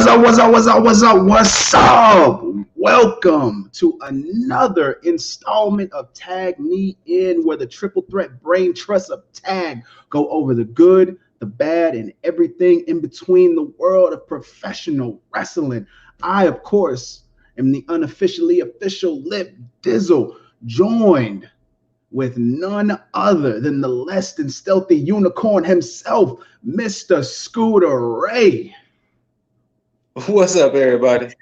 What's up? Welcome to another installment of Tag Me In, where the triple threat brain trusts of tag go over the good, the bad, and everything in between the world of professional wrestling. I, of course, am the unofficially official Lip Dizzle, joined with none other than the less than stealthy unicorn himself, Mr. Scooter Ray. What's up, everybody?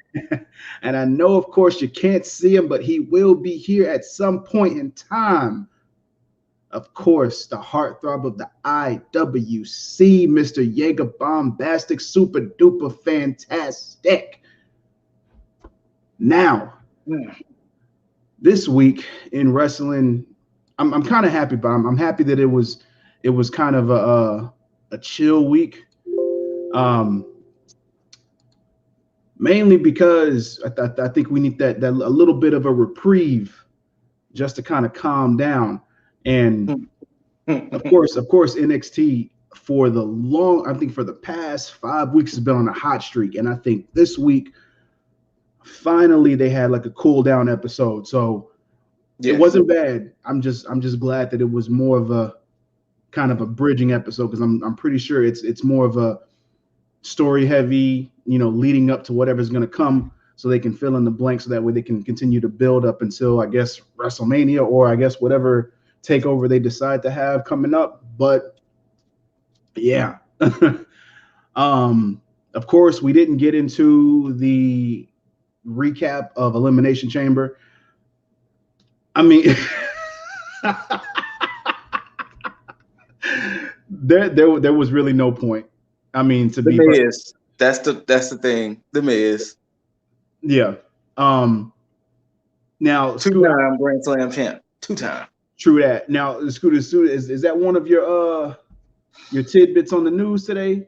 And I know, of course, you can't see him, but he will be here at some point in time. Of course, the heartthrob of the IWC, Mr. Jaeger Bombastic, super duper fantastic. Now, this week in wrestling, I'm kind of happy, but I'm happy that it was kind of a chill week. Mainly because I think we need that a little bit of a reprieve just to kind of calm down. And of course, NXT for the past 5 weeks has been on a hot streak. And I think this week, finally, they had like a cool down episode. So It wasn't bad. I'm just glad that it was more of a kind of a bridging episode, because I'm pretty sure it's more of a story heavy, leading up to whatever's going to come, so they can fill in the blanks, so that way they can continue to build up until, I guess, WrestleMania, or I guess whatever takeover they decide to have coming up. But yeah, of course, we didn't get into the recap of Elimination Chamber. I mean, there was really no point. I mean, to be Miz, that's the thing. The Miz. Yeah. Now, two-time Grand Slam champ. 2-time. True that. Now, Scooter, is that one of your tidbits on the news today?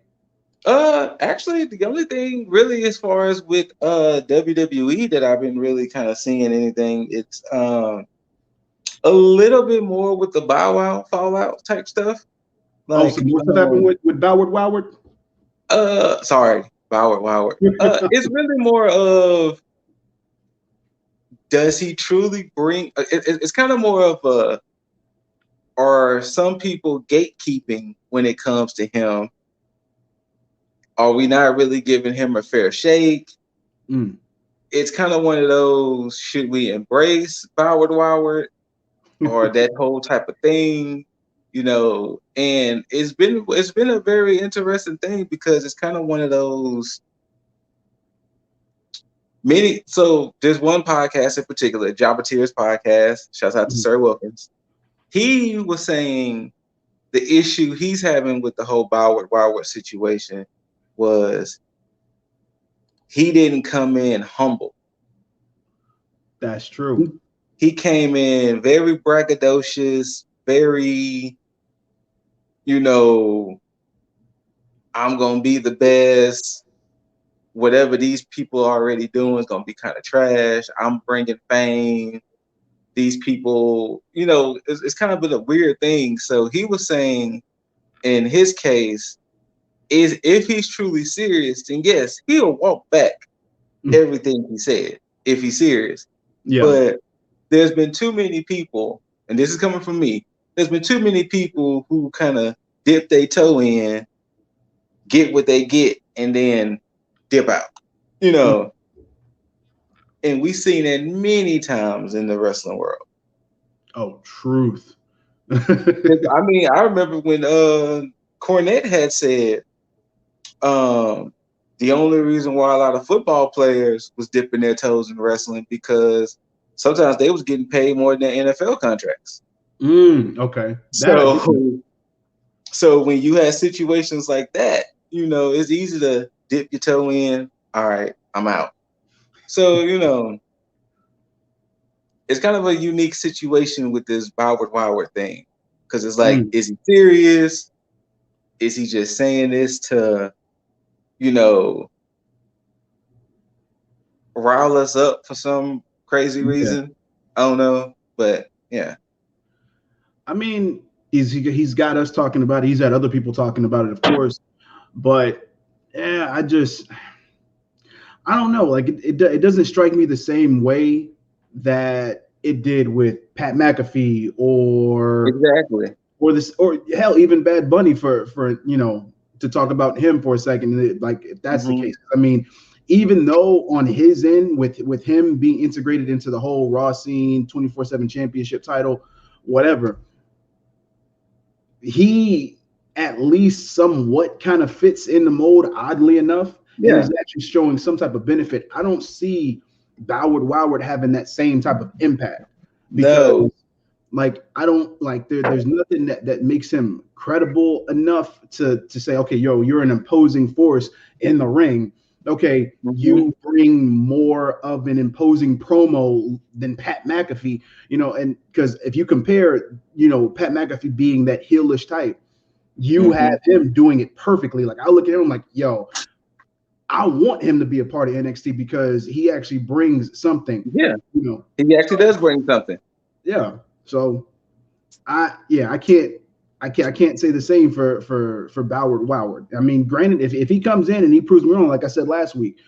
Actually, the only thing really, as far as with WWE, that I've been really kind of seeing anything, it's a little bit more with the Bow Wow Fallout type stuff. Like, so what's happened with Boward Woward? Sorry, Boward Woward. It's really more of, does he truly bring? It's kind of more of are some people gatekeeping when it comes to him? Are we not really giving him a fair shake? It's kind of one of those, should we embrace Boward Woward or that whole type of thing? And it's been a very interesting thing, because it's kind of one of those so there's one podcast in particular, Jobberteers podcast, shouts out to Sir Wilkins. He was saying the issue he's having with the whole Boward Woward situation was he didn't come in humble. That's true. He came in very braggadocious, very, I'm going to be the best. Whatever these people are already doing is going to be kind of trash. I'm bringing fame. These people, it's kind of been a weird thing. So he was saying, in his case, is if he's truly serious, then yes, he'll walk back everything he said if he's serious. Yeah. But there's been too many people, and this is coming from me, there's been too many people who kind of dip their toe in, get what they get, and then dip out, and we've seen that many times in the wrestling world. Oh, truth. I mean, I remember when Cornette had said the only reason why a lot of football players was dipping their toes in wrestling, because sometimes they was getting paid more than NFL contracts. Okay. So when you have situations like that, it's easy to dip your toe in. All right, I'm out. So, it's kind of a unique situation with this Boward Woward thing, because it's like, is he serious? Is he just saying this to, rile us up for some crazy reason? I don't know, but yeah. I mean, he's got us talking about it. He's had other people talking about it, of course. But yeah, I don't know. Like it doesn't strike me the same way that it did with Pat McAfee or this, or hell, even Bad Bunny for to talk about him for a second. Like if that's the case, I mean, even though on his end with him being integrated into the whole Raw scene, 24/7 championship title, whatever, he at least somewhat kind of fits in the mold, oddly enough, and is actually showing some type of benefit. I don't see Woward having that same type of impact because like I don't like there's nothing that makes him credible enough to say, okay, yo, you're an imposing force in the ring. Okay, you bring more of an imposing promo than Pat McAfee, and because if you compare, Pat McAfee being that heelish type, you have him doing it perfectly. Like I look at him like, yo, I want him to be a part of NXT because he actually brings something. Yeah, he actually does bring something. Yeah, so I can't say the same for Woward. I mean, granted, if he comes in and he proves me wrong, like I said last week,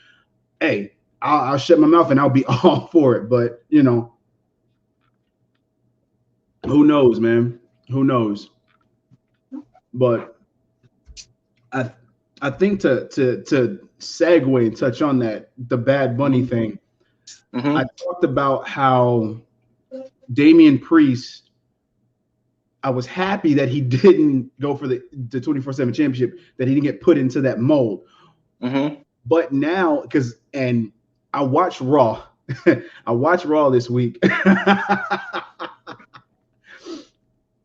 hey, I'll shut my mouth and I'll be all for it. But who knows, man? Who knows? But I think to segue and touch on the Bad Bunny thing. I talked about how Damian Priest. I was happy that he didn't go for the 24/7 championship, that he didn't get put into that mold. But now, and I watched Raw. I watched Raw this week.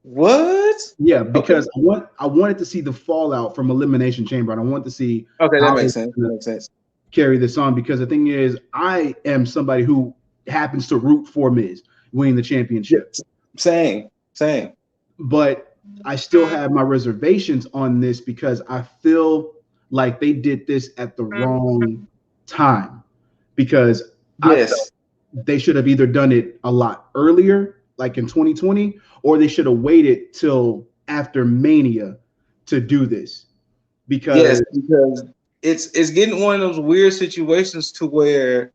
What? Yeah, because I wanted to see the fallout from Elimination Chamber, and I want to see. Okay, that makes sense. That makes sense. Carry this on, because the thing is, I am somebody who happens to root for Miz winning the championship. Same. But I still have my reservations on this because I feel like they did this at the wrong time, because I felt they should have either done it a lot earlier, like in 2020, or they should have waited till after Mania to do this. Because it's getting one of those weird situations to where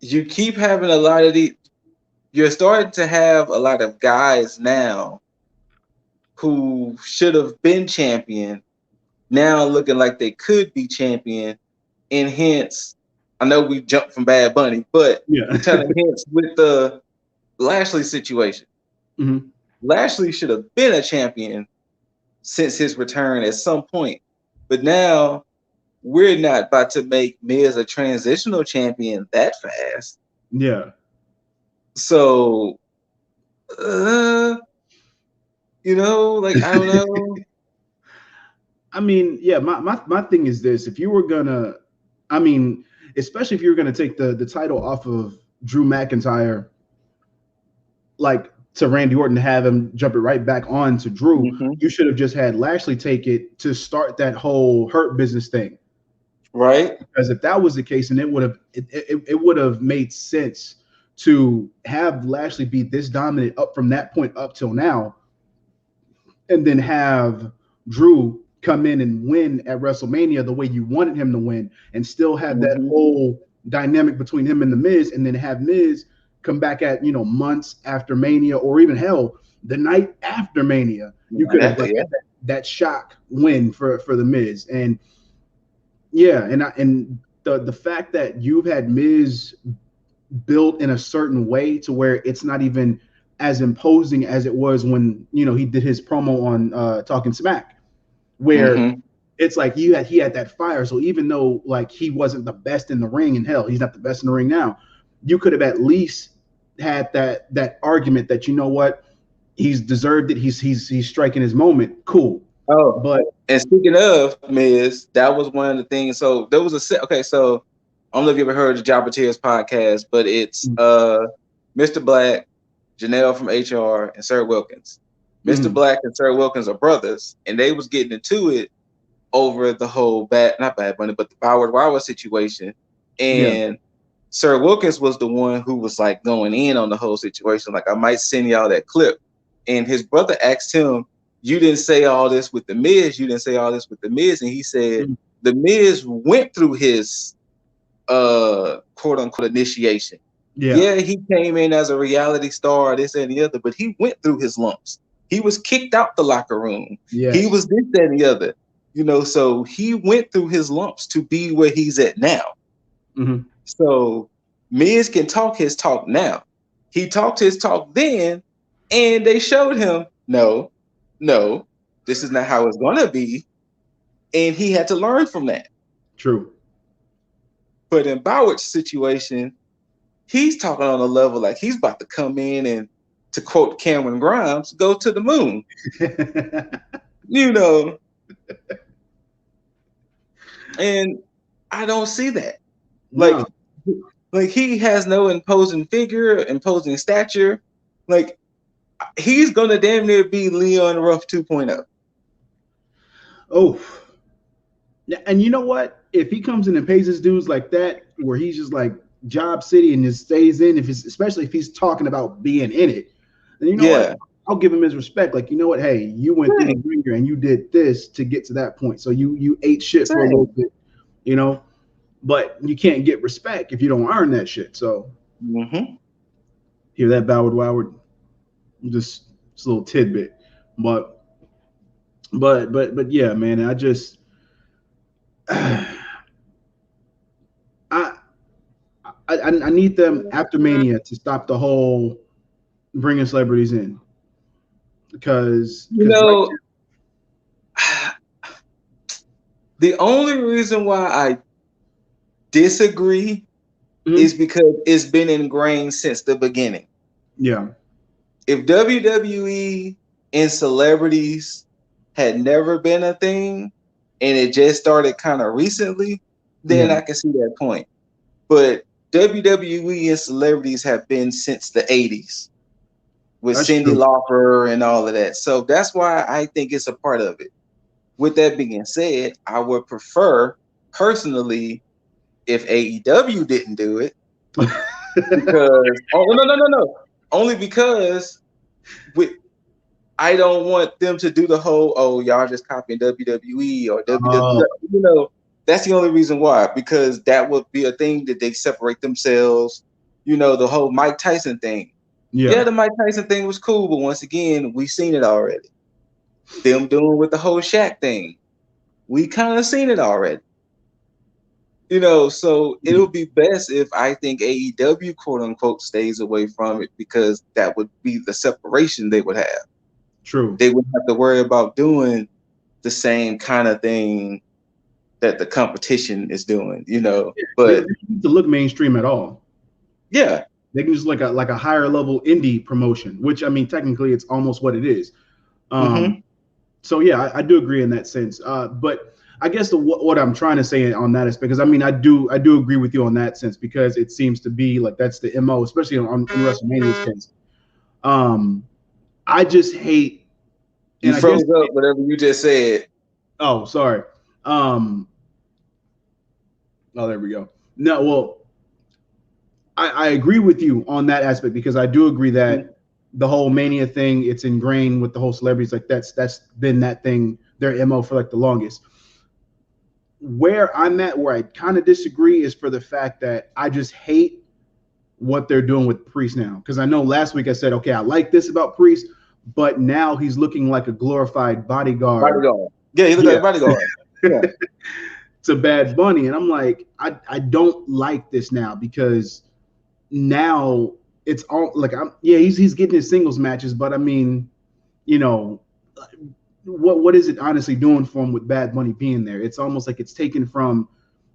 you keep having a lot of these. You're starting to have a lot of guys now who should have been champion now looking like they could be champion, and hence, I know we jumped from Bad Bunny, but telling hints with the Lashley situation. Lashley should have been a champion since his return at some point, but now we're not about to make Miz a transitional champion that fast. Yeah. So, like, I don't know. I mean, yeah, my thing is this. If you were gonna, I mean, especially if you were gonna take the title off of Drew McIntyre, like to Randy Orton, to have him jump it right back on to Drew, you should have just had Lashley take it to start that whole Hurt Business thing. Right. Because if that was the case, and it would have made sense to have Lashley be this dominant up from that point up till now, and then have Drew come in and win at WrestleMania the way you wanted him to win, and still have that whole dynamic between him and the Miz, and then have Miz come back at months after Mania, or even hell, the night after Mania. You could have that shock win for the Miz. And and the fact that you've had Miz built in a certain way to where it's not even as imposing as it was when he did his promo on Talking Smack, where it's like he had that fire. So even though like he wasn't the best in the ring, and hell, he's not the best in the ring now, you could have at least had that argument that what, he's deserved it. He's striking his moment. Cool. Oh, but and speaking of Miz, that was one of the things. So there was so I don't know if you ever heard the Jobber Tears podcast, but it's Mr. Black, Janelle from HR, and Sarah Wilkins. Mr. Black and Sarah Wilkins are brothers, and they was getting into it over the whole not Bad Bunny, but the Woward situation. And Sarah Wilkins was the one who was like going in on the whole situation. Like, I might send y'all that clip. And his brother asked him, "You didn't say all this with the Miz. You didn't say all this with the Miz." And he said, "The Miz went through his quote unquote initiation. Yeah, he came in as a reality star, this and the other, but he went through his lumps. He was kicked out the locker room. Yes. He was this, that, and the other. So he went through his lumps to be where he's at now. Mm-hmm. So Miz can talk his talk now. He talked his talk then, and they showed him, no, this is not how it's gonna be. And he had to learn from that. True. But in Bowett's situation, he's talking on a level like he's about to come in and, to quote Cameron Grimes, go to the moon. And I don't see that. No. Like he has no imposing figure, imposing stature. Like he's gonna damn near be Leon Ruff 2.0. Oh. And you know what? If he comes in and pays his dues like that, where he's just like Job City and just stays in, especially if he's talking about being in it, then you know what? I'll give him his respect. Like, you know what? Hey, you went through the ringer and you did this to get to that point. So you ate shit for a little bit, but you can't get respect if you don't earn that shit. So hear that, Boward Woward? Just a little tidbit. But yeah, man, I just I need them after Mania to stop the whole bringing celebrities in, because the only reason why I disagree is because it's been ingrained since the beginning. Yeah. If WWE and celebrities had never been a thing and it just started kind of recently, then I can see that point. But WWE and celebrities have been since the 80s with Cyndi Lauper and all of that. So that's why I think it's a part of it. With that being said, I would prefer personally if AEW didn't do it. Because no. Only because I don't want them to do the whole, y'all just copying WWE or WWE. That's the only reason why, because that would be a thing that they separate themselves. The whole Mike Tyson thing. Yeah, the Mike Tyson thing was cool, but once again, we've seen it already. Them doing with the whole Shaq thing, we kind of seen it already. So it'll be best if I think AEW, quote unquote, stays away from it, because that would be the separation they would have. True. They wouldn't have to worry about doing the same kind of thing that the competition is doing, But they don't need to look mainstream at all. Yeah. They can just like a higher level indie promotion, which I mean technically it's almost what it is. So yeah, I do agree in that sense. But I guess what I'm trying to say on that is, because I mean I do agree with you on that sense, because it seems to be like that's the MO, especially in WrestleMania's case. I just hate. You froze up whatever you just said. Oh, sorry. Oh, there we go. No, well, I agree with you on that aspect, because I do agree that the whole Mania thing, it's ingrained with the whole celebrities. Like that's been that thing, their MO for like the longest. Where I'm at, where I kind of disagree, is for the fact that I just hate what they're doing with Priest now. Because I know last week I said, okay, I like this about Priest, but now he's looking like a glorified bodyguard. Yeah, he looks like a bodyguard. Yeah. To Bad Bunny. And I'm like, I don't like this now, because now it's all like, he's getting his singles matches, but I mean, what is it honestly doing for him with Bad Bunny being there? It's almost like it's taken from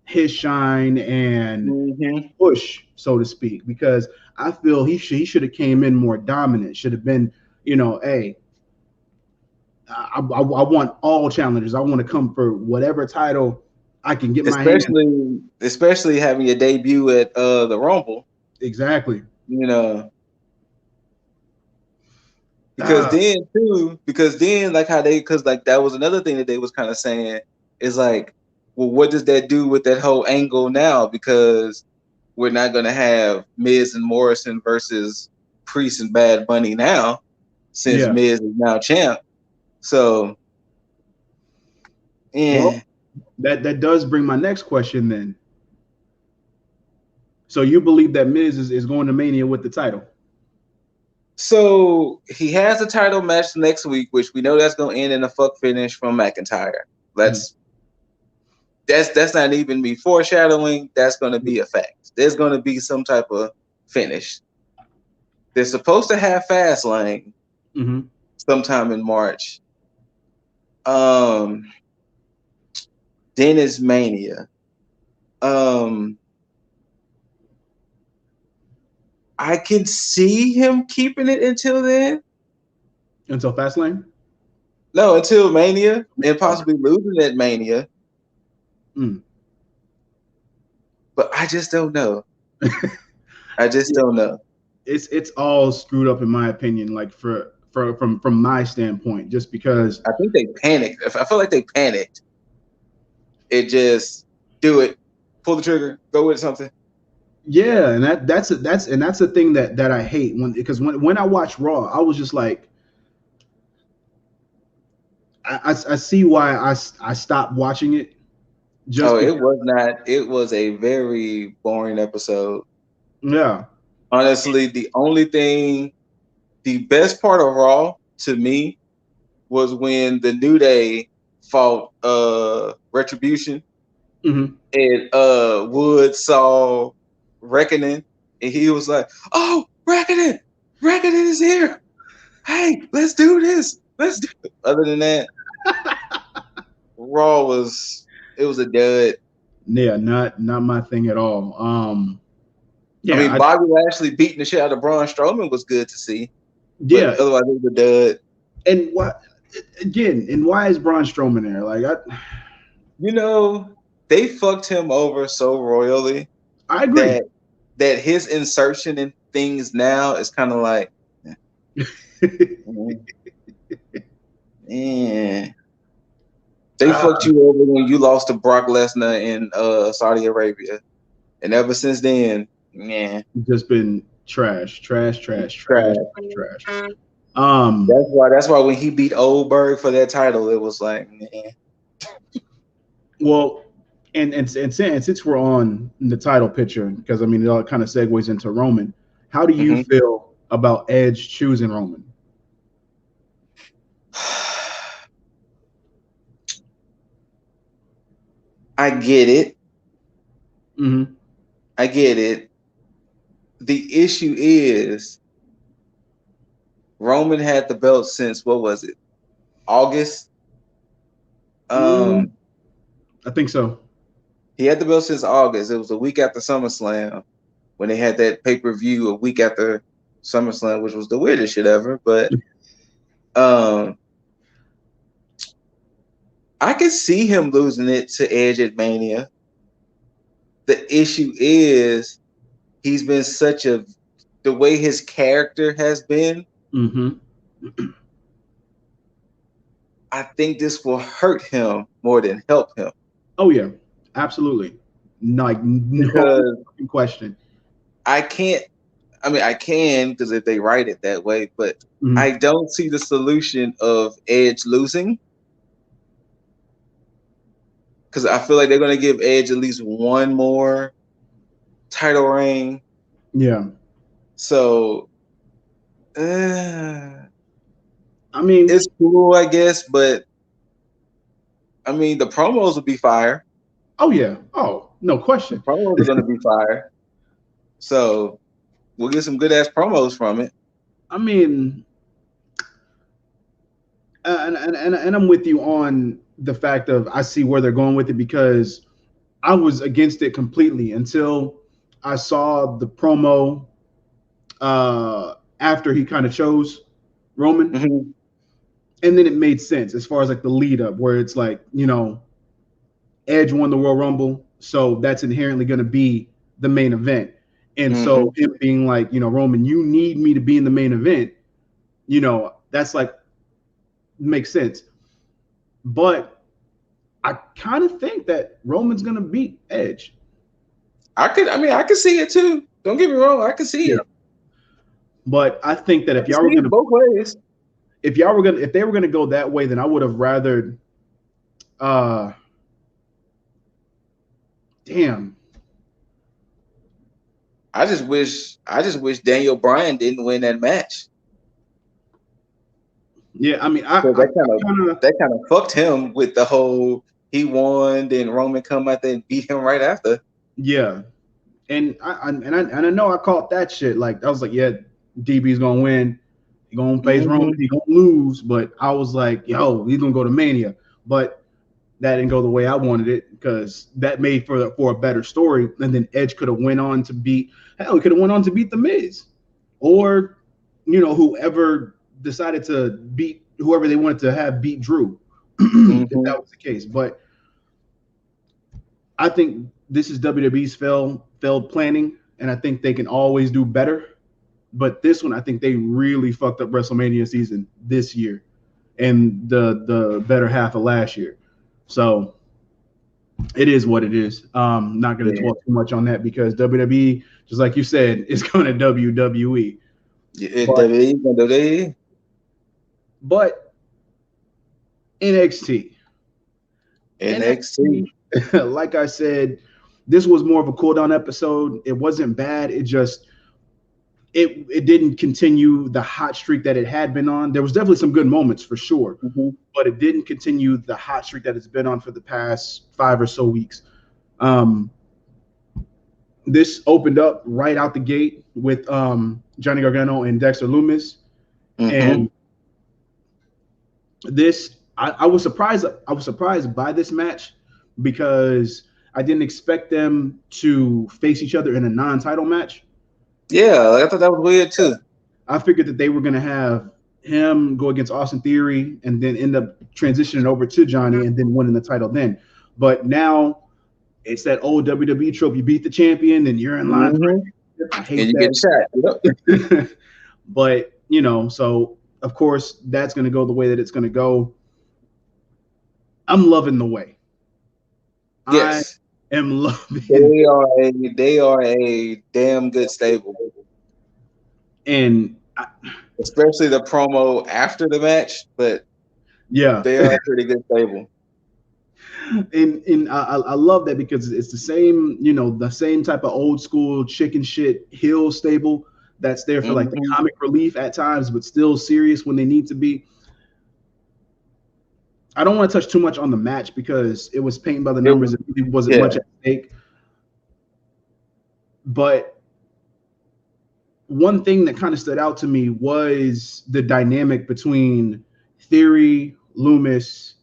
his shine and push, so to speak, because I feel he should have came in more dominant, should have been, hey, I want all challengers. I want to come for whatever title I can get my hand. Especially having your debut at the Rumble. Exactly. Because then like how because like that was another thing that they was kind of saying is like, well, what does that do with that whole angle now? Because we're not gonna have Miz and Morrison versus Priest and Bad Bunny now, since Miz is now champ. So well, that does bring my next question then. So you believe that Miz is going to Mania with the title? So he has a title match next week, which we know that's going to end in a fuck finish from McIntyre. That's not even me foreshadowing. That's going to be a fact. There's going to be some type of finish. They're supposed to have Fastlane sometime in March. Then is Mania. I can see him keeping it until then. Until Fastlane? No, until Mania, and possibly losing at Mania. But I just don't know. I just don't know. It's all screwed up in my opinion. Like from my standpoint, just because I think they panicked. I feel like they panicked. It just do it, pull the trigger, go with something. Yeah, and that's the thing that I hate because when I watch Raw, I was just like, I see why I stopped watching it. It was a very boring episode. Yeah. Honestly, the best part of Raw to me was when the New Day fought Retribution and Wood saw Reckoning and he was like, "Oh, Reckoning is here. Hey, let's do this. Let's do it." Other than that, Raw was a dud. Yeah, not my thing at all. Yeah, I mean, Bobby Lashley beating the shit out of Braun Strowman was good to see. Yeah, but otherwise it was a dud. And why is Braun Strowman there? Like, they fucked him over so royally. I agree that his insertion in things now is kind of like, They fucked you over when you lost to Brock Lesnar in Saudi Arabia, and ever since then, just been trash. That's why when he beat Oldberg for that title, it was like, Well, and since we're on the title picture, because I mean it all kind of segues into Roman. How do you feel about Edge choosing Roman? I get it. Mm-hmm. I get it. The issue is Roman had the belt since, what was it, August? I think so. He had the belt since August. It was a week after SummerSlam when they had that pay-per-view a week after SummerSlam, which was the weirdest shit ever. But I could see him losing it to Edge at Mania. The issue is he's been the way his character has been. I think this will hurt him more than help him. Oh yeah, absolutely. No question. I can because if they write it that way, but I don't see the solution of Edge losing. Because I feel like they're going to give Edge at least one more title reign. Yeah. So, I mean, it's cool, I guess, but I mean, the promos will be fire. Oh yeah. Oh, no question. The promos are going to be fire. So, we'll get some good ass promos from it. I mean, and I'm with you on the fact of I see where they're going with it because I was against it completely until I saw the promo after he kind of chose Roman. And then it made sense as far as like the lead up where it's like, Edge won the Royal Rumble, so that's inherently going to be the main event. And so him being like, Roman, you need me to be in the main event, that's like makes sense. But I kind of think that Roman's going to beat Edge. I could see it too. Don't get me wrong, I can see it. But I think that if y'all were going to both ways, if they were going to go that way, then I would have rather damn. I just wish Daniel Bryan didn't win that match. Yeah, I mean, that kind of fucked him with the whole he won, then Roman come out there and beat him right after. Yeah, and I know I caught that shit. Like I was like, yeah, DB's gonna win. He gonna face Roman. He gonna lose. But I was like, yo, he's gonna go to Mania. But that didn't go the way I wanted it because that made for a better story. And then Edge could have went on to beat. Hell, he could have went on to beat The Miz, or whoever decided to beat whoever they wanted to have beat Drew, if that was the case. But I think this is WWE's failed planning, and I think they can always do better. But this one, I think they really fucked up WrestleMania season this year and the better half of last year. So it is what it is. Not going to dwell too much on that because WWE, just like you said, is going to WWE. But NXT. Like I said, this was more of a cooldown episode. It wasn't bad. It just it didn't continue the hot streak that it had been on. There was definitely some good moments for sure, but it didn't continue the hot streak that it's been on for the past 5 or so weeks. This opened up right out the gate with Johnny Gargano and Dexter Loomis, and this I was surprised. I was surprised by this match because I didn't expect them to face each other in a non-title match. Yeah, I thought that was weird too. I figured that they were going to have him go against Austin Theory and then end up transitioning over to Johnny and then winning the title then. But now it's that old WWE trope. You beat the champion and you're in line. I hate and you that. Get shot. Yep. But, so of course that's going to go the way that it's going to go. I'm loving the way. Yes. I am loving. They are a damn good stable. And especially the promo after the match, but yeah, they are a pretty good stable. And I love that because it's the same, the same type of old school chicken shit heel stable that's there for like the comic relief at times, but still serious when they need to be. I don't want to touch too much on the match because it was painted by the numbers. It really wasn't much at stake. But one thing that kind of stood out to me was the dynamic between Theory, Loomis,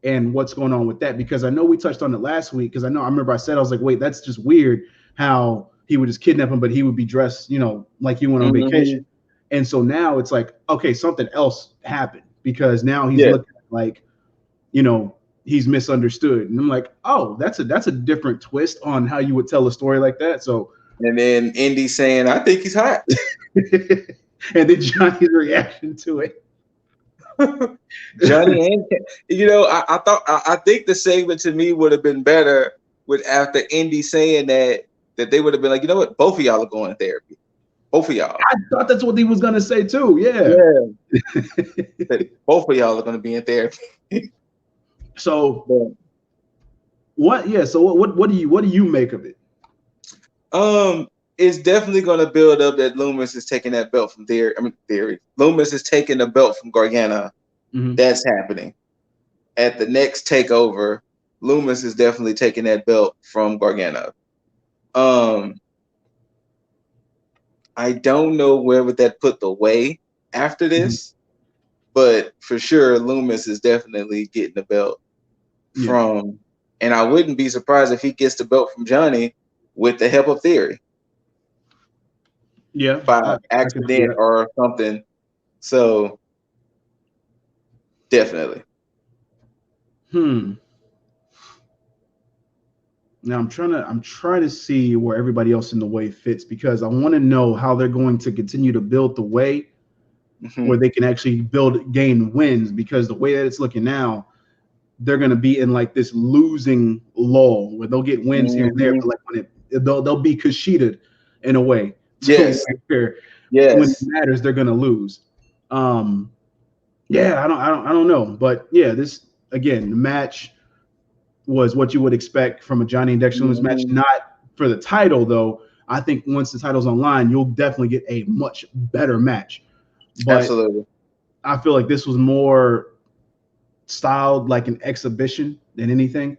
and what's going on with that. Because I know we touched on it last week. Because I remember I said, I was like, wait, that's just weird how he would just kidnap him, but he would be dressed, like he went on vacation. And so now it's like, okay, something else happened because now he's looking like, he's misunderstood. And I'm like, oh, that's a different twist on how you would tell a story like that. So. And then Indy saying, I think he's hot. And then Johnny's reaction to it. Johnny and I think the segment to me would have been better with after Indy saying that they would have been like, you know what, both of y'all are going to therapy. Both of y'all. I thought that's what he was gonna say too. Yeah. Both of y'all are gonna be in therapy. So what? Yeah. So what do you make of it? It's definitely going to build up that Loomis is taking that belt from Theory. Loomis is taking the belt from Gargano. That's happening. At the next takeover, Loomis is definitely taking that belt from Gargano. I don't know where would that put the way after this, but for sure, Loomis is definitely getting the belt from, and I wouldn't be surprised if he gets the belt from Johnny with the help of Theory. Yeah. By accident or something. So definitely. Now I'm trying to see where everybody else in the way fits because I want to know how they're going to continue to build the way where they can actually gain wins because the way that it's looking now, they're going to be in like this losing lull where they'll get wins here and there, but like when they'll be Kushida in a way. Yes. When it matters, they're gonna lose. I don't know, but yeah, this again, the match was what you would expect from a Johnny and Dexter Loomis match. Not for the title though. I think once the title's online, you'll definitely get a much better match. But Absolutely. I feel like this was more styled like an exhibition than anything.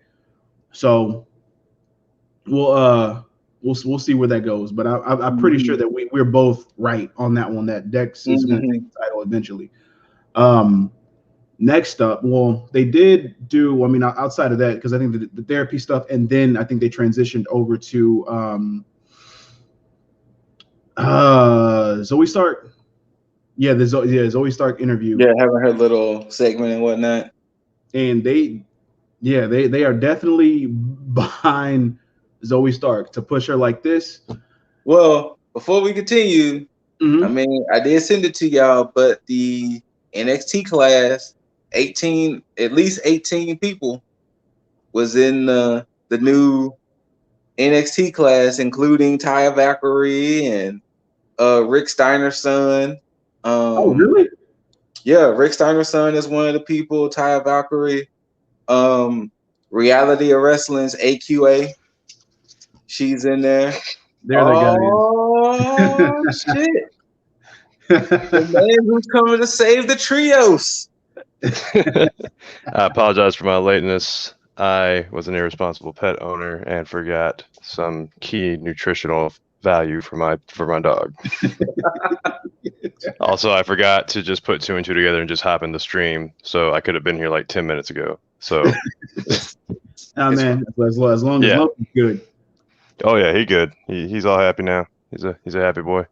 So we'll see where that goes. But I'm pretty sure that we're both right on that one. That Dex is going to take the title eventually. Next up, well, they did do. I mean, outside of that, because I think the therapy stuff, and then I think they transitioned over to Zoe Stark. Yeah, the Zoe Stark interview. Yeah, having her little segment and whatnot. And they are definitely behind Zoe Stark to push her like this. Well, before we continue, I mean, I did send it to y'all, but the NXT class, at least 18 people was in the new NXT class, including Taya Valkyrie and Rick Steiner's son. Oh, really? Yeah, Rick Steiner's son is one of the people. Taya Valkyrie. Reality of Wrestling's AQA. She's in there. There that guy is. Oh, shit. The man who's coming to save the trios. I apologize for my lateness. I was an irresponsible pet owner and forgot some key nutritional value for my dog. Also, I forgot to just put 2 and 2 together and just hop in the stream, so I could have been here like 10 minutes ago. So, oh man, as long as he's good. Oh yeah, he good. He's all happy now. He's a happy boy.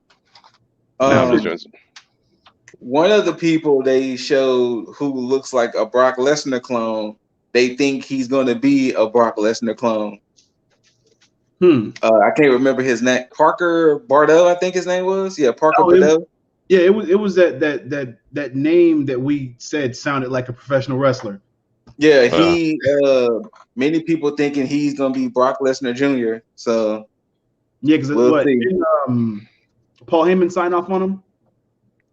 Now I'm just doing some. One of the people they showed who looks like a Brock Lesnar clone, they think he's going to be a Brock Lesnar clone. I can't remember his name. Parker Bardell, I think his name was. Yeah, Parker Bardell. It was that name that we said sounded like a professional wrestler. Yeah, he. Many people thinking he's going to be Brock Lesnar Jr. So yeah, because didn't Paul Heyman sign off on him?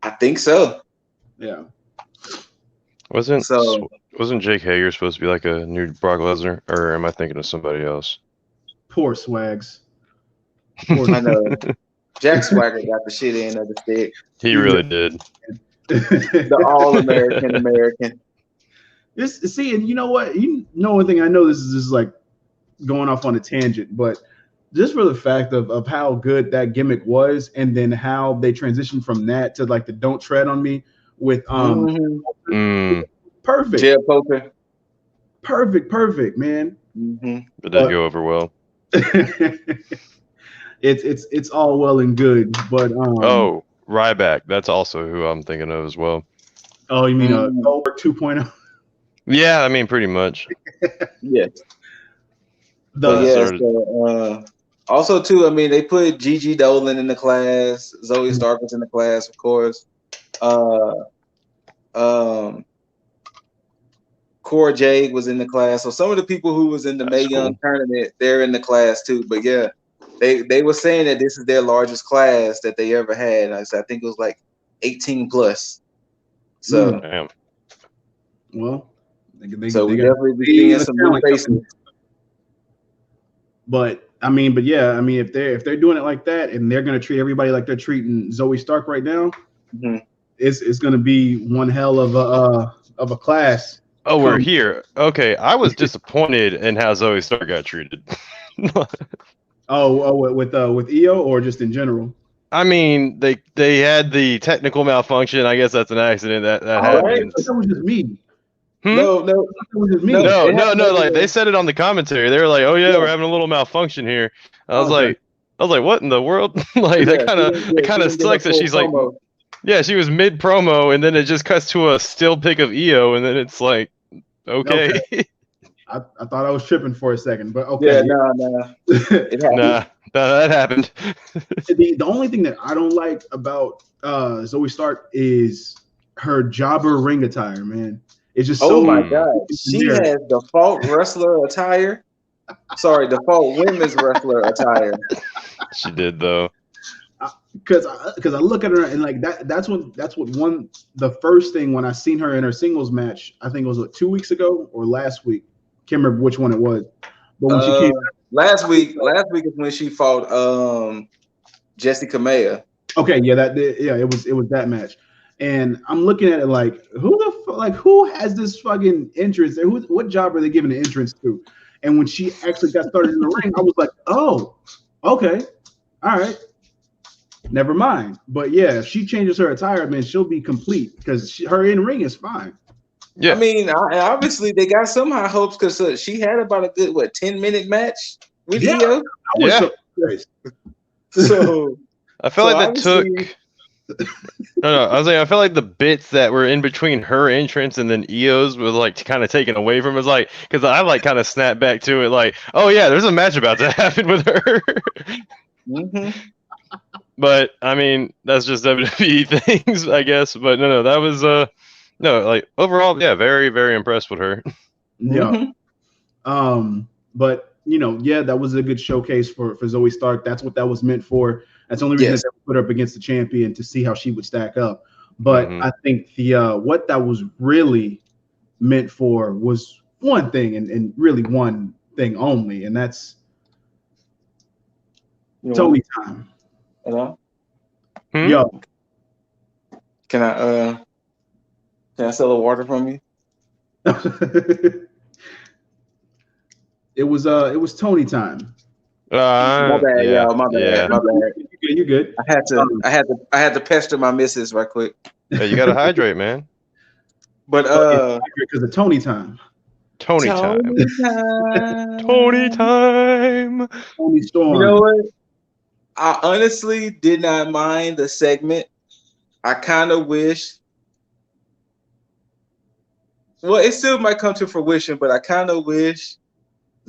I think so. Yeah. Wasn't Jake Hager supposed to be like a new Brock Lesnar, or am I thinking of somebody else? Poor Swags. I know. Jack Swagger got the shit in of the stick. He really did. The all-American American. And you know what? One thing I know, this is just like going off on a tangent, but just for the fact of how good that gimmick was, and then how they transitioned from that to like the "Don't Tread on Me" with perfect. Jail poker. Perfect, man. It didn't go over well. It's all well and good, but Ryback. That's also who I'm thinking of as well. Oh, you mean Goldberg 2.0? Yeah, I mean pretty much. Yes. Also too, I mean, they put Gigi Dolan in the class. Zoe Stark was in the class, of course. Cora Jade was in the class. So some of the people who was in the Mae Young tournament, they're in the class too. But yeah, they were saying that this is their largest class that they ever had. I think it was like 18 plus. So well, they definitely be seeing some new faces. But if they're doing it like that, and they're going to treat everybody like they're treating Zoe Stark right now, it's going to be one hell of a class. Oh, we're here. Okay, I was disappointed in how Zoe Stark got treated. With EO or just in general? I mean, they had the technical malfunction. I guess that's an accident that happened. That was just me. No. Like they said it on the commentary. They were like, "Oh yeah, we're having a little malfunction here." I was like, "What in the world?" Like that kind of sucks that she's promo. Like, yeah, she was mid promo, and then it just cuts to a still pic of EO, and then it's like, okay. I thought I was tripping for a second, but okay. Yeah, no. Nah, that happened. The only thing that I don't like about Zoe Stark is her jobber ring attire, man. It's just oh my god, she has default wrestler attire. Sorry, default women's wrestler attire. She did though. Because I look at her and like that's what the first thing when I seen her in her singles match, I think it was 2 weeks ago or last week. Can't remember which one it was. But when she came out Last week is when she fought Jessica Maya. Okay, it was that match. And I'm looking at it like, who has this fucking entrance? What job are they giving the entrance to? And when she actually got started in the ring, I was like, oh, okay, all right, never mind. But yeah, if she changes her attire, man, she'll be complete because her in ring is fine. Yeah, I mean, obviously they got some high hopes because she had about a good 10-minute match with Io. So I felt like that took. No, I was like, I felt like the bits that were in between her entrance and then Io's was like kind of taken away from. It was like, because I like kind of snapped back to it, like, oh yeah, there's a match about to happen with her. Mm-hmm. But I mean, that's just WWE things, I guess. But no, that was no, like overall, yeah, very, very impressed with her. Yeah. But that was a good showcase for Zoe Stark. That's what that was meant for. That's the only reason that they put her up against the champion to see how she would stack up. But I think the what that was really meant for was one thing and really one thing only, and that's Tony time. Hello? Yo. Can I sell a water from you? It was Tony time. My bad, y'all. My bad. Yeah. My bad. You're good. I had to pester my missus right quick. Yeah, you gotta hydrate, man. But because of Tony time. Tony time. Tony time. Tony Storm. You know what? I honestly did not mind the segment. I kind of wish. Well, it still might come to fruition, but I kind of wish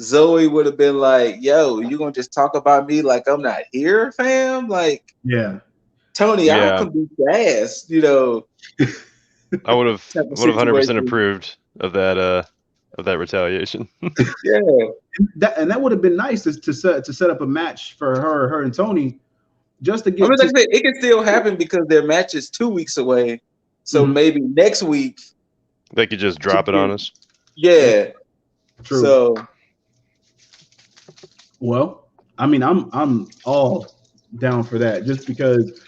Zoe would have been like, "Yo, you gonna just talk about me like I'm not here, fam?" Like, yeah, Tony, I can beat your ass, I would have 100% approved of that retaliation. Yeah, that would have been nice to set up a match for her and Tony, just to get. I mean, like I said, it can still happen because their match is 2 weeks away, so maybe next week they could just drop it on us. Yeah, true. So. Well, I mean, I'm all down for that, just because.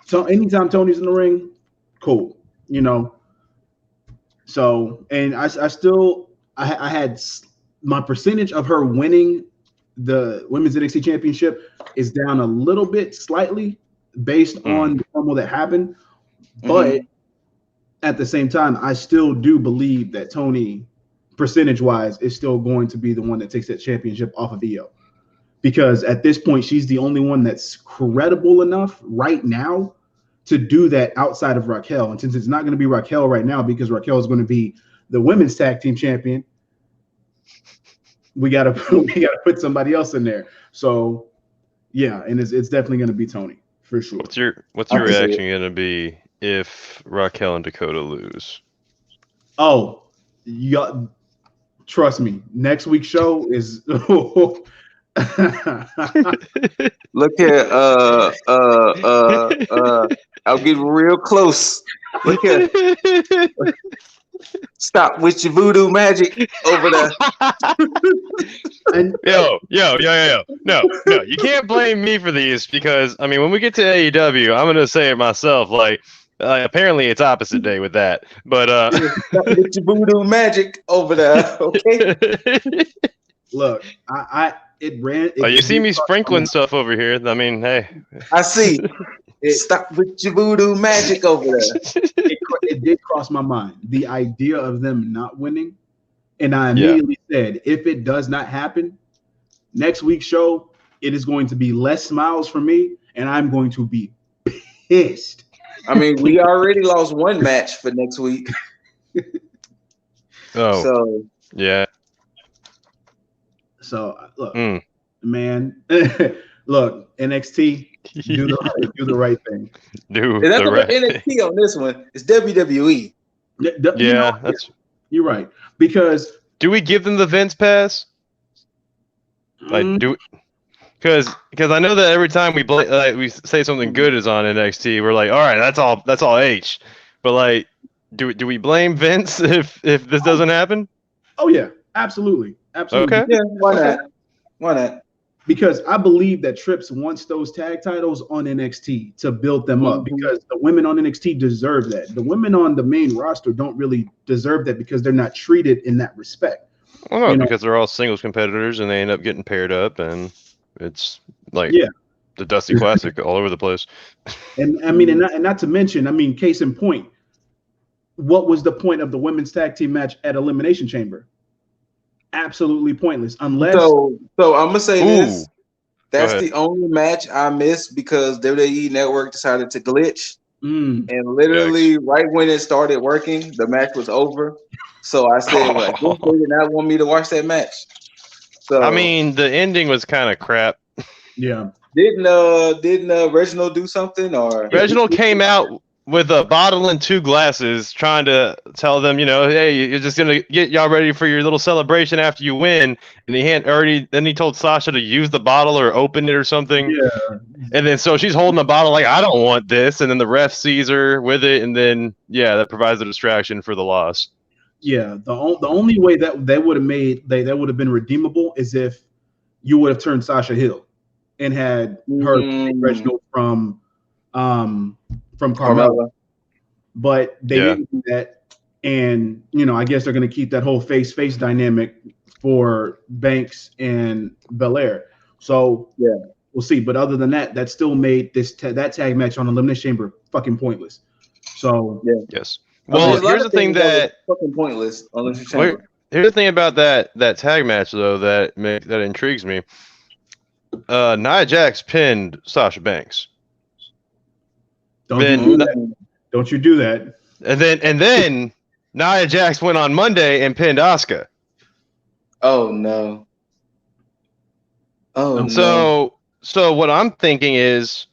So anytime Tony's in the ring, cool, So, and I had my percentage of her winning the Women's NXT Championship is down a little bit, slightly, based on the promo that happened, but at the same time, I still do believe that Tony, percentage-wise, is still going to be the one that takes that championship off of Io. Because at this point, she's the only one that's credible enough right now to do that outside of Rockell. And since it's not going to be Rockell right now, because Rockell is going to be the women's tag team champion, we gotta put somebody else in there. So yeah, and it's definitely going to be Tony for sure. What's your reaction going to be if Rockell and Dakota lose? Oh, trust me, next week's show is. Look here, I'll get real close. Look here. Stop with your voodoo magic over there. Yo. No, you can't blame me for these because, I mean, when we get to AEW, I'm going to say it myself, like, apparently it's opposite day with that, but stop with your voodoo magic over there, okay? Look, you see me sprinkling stuff over here. I mean, hey. I see. Stop with your voodoo magic over there. It did cross my mind, the idea of them not winning. And I immediately said, if it does not happen, next week's show, it is going to be less smiles for me, and I'm going to be pissed. I mean, we already lost one match for next week. Oh. So. Yeah. So look, man, look, NXT, do the right thing. That's not NXT on this one. It's WWE. You're right. Because do we give them the Vince pass? Like because I know that every time we say something good is on NXT, we're like, all right, that's all H. But like, do we blame Vince if this doesn't happen? Oh yeah, absolutely. Okay. Yeah, why not? Why not? Because I believe that Trips wants those tag titles on NXT to build them up, because the women on NXT deserve that. The women on the main roster don't really deserve that because they're not treated in that respect. Well, no, because they're all singles competitors and they end up getting paired up, and it's like the Dusty Classic all over the place. And I mean, and not to mention, I mean, case in point, what was the point of the women's tag team match at Elimination Chamber? Absolutely pointless. Unless so I'm gonna say this. That's the only match I missed because WWE Network decided to glitch. And literally right when it started working, the match was over. So I said, well, they did not want me to watch that match. So I mean, the ending was kind of crap. Yeah. Didn't Reginald do something? Or Reginald came out with a bottle and 2 glasses, trying to tell them, hey, you're just gonna get y'all ready for your little celebration after you win. And then he told Sasha to use the bottle or open it or something. Yeah. And then so she's holding the bottle like, I don't want this. And then the ref sees her with it, and then that provides a distraction for the loss. Yeah, the only way that they would have made that would have been redeemable is if you would have turned Sasha heel and had her Reginald from Carmella. But they didn't do that, and I guess they're going to keep that whole face dynamic for Banks and Belair. So we'll see. But other than that, that still made that tag match on Elimination Chamber fucking pointless. So yes. Well, here's the thing that fucking pointless. Here's the thing about that tag match though that intrigues me. Nia Jax pinned Sasha Banks. Don't you do that. And then Nia Jax went on Monday and pinned Asuka. Oh no. So what I'm thinking is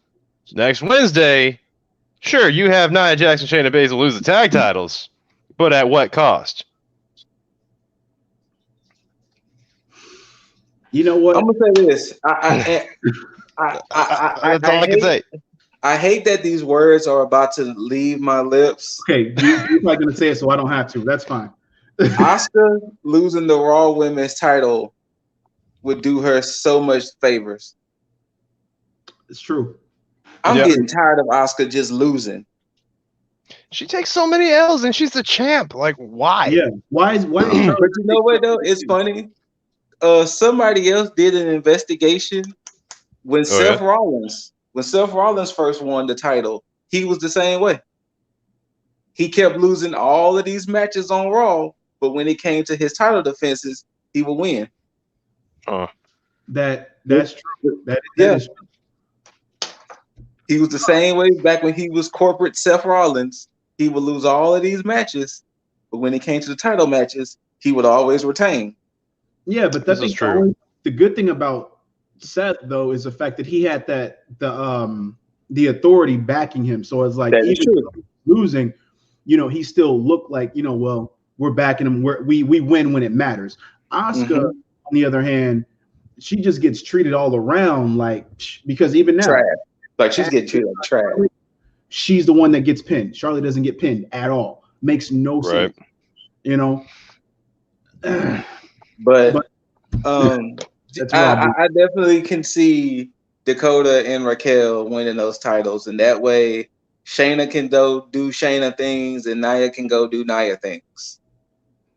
next Wednesday, sure, you have Nia Jax and Shayna Baszler lose the tag titles, but at what cost? You know what? I'm gonna say this. That's all I can say. I hate that these words are about to leave my lips. Okay, you're not gonna say it, so I don't have to. That's fine. Asuka losing the Raw Women's title would do her so much favors. It's true. I'm getting tired of Asuka just losing. She takes so many L's and she's the champ. Like, why? Yeah. Why? But you know what though? It's funny. Somebody else did an investigation when Seth Rollins first won the title. He was the same way. He kept losing all of these matches on Raw, but when it came to his title defenses, he would win. That's true. That is true. He was the same way back when he was corporate Seth Rollins. He would lose all of these matches, but when it came to the title matches, he would always retain. Yeah, but that's true. The good thing about Seth though is the fact that he had the authority backing him. So it's like even losing, he still looked like well, we're backing him. We win when it matters. Asuka, on the other hand, she just gets treated all around because even now. Like she's getting treated like trash. She's the one that gets pinned. Charlotte doesn't get pinned at all. Makes no sense. But I definitely can see Dakota and Rockell winning those titles, and that way Shayna can do Shayna things, and Nia can go do Nia things.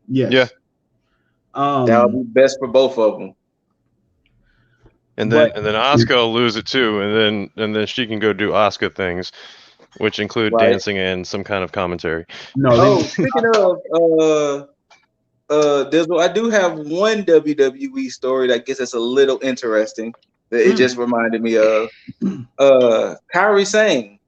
Yes. Yeah. That would be best for both of them. And then Asuka will lose it too, and then she can go do Asuka things, which include dancing and some kind of commentary. Speaking of I do have one WWE story that I guess it's a little interesting that it just reminded me of. Kairi Sane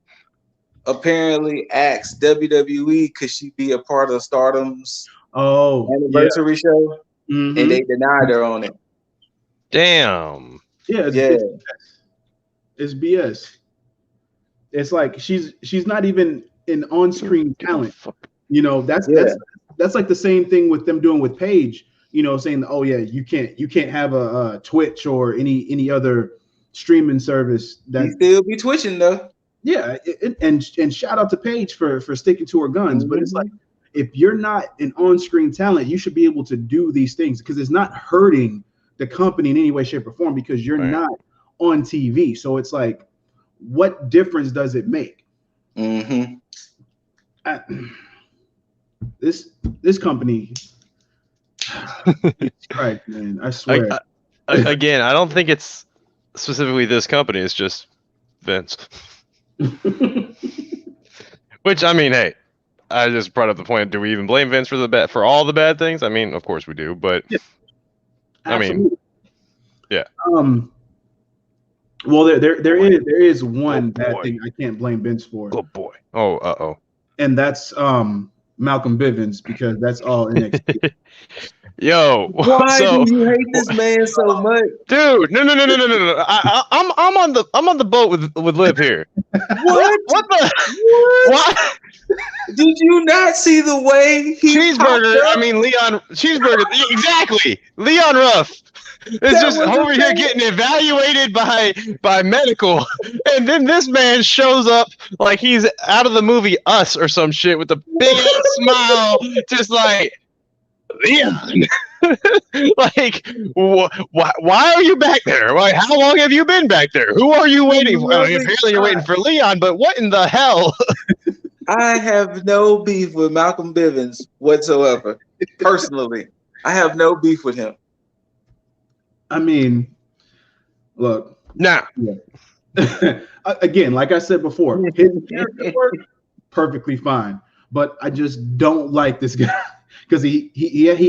apparently asked WWE could she be a part of Stardom's anniversary show, and they denied her on it. Damn. Yeah, it's BS. It's like she's not even an on-screen talent. That's like the same thing with them doing with Paige. Saying, oh yeah, you can't have a Twitch or any other streaming service. That you still be twitching though. Yeah, and shout out to Paige for sticking to her guns. But it's like if you're not an on-screen talent, you should be able to do these things because it's not hurting the company in any way, shape, or form because you're not on TV. So it's like, what difference does it make? Mm-hmm. This company, right, man, I swear. Again, I don't think it's specifically this company. It's just Vince. Which, I mean, hey, I just brought up the point. Do we even blame Vince for all the bad things? I mean, of course we do, but I mean, yeah. Well, there is one bad thing I can't blame Vince for. Good boy. Oh, and that's Malcolm Bivens, because that's all NXT. Yo, why do you hate this man so much, dude? No. I'm on the boat with Liv here. What? What the? What? Did you not see the way he Cheeseburger? I mean, Leon Cheeseburger. Exactly. Leon Ruff is just over here getting evaluated by medical, and then this man shows up like he's out of the movie Us or some shit with a big smile, just like Leon. Like, why are you back there? Like, how long have you been back there? Who are you waiting for? I mean, apparently you're waiting for Leon, but what in the hell? I have no beef with Malcolm Bivens whatsoever. Personally, I have no beef with him. I mean, look. Nah. Yeah. Again, like I said before, his character work perfectly fine, but I just don't like this guy because he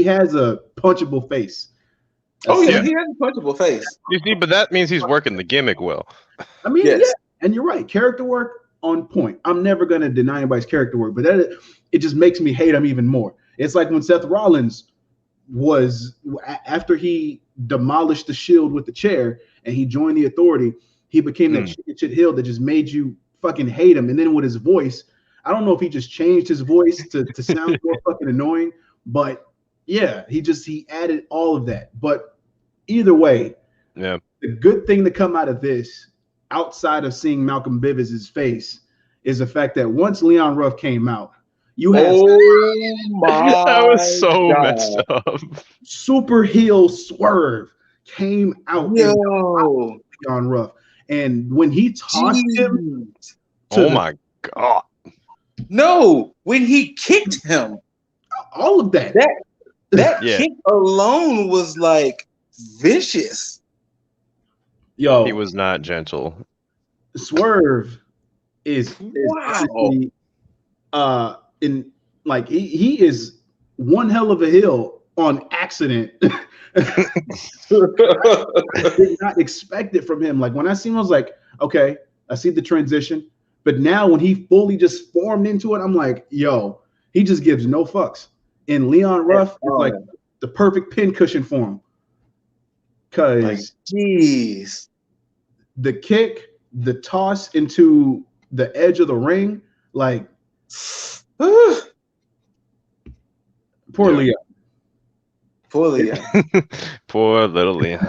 has a punchable face. Oh yeah, he has a punchable face. You see, but that means he's working the gimmick well. I mean, yeah, and you're right. Character work on point. I'm never gonna deny anybody's character work, but it just makes me hate him even more. It's like when Seth Rollins was, after he demolished the Shield with the chair and he joined the Authority, he became that shit heel that just made you fucking hate him. And then with his voice, I don't know if he just changed his voice to sound more fucking annoying, but yeah, he added all of that. But either way, yeah, the good thing to come out of this, outside of seeing Malcolm Bivens' face, is the fact that once Leon Ruff came out, you had that was so messed up. Super heel Swerve came out. Leon Ruff, and when he tossed him, my god! No, when he kicked him, all of that kick alone was like vicious. Yo, he was not gentle. Swerve is he is one hell of a heel on accident. Did not expect it from him. Like when I see him, I was like, okay, I see the transition. But now when he fully just formed into it, I'm like, yo, he just gives no fucks. And Leon Ruff is like the perfect pin cushion for him. Cause jeez, the kick, the toss into the edge of the ring, like poor Leon. Poor Leon. Poor little Leon.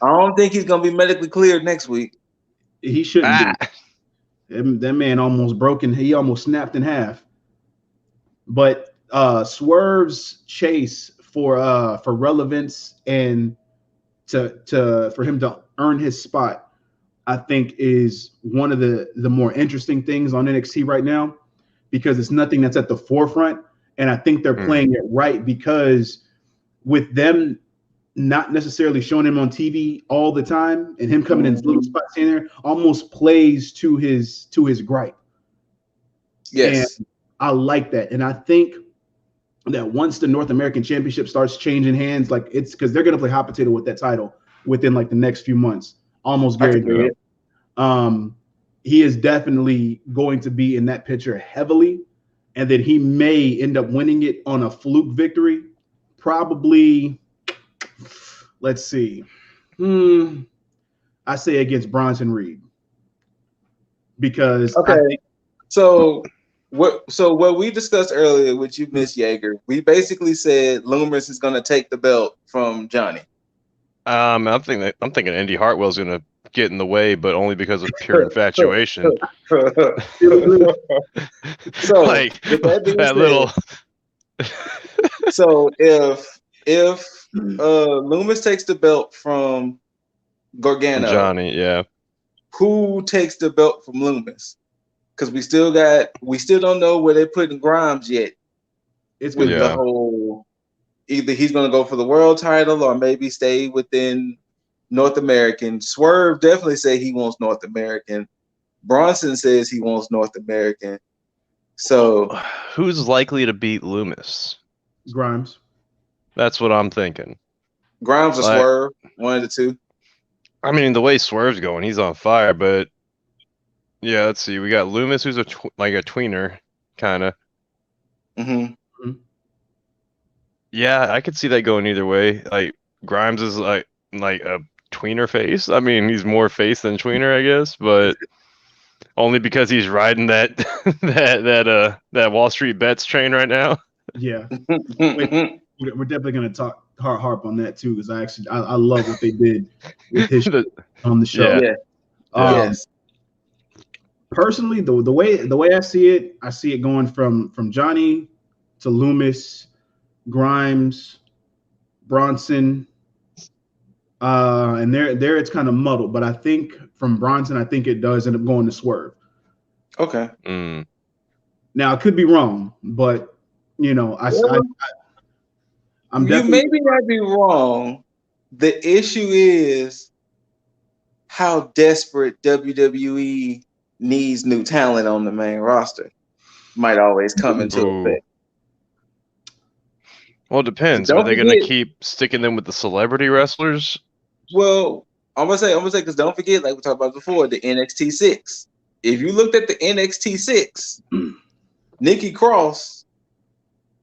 I don't think he's gonna be medically cleared next week. He shouldn't be. That man almost broken. He almost snapped in half. But Swerve's chase for relevance and for him to earn his spot, I think, is one of the more interesting things on NXT right now, because it's nothing that's at the forefront, and I think they're playing it right, because with them not necessarily showing him on TV all the time and him coming in little spots in there almost plays to his gripe. Yes. And I like that. And I think that once the North American Championship starts changing hands, like it's because they're going to play hot potato with that title within like the next few months, almost guaranteed. He is definitely going to be in that picture heavily. And then he may end up winning it on a fluke victory. Probably, let's see. I say against Bronson Reed, because So what we discussed earlier with you, Miss Yeager, we basically said Loomis is going to take the belt from Johnny. I'm thinking Indy Hartwell's going to get in the way, but only because of pure infatuation. So like that little. So if Loomis takes the belt from Gargano. Johnny, yeah. Who takes the belt from Loomis? Because we still don't know where they're putting Grimes yet. It's with the whole, either he's going to go for the world title or maybe stay within North American. Swerve definitely say he wants North American. Bronson says he wants North American. So who's likely to beat Loomis? Grimes. That's what I'm thinking. Grimes or Swerve, one of the two. I mean, the way Swerve's going, he's on fire. But yeah, let's see. We got Loomis, who's like a tweener, kind of. Mm-hmm. Yeah, I could see that going either way. Like Grimes is like a tweener face. I mean, he's more face than tweener, I guess, but only because he's riding that that Wall Street bets train right now. Yeah, we're definitely gonna talk harp on that too, because I love what they did with his on the show. Yeah. Yes. Personally, the way I see it going from Johnny to Loomis, Grimes, Bronson, and there it's kind of muddled. But I think from Bronson, I think it does end up going to Swerve. Okay. Now I could be wrong, but you know, I'm definitely. You maybe not be wrong. The issue is how desperate WWE needs new talent on the main roster. Might always come into effect. Well, it depends. Are they going to keep sticking them with the celebrity wrestlers? Well, I'm gonna say because don't forget, like we talked about before, the NXT 6. If you looked at the NXT 6, Nikki Cross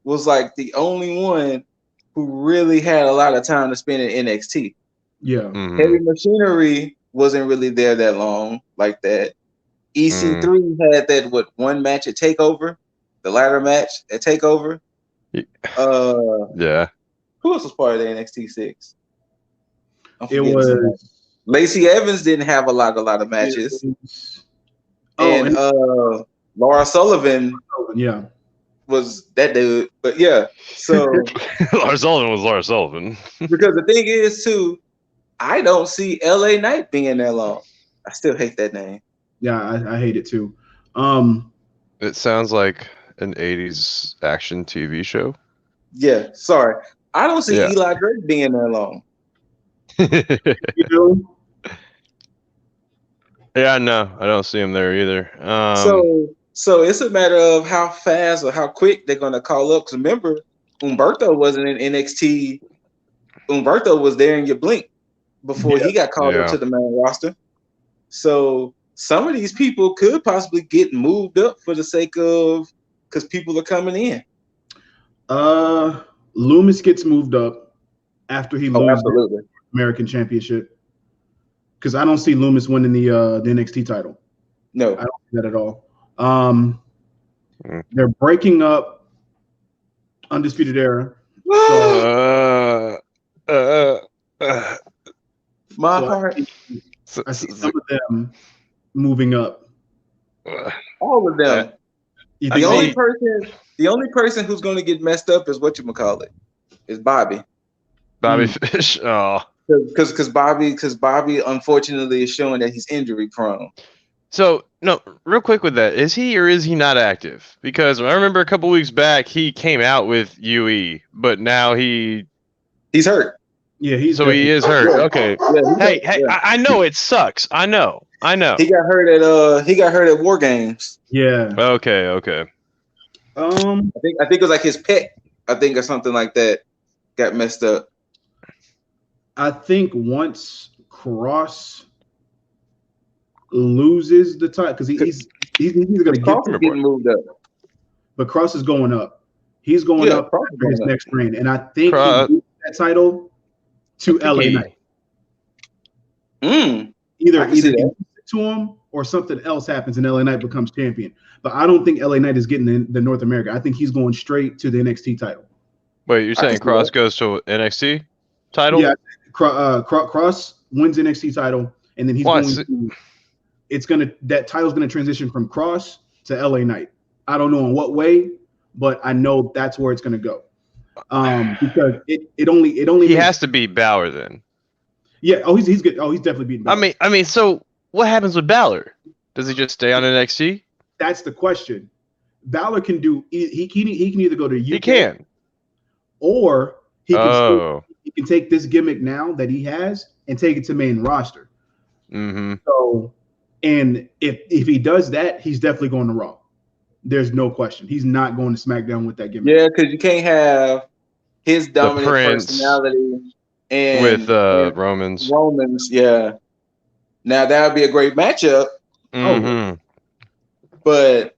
was like the only one who really had a lot of time to spend in NXT. Yeah. Mm-hmm. Heavy Machinery wasn't really there that long like that. EC3 had that one match at TakeOver, the ladder match at TakeOver. Yeah. Who else was part of the NXT 6? It was Lacey Evans didn't have a lot of matches. And Laura Sullivan, was that dude. But yeah, so Laura Sullivan was Laura Sullivan. Because the thing is too, I don't see LA Knight being that long. I still hate that name. Yeah, I hate it too. It sounds like an 80s action TV show. Yeah, sorry. I don't see Eli Drake being there long. You know? Yeah, no, I don't see him there either. So it's a matter of how fast or how quick they're gonna call up. Because remember, Humberto wasn't in NXT. Humberto was there in your blink before he got called up to the main roster. So some of these people could possibly get moved up for the sake of because people are coming in. Loomis gets moved up after he loses the American Championship. Because I don't see Loomis winning the NXT title. No, I don't see that at all. They're breaking up Undisputed Era. My heart. I see some of them moving up. All of them. The only person who's going to get messed up is whatchamacallit, is Bobby. Bobby Fish. Oh. Because Bobby unfortunately is showing that he's injury prone. So no, real quick with that, is he or is he not active? Because I remember a couple weeks back he came out with UE, but now he's hurt. Yeah, he is hurt. Okay. Yeah, hey, I know it sucks. I know. He got hurt at War Games. Yeah. Okay. I think it was like his pet, or something like that, got messed up. I think once Cross loses the title, because he's either going to get getting moved up, but Cross is going up. He's going up for his next reign, and I think he loses that title to LA Knight. Either he gives it to him or something else happens and LA Knight becomes champion. But I don't think LA Knight is getting the North America. I think he's going straight to the NXT title. Wait, you're saying Cross goes to NXT title? Yeah, Cross wins NXT title, and then he's that title's gonna transition from Cross to LA Knight. I don't know in what way, but I know that's where it's gonna go. because it only he has to beat Balor then. Yeah. Oh, he's good. Oh, he's definitely beating Balor. I mean, so what happens with Balor? Does he just stay on NXT? That's the question. Balor can do. He can either go to UK. He can, or he can take this gimmick now that he has and take it to main roster. Mm-hmm. So, and if he does that, he's definitely going to Raw. There's no question. He's not going to SmackDown with that gimmick. Yeah, because you can't have his dominant personality and Romans. Romans, yeah. Now that would be a great matchup. Mm-hmm. But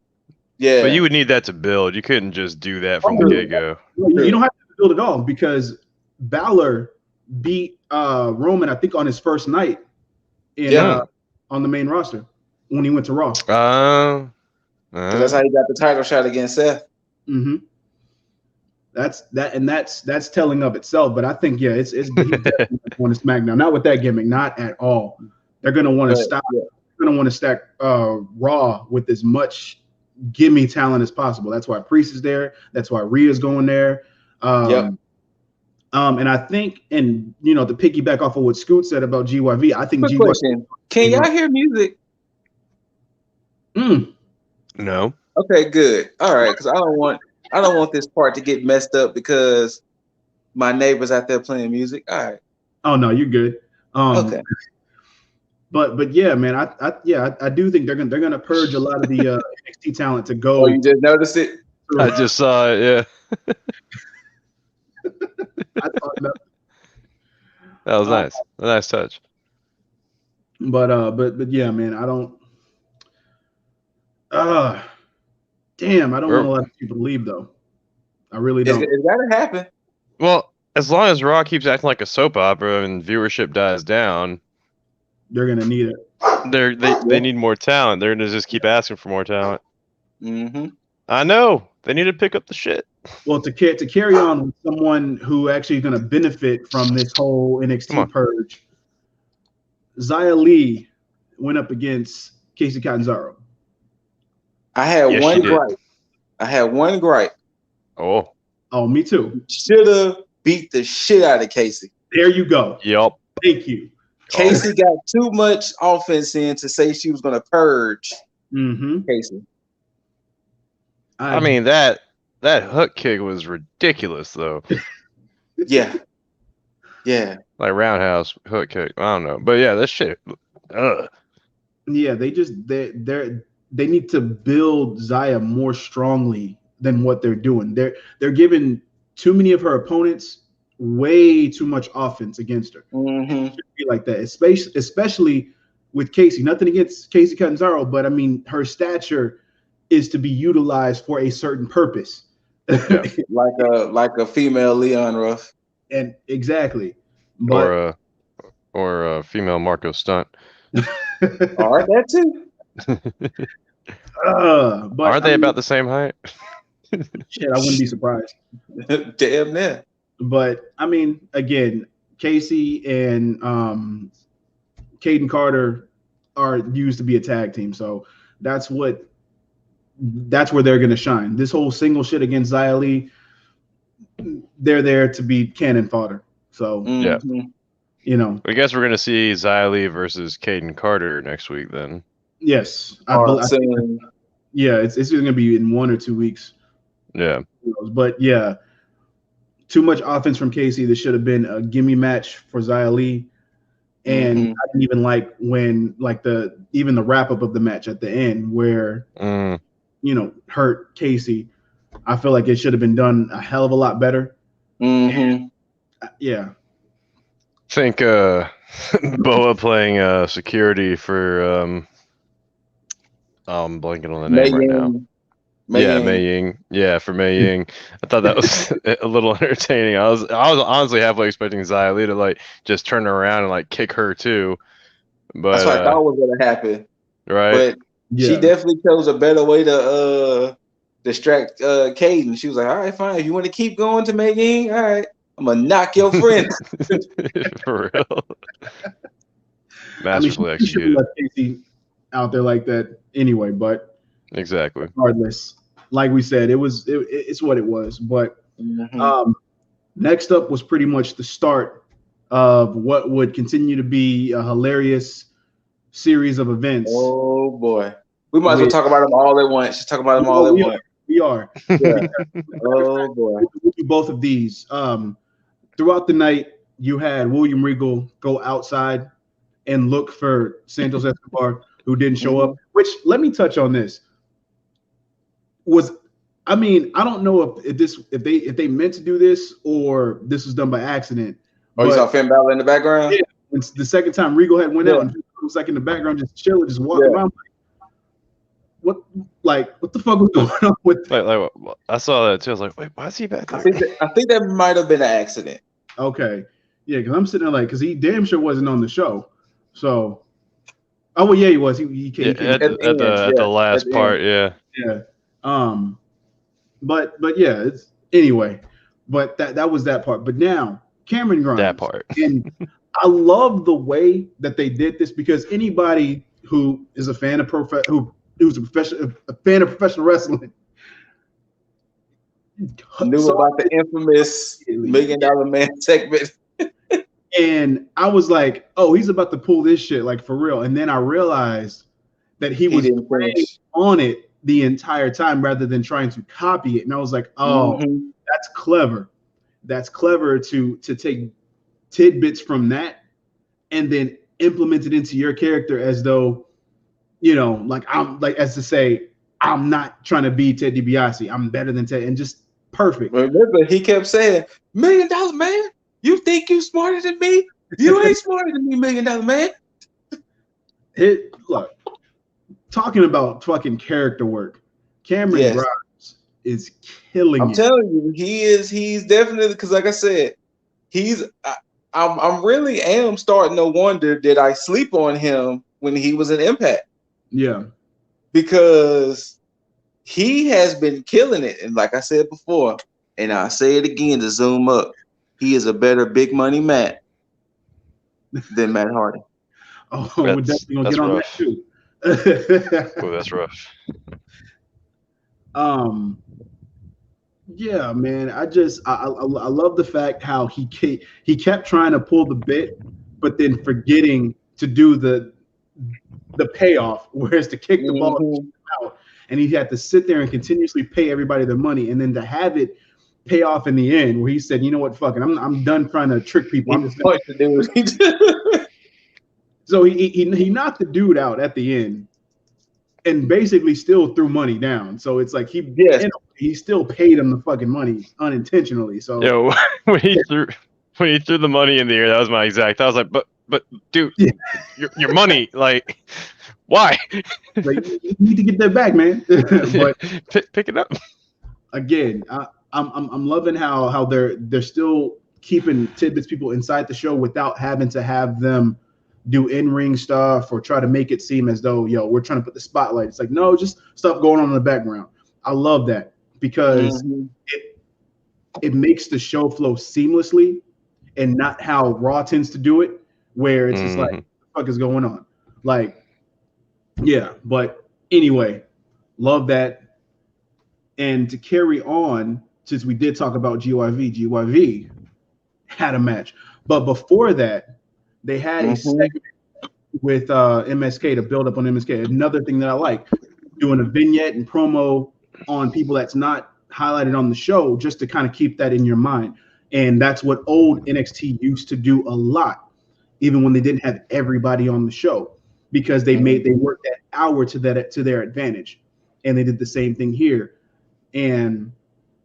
yeah, but you would need that to build. You couldn't just do that from the get-go. You don't have to build it all because Balor beat Roman, I think, on his first night on the main roster when he went to Raw. That's how he got the title shot against Seth. Mm-hmm. That's telling of itself. But I think it's he's definitely going to SmackDown. Not with that gimmick, not at all. They're going to want to stop. Yeah. They're going to want to stack Raw with as much gimme talent as possible. That's why Priest is there. That's why Rhea's going there. And I think, and to piggyback off of what Scoot said about GYV, I think GYV. Question. Can y'all hear music? No. Okay, good. All right, because I don't want this part to get messed up because my neighbor's out there playing music. All right. Oh no, you're good. Okay. But yeah, man, I do think they're gonna purge a lot of the NXT talent to go. Oh, you just noticed it? I just saw it. Yeah. I thought that was nice. A nice touch. But yeah, man, I don't. Damn, I don't want to let people leave though. I really don't. It's gotta happen. Well, as long as Raw keeps acting like a soap opera and viewership dies down, they're gonna need it. They need more talent. They're gonna just keep asking for more talent. Mm-hmm. I know. They need to pick up the shit. Well, to carry on with someone who actually is going to benefit from this whole NXT purge, Xia Li went up against Casey Catanzaro. I had one gripe. Oh, me too. Should have beat the shit out of Casey. There you go. Yep. Thank you. Casey got too much offense in to say she was going to purge Casey. I mean, that hook kick was ridiculous, though. Yeah. Like roundhouse hook kick. I don't know, but yeah, that shit. Yeah, they need to build Xia more strongly than what they're doing. They're giving too many of her opponents way too much offense against her. Mm-hmm. It should be like that, especially with Casey. Nothing against Casey Catanzaro, but I mean, her stature is to be utilized for a certain purpose. Yeah. like a female Leon Ruff. And exactly. But, or a female Marco Stunt. All right, that too. But aren't they about the same height? Shit, I wouldn't be surprised. Damn near. But I mean, again, Casey and Caden Carter are used to be a tag team, so that's where they're going to shine. This whole single shit against Xia Li, they're there to be cannon fodder. So, yeah. I guess we're going to see Xia Li versus Caden Carter next week then. Yes. It's going to be in 1 or 2 weeks. Yeah. But yeah, too much offense from Casey. This should have been a gimme match for Xia Li. And I didn't even like when even the wrap up of the match at the end where hurt Casey. I feel like it should have been done a hell of a lot better. And, yeah. I think Boa playing security for I'm blanking on the name right now. Mei Ying. Yeah, for Mei Ying. I thought that was a little entertaining. I was honestly halfway expecting Xia Li to just turn around and kick her too. But that's what I thought was gonna happen. Right. But she definitely chose a better way to distract Caden. She was like, all right, fine. If you want to keep going to Mei Ying, all right, I'm gonna knock your friend. For real. Masterfully executed. Casey out there like that anyway, but exactly. Regardless, like we said, it's what it was. But Next up was pretty much the start of what would continue to be a hilarious series of events. Oh boy, we might as well talk about them all at once. Just talk about them all at once. We are. Yeah. Oh boy. We'll do both of these. Throughout the night, you had William Regal go outside and look for Santos Escobar, who didn't show up. Which, let me touch on this. I don't know if they meant to do this or this was done by accident. Oh, you saw Finn Balor in the background? Yeah. It's the second time Regal had went out and it was like in the background, just chilling, just walking around. What the fuck was going on with that? I saw that too. I was like, wait, why is he back there? I think that might have been an accident. Okay. Yeah, because I'm sitting there because he damn sure wasn't on the show. So, oh well, yeah, he was. He came at the last part. Yeah. Yeah. But yeah, it's anyway. But that was that part. But now Cameron Grimes. That part. And I love the way that they did this because anybody who is a fan of who's a fan of professional wrestling knew about the infamous $1 Million Man segment. And I was like, oh, he's about to pull this shit like for real. And then I realized that he was playing on it the entire time rather than trying to copy it. And I was like, oh, that's clever. That's clever to take tidbits from that and then implement it into your character as though, as to say, I'm not trying to be Ted DiBiase. I'm better than Ted, and just perfect. Remember, he kept saying, $1 Million Man, you think you smarter than me? You ain't smarter than me, $1 Million Man. Look, talking about fucking character work, Cameron Grimes is killing it. I'm telling you, he's definitely, because like I said, I'm really am starting to wonder, did I sleep on him when he was in Impact? Yeah. Because he has been killing it. And like I said before, and I'll say it again to zoom up, he is a better big money Matt than Matt Hardy. Oh, we're definitely going to get on rough. that too. Oh, that's rough. Yeah, man. I love the fact how he kept trying to pull the bit, but then forgetting to do the payoff, whereas to kick the ball out, and he had to sit there and continuously pay everybody their money, and then to have it pay off in the end, where he said, "You know what, fucking, I'm done trying to trick people. I'm just going to do it." So he knocked the dude out at the end, and basically still threw money down. So it's like he still paid him the fucking money unintentionally. So when he threw the money in the air, that was my exact. I was like, but dude, your money, like, why? Like, you need to get that back, man. But pick it up. Again, I'm loving how they're still keeping tidbits people inside the show without having to have them do in-ring stuff or try to make it seem as though, we're trying to put the spotlight. It's like, no, just stuff going on in the background. I love that because it makes the show flow seamlessly and not how Raw tends to do it, where it's just like, what the fuck is going on? Like, yeah, but anyway, love that. And to carry on, since we did talk about GYV had a match. But before that, they had a segment with MSK to build up on MSK. Another thing that I like, doing a vignette and promo on people that's not highlighted on the show, just to kind of keep that in your mind. And that's what old NXT used to do a lot, even when they didn't have everybody on the show, because they worked that hour to their advantage. And they did the same thing here. And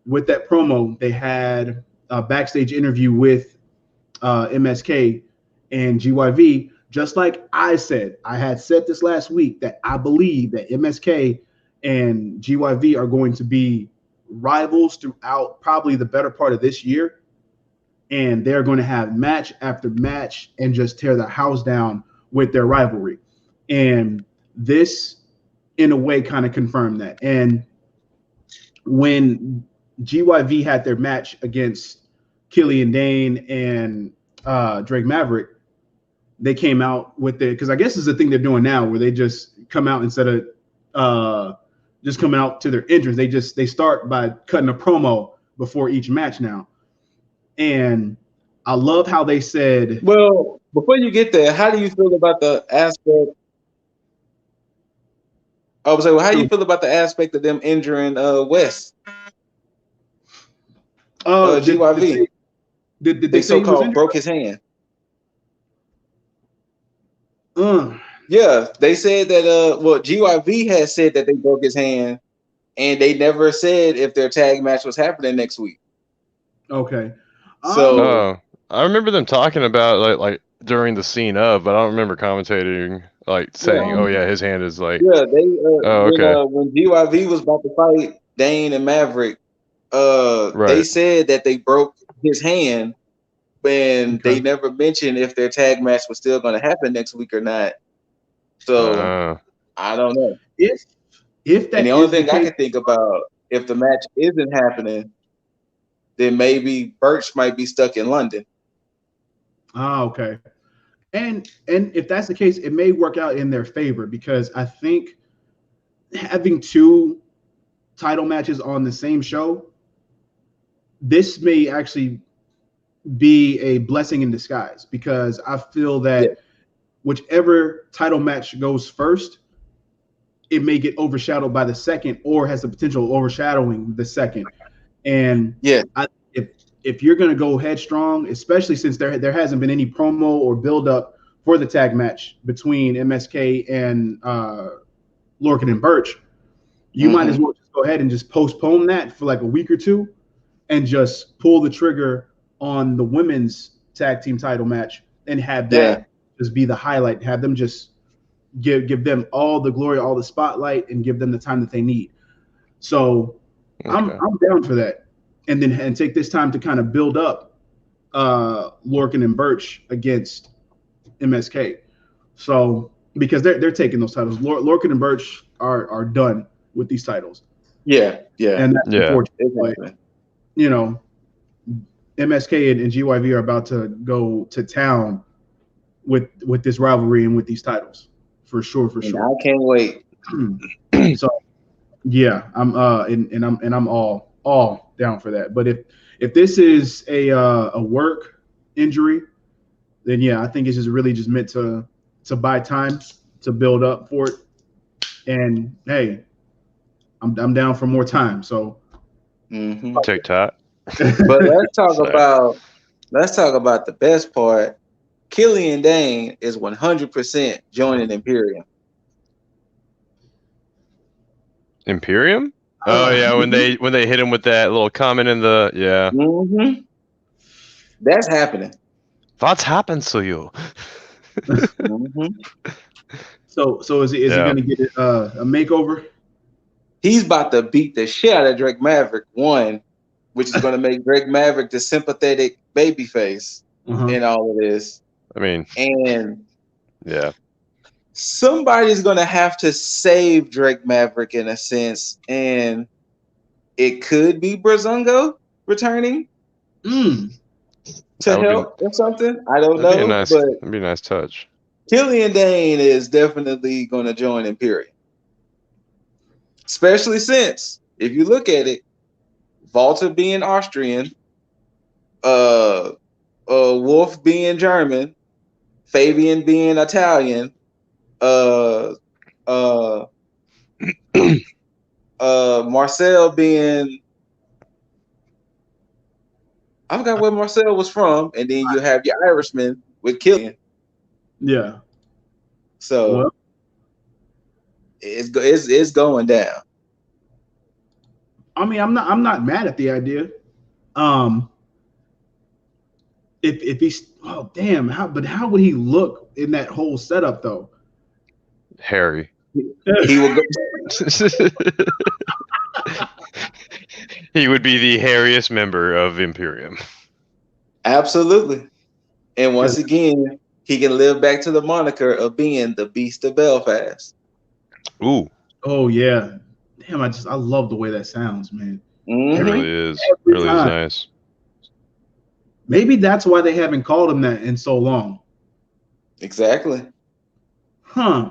with that promo, they had a backstage interview with MSK and GYV, just like I had said this last week, that I believe that MSK and GYV are going to be rivals throughout probably the better part of this year. And they're going to have match after match and just tear the house down with their rivalry. And this, in a way, kind of confirmed that. And when GYV had their match against Killian Dane and Drake Maverick, they came out with it, because I guess it's the thing they're doing now, where they just come out instead of just coming out to their entrance. They start by cutting a promo before each match now. And I love how they said. Well, before you get there, how do you feel about the aspect? I was like, well, how do you feel about the aspect of them injuring West? GYV. Did they say so-called he broke his hand? Yeah, they said that. GYV has said that they broke his hand, and they never said if their tag match was happening next week. Okay. So I remember them talking about like during the scene of, but I don't remember commentating saying, "Oh yeah, his hand is like." Yeah, they. okay. When GYV was about to fight Dane and Maverick, they said that they broke his hand, and they never mentioned if their tag match was still going to happen next week or not. So I don't know. If that, and the only thing I can think about, if the match isn't happening, then maybe Birch might be stuck in London. Okay. And if that's the case, it may work out in their favor, because I think having 2 title matches on the same show, this may actually be a blessing in disguise, because I feel that whichever title match goes first, it may get overshadowed by the second, or has the potential of overshadowing the second. And if you're going to go headstrong, especially since there hasn't been any promo or build up for the tag match between MSK and Lorcan and Birch, you might as well just go ahead and just postpone that for like a week or 2, and just pull the trigger on the women's tag team title match, and have that just be the highlight. Have them just give them all the glory, all the spotlight, and give them the time that they need. So I'm down for that. And take this time to kind of build up Lorcan and Birch against MSK. So because they're taking those titles. Lorcan and Birch are done with these titles. Yeah. And that's unfortunate. Like, you know, MSK and GYV are about to go to town with this rivalry and with these titles. For sure. I can't wait. So yeah, I'm I'm all down for that. But if this is a work injury, then yeah, I think it's just really just meant to buy time to build up for it. And hey, I'm down for more time. So TikTok. But let's talk about the best part. Killian Dane is 100% joining Imperium. Imperium? Oh yeah, when they hit him with that little comment in the That's happening. What's happened to you? So is he going to get a makeover? He's about to beat the shit out of Drake Maverick, which is going to make Drake Maverick the sympathetic babyface in all of this. I mean, and somebody's going to have to save Drake Maverick in a sense, and it could be Brazungo returning to help or something. I don't know, but that'd be a nice touch. Killian Dane is definitely going to join Imperium, especially since if you look at it, Walter being Austrian, Wolf being German, Fabian being Italian, Marcel being, I forgot where Marcel was from, and then you have your Irishman with Killian. Yeah. So it's going down. I mean, I'm not mad at the idea. If he's how would he look in that whole setup though? Hairy. He would go. He would be the hairiest member of Imperium. Absolutely. And once again, he can live back to the moniker of being the Beast of Belfast. Ooh. Oh yeah. Damn, I love the way that sounds, man. It really is. Really is nice. Maybe that's why they haven't called him that in so long. Exactly. Huh.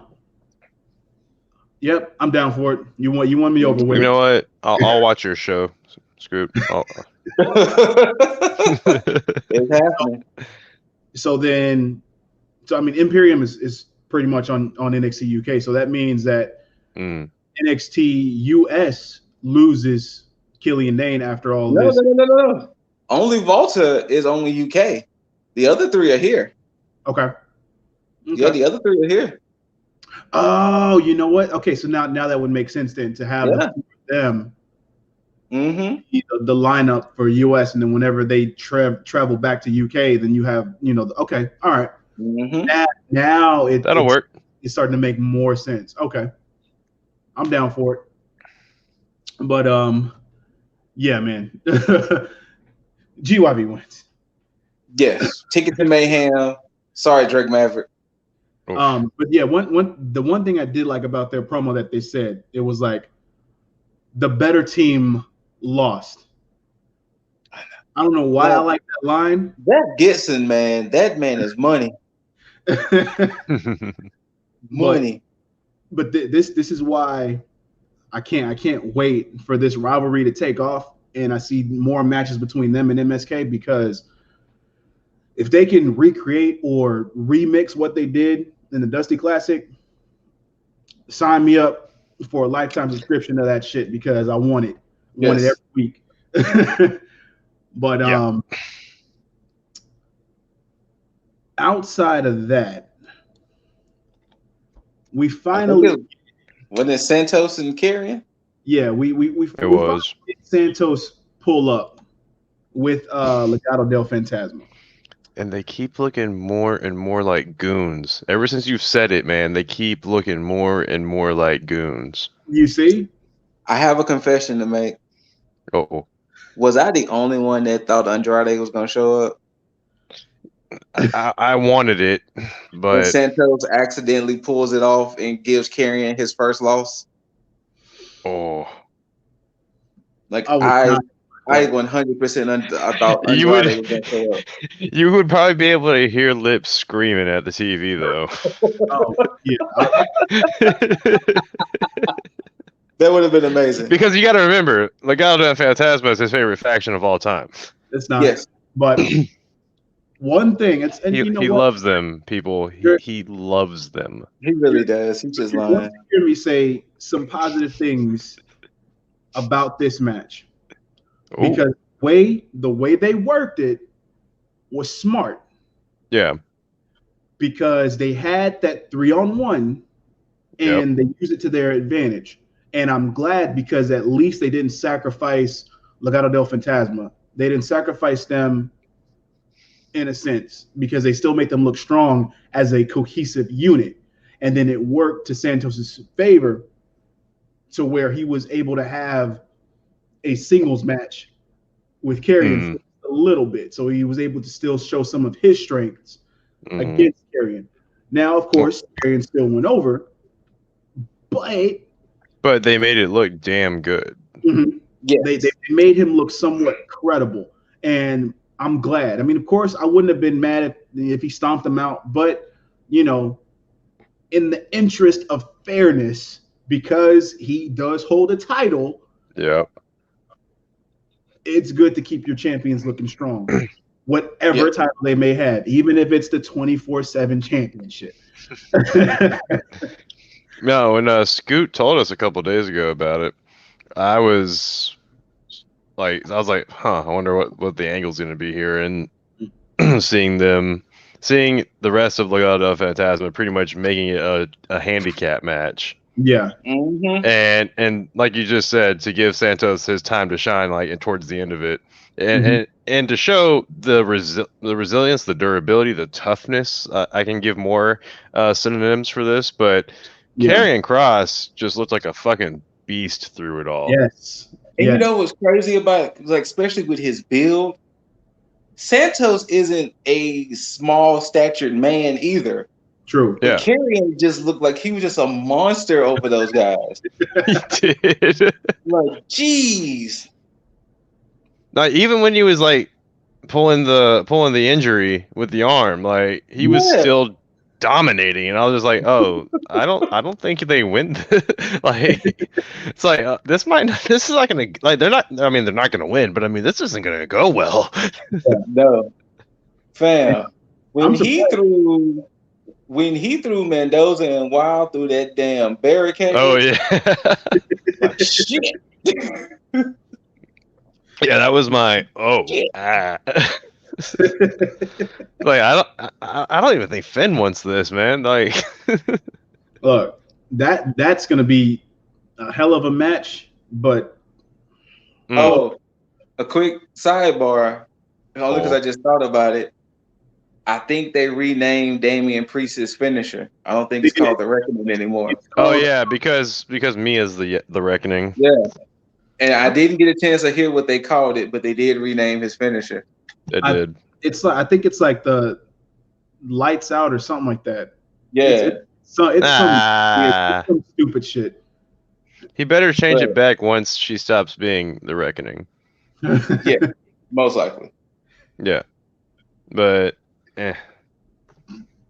Yep, I'm down for it. You won me over with. You know what? I'll watch your show, Scoop. It's happening. So I mean, Imperium is pretty much on NXT UK. So that means that NXT US loses Killian Dane after all this. No. Only Volta is only UK. The other three are here. Okay. Yeah, the other three are here. Oh, you know what? Okay, so now that would make sense then to have them. The lineup for US, and then whenever they travel back to UK, then you have okay, all right. Now that'll work. It's starting to make more sense. Okay, I'm down for it. But yeah, man. GYV wins. Yes, Ticket to Mayhem. Sorry, Drake Maverick. But yeah, the one thing I did like about their promo that they said, it was like the better team lost. I don't know why I like that line. That Gibson, man, that man is money. Money. But this is why I can't wait for this rivalry to take off, and I see more matches between them and MSK, because if they can recreate or remix what they did in the Dusty Classic, sign me up for a lifetime subscription to that shit, because I want it. Want it every week. But outside of that, we finally wasn't it Santos and Karrion? Yeah, we was Santos pull up with Legado del Fantasma. And they keep looking more and more like goons. Ever since you've said it, man, they keep looking more and more like goons. You see? I have a confession to make. Oh. Was I the only one that thought Andrade was going to show up? I wanted it, but when Santos accidentally pulls it off and gives Karrion his first loss. Oh. Like I 100% I thought Andrade was going to show up. You would probably be able to hear Lips screaming at the TV, though. Oh, yeah. That would have been amazing. Because you got to remember, Legado and Fantasma is his favorite faction of all time. It's not. Yes. But one thing, he loves them, people. He loves them. He really does. He's just lying. You hear me say some positive things about this match. Ooh. Because the way they worked it was smart. Yeah. Because they had that 3-on-1 and they used it to their advantage. And I'm glad, because at least they didn't sacrifice Legado del Fantasma. They didn't sacrifice them in a sense, because they still make them look strong as a cohesive unit. And then it worked to Santos's favor, to where he was able to have a singles match with Karrion a little bit. So he was able to still show some of his strengths against Karrion. Now, of course, Karrion still went over, but they made it look damn good. Yeah, they made him look somewhat credible, and I'm glad. I mean, of course, I wouldn't have been mad if he stomped him out, but in the interest of fairness, because he does hold a title, it's good to keep your champions looking strong, whatever title they may have, even if it's the 24/7 championship. No, when Scoot told us a couple days ago about it, I was like, I wonder what the angle's going to be here, and seeing the rest of Legado del Fantasma pretty much making it a handicap match. Yeah. And like you just said, to give Santos his time to shine, towards the end of it, and to show the resilience, the durability, the toughness. I can give more synonyms for this, but Karrion Kross just looked like a fucking beast through it all. Yes. And you know what's crazy about, especially with his build, Santos isn't a small statured man either. True. But Karrion just looked like he was just a monster over those guys. He did. Jeez. Now, even when he was pulling the injury with the arm, he was still dominating, and I was just like, oh, I don't think they win. Like, it's like this is not gonna like they're not. I mean, they're not gonna win, but I mean, this isn't gonna go well. No, fam. I'm When he threw Mendoza and Wild through that damn barricade. Oh yeah. Like, shit. Yeah, that was my like I don't even think Finn wants this, man. Like, look, that's gonna be a hell of a match, but a quick sidebar, only because I just thought about it. I think they renamed Damian Priest's finisher. I don't think it's called the Reckoning anymore. Oh yeah, because Mia's the Reckoning. Yeah, and I didn't get a chance to hear what they called it, but they did rename his finisher. It did. It's like I think it's like the Lights Out or something like that. Yeah, it's some stupid shit. He better change it back once she stops being the Reckoning. Yeah, most likely. Yeah, but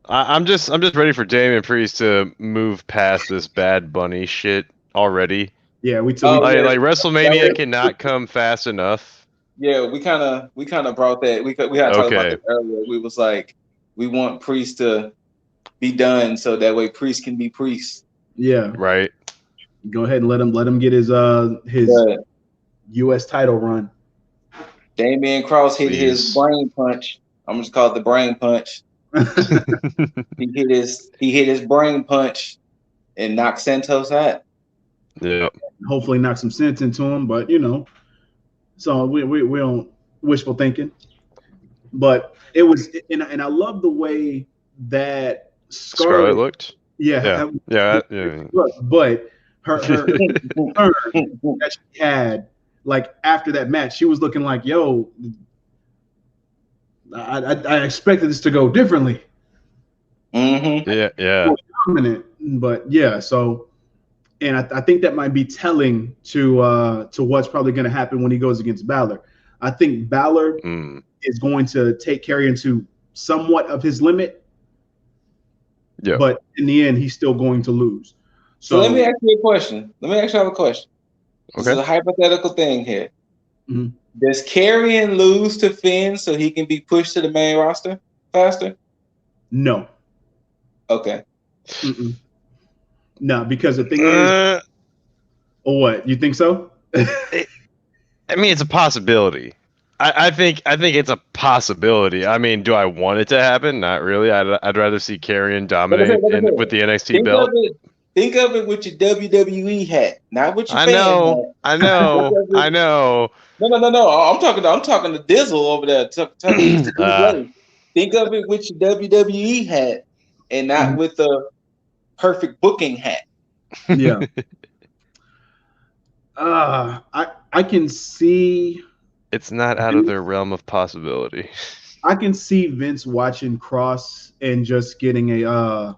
I'm just ready for Damian Priest to move past this Bad Bunny shit already. Yeah, like WrestleMania cannot come fast enough. Yeah, we kind of brought that. We had to talk about that earlier. We was like, we want Priest to be done so that way Priest can be Priest. Yeah, right. Go ahead and let him get his U.S. title run. Damian Cross hit his brain punch. I'm just call it the brain punch. He hit his brain punch and knocked Santos out. Yeah. Hopefully knock some sense into him, but so we don't wishful thinking. But it was, and I love the way that Scarlett looked. Yeah. But her turn that she had, like after that match, she was looking like, yo, I expected this to go differently. Mm-hmm. Yeah. More dominant, but yeah. So, and I think that might be telling to what's probably going to happen when he goes against Balor. I think Balor is going to take Karrion to somewhat of his limit. Yeah. But in the end, he's still going to lose. So let me ask you a question. Let me ask you a question. Okay. This is a hypothetical thing here. Mm-hmm. Does Karrion lose to Finn so he can be pushed to the main roster faster? No. Okay. Mm-mm. No, because the thing is, what, you think so? I mean, it's a possibility. I think it's a possibility. I mean, do I want it to happen? Not really. I'd rather see Karrion dominate with the NXT belt. Think of it with your WWE hat, not with your I fan know. hat. I know. No. I'm talking to Dizzle over there. Think of it with your WWE hat and not with the perfect booking hat. Yeah. I can see. It's not out of their realm of possibility. I can see Vince watching Cross and just getting a.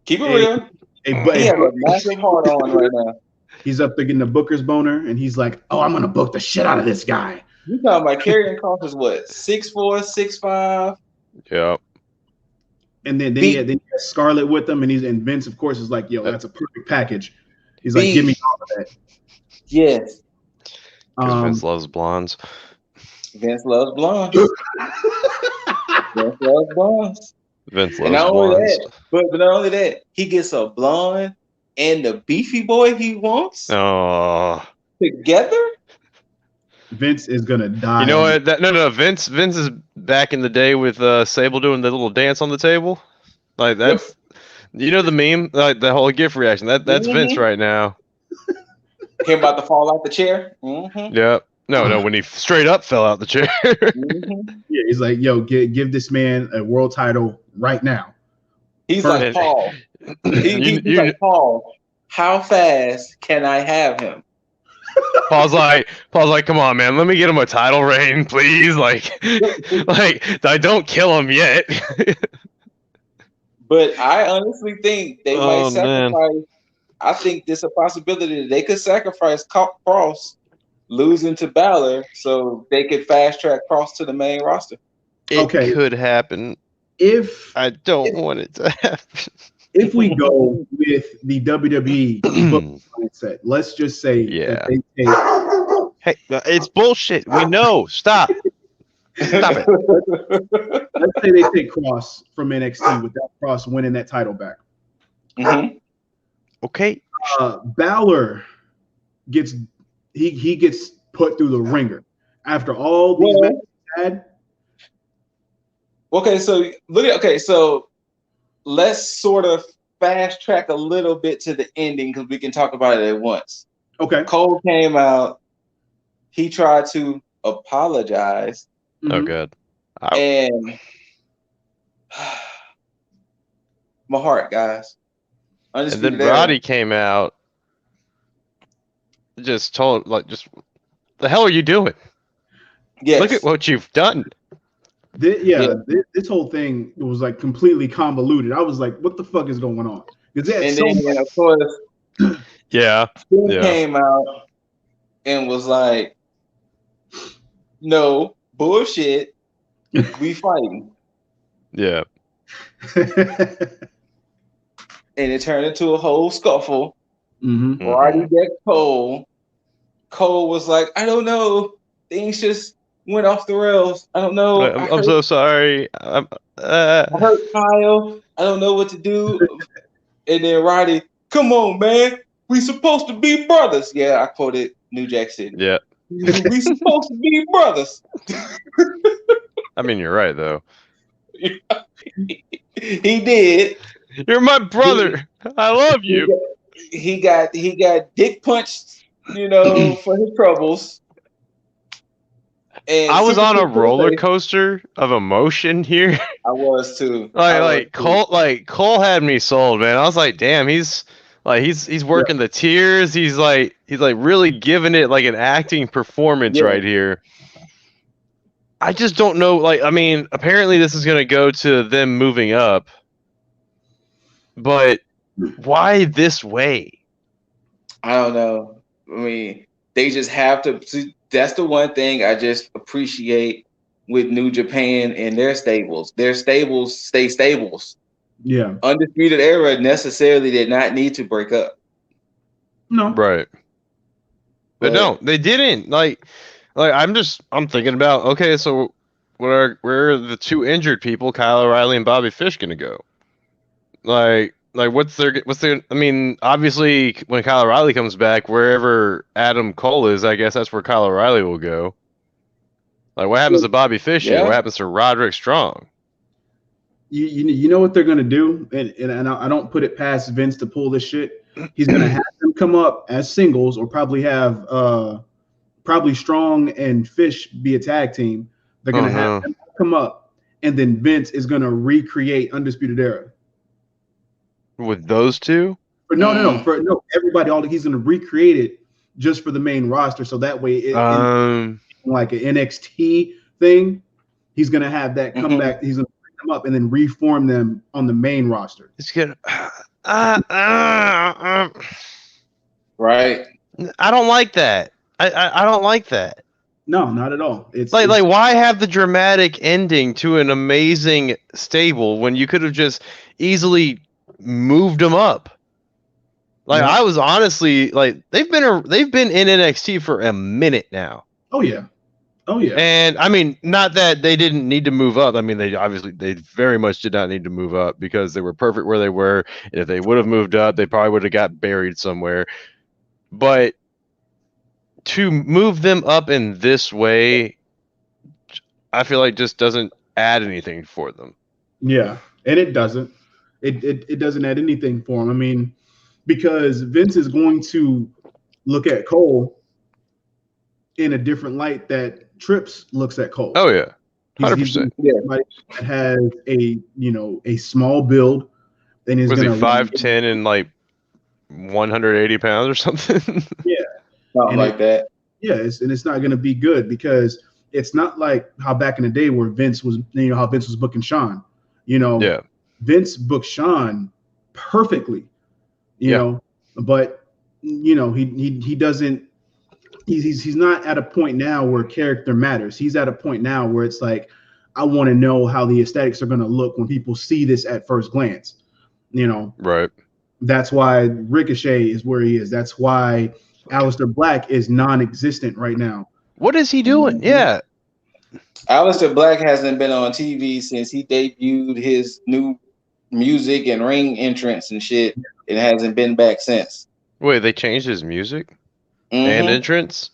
Keep it real. He has a massive heart on right now. He's up there getting the Booker's boner, and he's like, "Oh, I'm gonna book the shit out of this guy." You talking about Karrion Cross is what, 6'4", 6'5"? Yeah. And then he had Scarlett with him, and Vince, of course, is like, "Yo, that's a perfect package." He's like, "Give me all of that." Yes. Because Vince loves blondes. Vince loves blondes. Vince loves blondes. Vince loves blondes. But not only that, he gets a blonde and the beefy boy he wants together. Vince is gonna die. You know what? No. Vince is back in the day with Sable doing the little dance on the table. Like that's, you know the meme, like the whole GIF reaction. That's Vince right now. Him about to fall out the chair. Mm-hmm. Yep. No, when he straight up fell out the chair. Yeah, he's like, "Yo, give this man a world title right now." He's like, Paul. He's like, Paul, how fast can I have him? Paul's like, come on, man, let me get him a title reign, please. Like, I don't kill him yet. But I honestly think they might sacrifice. Man. I think there's a possibility that they could sacrifice Cross losing to Balor so they could fast track Cross to the main roster. It could happen. If I don't want it to happen. If we go with the WWE book mindset, let's just say that they take. Hey, it's bullshit. We know. Stop. Stop it. Let's say they take Cross from NXT without Cross winning that title back. Mm-hmm. Okay. Balor gets he gets put through the ringer after all these matches he had. Okay, so let's sort of fast track a little bit to the ending because we can talk about it at once. Okay. Cole came out. He tried to apologize. Oh, good. And my heart, guys. And then Roddy came out. Just told, the hell are you doing? Yes. Look at what you've done. This whole thing was like completely convoluted. I was like, what the fuck is going on? Then, of course, He came out and was like, no, bullshit, we fighting. Yeah. And it turned into a whole scuffle. Mm-hmm. Roddy decked Cole. Cole was like, I don't know. Things just went off the rails. I don't know. I'm so sorry. I hurt Kyle. I don't know what to do. And then Roddy, come on, man. We supposed to be brothers. Yeah, I quoted New Jack City. Yeah. We supposed to be brothers. I mean, you're right, though. He did. You're my brother. I love you. He got dick punched, for his troubles. And I was on a roller coaster of emotion here. I was too. Cole had me sold, man. I was like, damn, he's working the tears. He's really giving it like an acting performance right here. I just don't know. Apparently this is gonna go to them moving up, but why this way? I don't know. I mean, they just have to. That's the one thing I just appreciate with New Japan and their stables. Their stables stay stables. Yeah. Undisputed Era necessarily did not need to break up. No. Right. But no, they didn't. I'm thinking about, okay, so where are the two injured people, Kyle O'Reilly and Bobby Fish, gonna go? What's their I mean, obviously when Kyle O'Reilly comes back, wherever Adam Cole is, I guess that's where Kyle O'Reilly will go. What happens to Bobby Fish here? What happens to Roderick Strong? You know what they're gonna do, and I don't put it past Vince to pull this shit. He's gonna have them come up as singles, or probably have Strong and Fish be a tag team. They're gonna have them come up, and then Vince is gonna recreate Undisputed Era with those two. No, everybody. He's gonna recreate it just for the main roster, so that way it like an NXT thing. He's gonna have that come back. He's gonna bring them up and then reform them on the main roster. It's gonna. Right. I don't like that. I don't like that. No, not at all. It's why have the dramatic ending to an amazing stable when you could have just easily moved them up? I was honestly they've been in NXT for a minute now. Oh yeah. And I mean, not that they didn't need to move up. I mean, they very much did not need to move up because they were perfect where they were. And if they would have moved up, they probably would have got buried somewhere. But to move them up in this way, I feel like just doesn't add anything for them. Yeah, and it doesn't. It doesn't add anything for them. I mean, because Vince is going to look at Cole in a different light that Trips looks at Cole. Oh yeah, 100%. Somebody that has a small build, then is going to 5'10" and 180 pounds or something. Yeah, something like that. Yeah, it's not going to be good because it's not like how back in the day where Vince was, how Vince was booking Shawn. Vince booked Shawn perfectly, but he doesn't. He's not at a point now where character matters. He's at a point now where it's like, I want to know how the aesthetics are going to look when people see this at first glance. You know, right? That's why Ricochet is where he is. That's why Aleister Black is non-existent right now. What is he doing? Mm-hmm. Yeah. Aleister Black hasn't been on TV since he debuted his new music and ring entrance and shit. It hasn't been back since. Wait, they changed his music and entrance?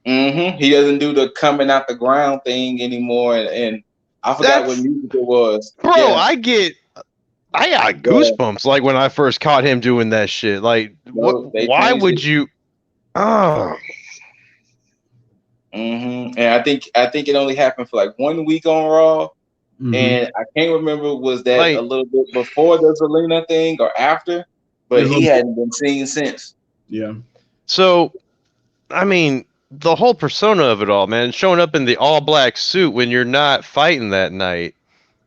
Mm-hmm. He doesn't do the coming out the ground thing anymore, and I forgot what music it was. Bro, yeah. I got goosebumps like when I first caught him doing that shit. Like, why would you? Oh. Mm-hmm. And I think it only happened for like 1 week on Raw, and I can't remember was that like, a little bit before the Zelina thing or after, but he hadn't been seen since. Yeah. So, I mean, the whole persona of it all, man, showing up in the all black suit when you're not fighting that night,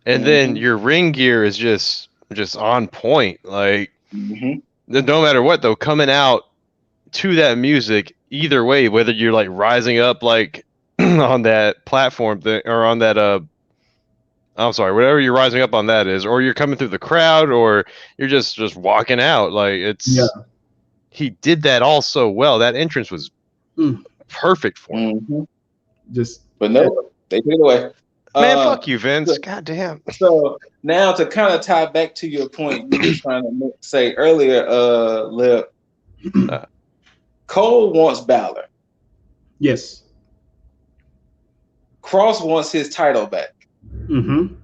and then your ring gear is just on point. Like, no matter what, though, coming out to that music, either way, whether you're like rising up like on that platform thing or on that I'm sorry, whatever you're rising up on that is, or you're coming through the crowd, or you're just walking out. Like he did that all so well. That entrance was perfect for him. But no, they took it away. Man, fuck you, Vince. God damn. So now to kind of tie back to your point you were trying to say earlier, Lip, Cole wants Balor. Yes. Cross wants his title back. Mm-hmm.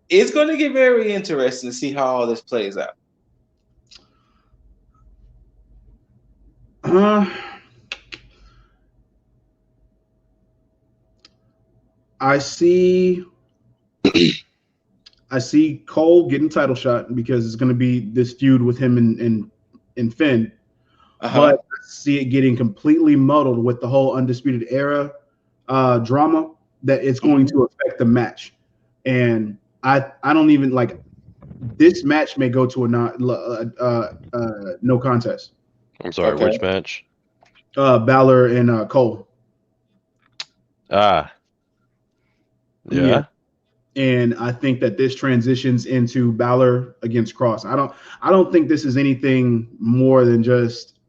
It's going to get very interesting to see how all this plays out. I see Cole getting title shot because it's going to be this feud with him and Finn. But I see it getting completely muddled with the whole Undisputed Era drama that it's going to affect the match. And I don't even like this match may go to a no contest. I'm sorry, which match? Balor and Cole. Yeah. And I think that this transitions into Balor against Cross. I don't think this is anything more than just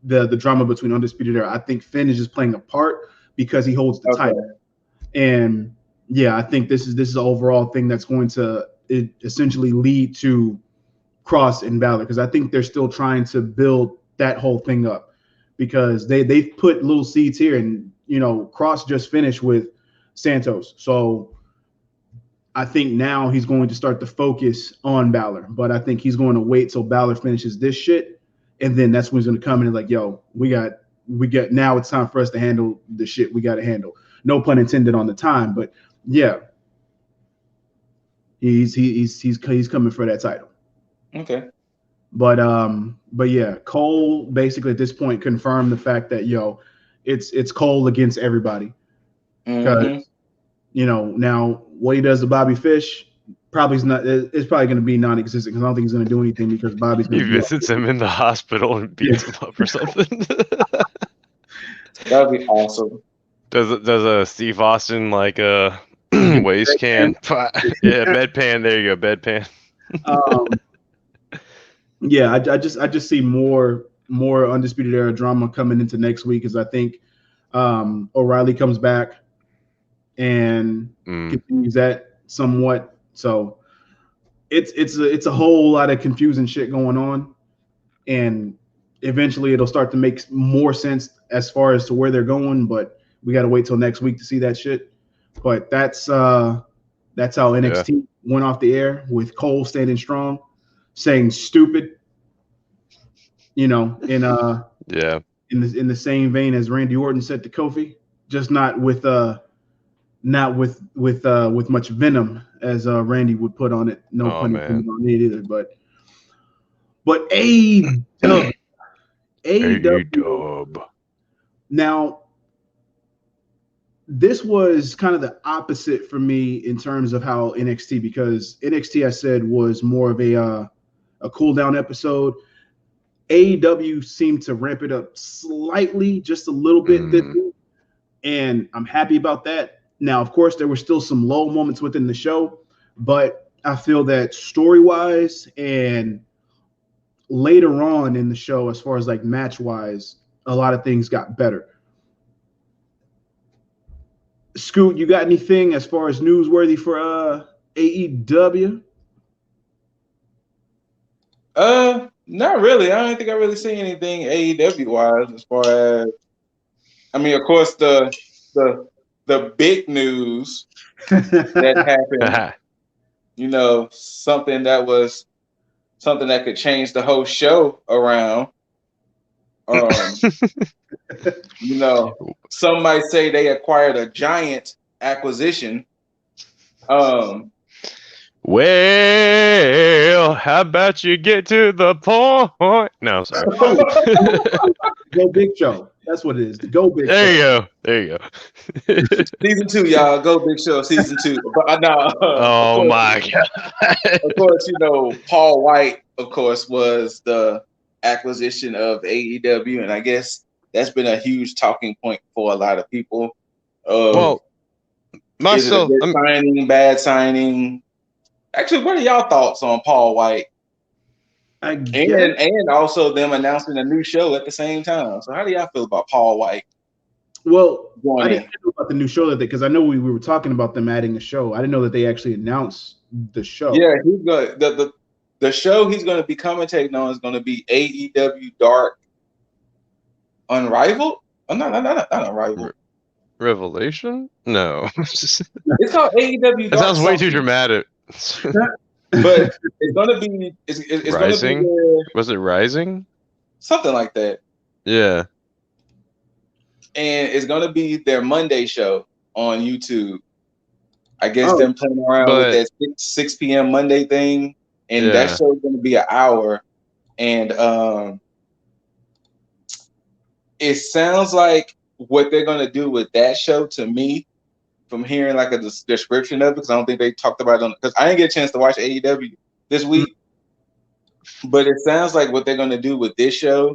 the drama between Undisputed Era. I think Finn is just playing a part because he holds the title. And yeah, I think this is an overall thing that's going to essentially lead to Cross and Balor, because I think they're still trying to build that whole thing up, because they've put little seeds here, and Cross just finished with Santos. So I think now he's going to start to focus on Balor, but I think he's going to wait till Balor finishes this shit, and then that's when he's going to come in and like, yo, we got now it's time for us to handle the shit we got to handle. No pun intended on the time, but yeah, he's coming for that title. Okay. But yeah, Cole basically at this point confirmed the fact that it's Cole against everybody. Because now what he does to Bobby Fish it's probably going to be non-existent, because I don't think he's going to do anything, because Bobby's going to visits him in the hospital and beats him up or something. That'd be awesome. Does a Steve Austin like a waste can? Yeah, bedpan. There you go, bedpan. Yeah, I just see more Undisputed Era drama coming into next week, because I think O'Reilly comes back and continues that somewhat. So it's a whole lot of confusing shit going on, and eventually it'll start to make more sense as far as to where they're going. But we got to wait till next week to see that shit. But that's how NXT went off the air, with Cole standing strong, saying stupid, in the same vein as Randy Orton said to Kofi, just not with much venom as Randy would put on it. No pun intended on it either. But AEW. Now, this was kind of the opposite for me in terms of how NXT, because NXT, I said, was more of a cooldown episode. AEW seemed to ramp it up slightly, just a little bit, and I'm happy about that. Now, of course, there were still some low moments within the show, but I feel that story-wise and later on in the show, as far as like match-wise, a lot of things got better. Scoot, you got anything as far as newsworthy for AEW? Not really. I don't think I really see anything AEW wise as far as. I mean, of course, the big news that happened. You know, something that could change the whole show around. You know, some might say they acquired a giant acquisition. Well, how about you get to the point? No, sorry. Go Big Show. That's what it is. The Go Big there Show. There you go. Season 2, y'all. Go Big Show. Season 2. But no. Oh my God. Of course, you know, Paul White, of course, was the acquisition of AEW, and I guess that's been a huge talking point for a lot of people. Well, myself, is it a good signing, bad signing? Actually, what are y'all thoughts on Paul White? And also them announcing a new show at the same time. So how do y'all feel about Paul White? Well, I didn't know about the new show because I know we were talking about them adding a show. I didn't know that they actually announced the show. Yeah, he's going the show he's going to be commentating on is going to be AEW Dark Unrivaled. Not Unrivaled. Revelation? No. It's called AEW Dark. That sounds way too dramatic. But it's gonna be it's Rising. Gonna be was it Rising? Something like that. Yeah. And it's gonna be their Monday show on YouTube. I guess them playing around with that 6 p.m. Monday thing, and that show is gonna be an hour. And it sounds like what they're gonna do with that show to me, from hearing like a description of it, because I don't think they talked about it because I didn't get a chance to watch AEW this week. But it sounds like what they're gonna do with this show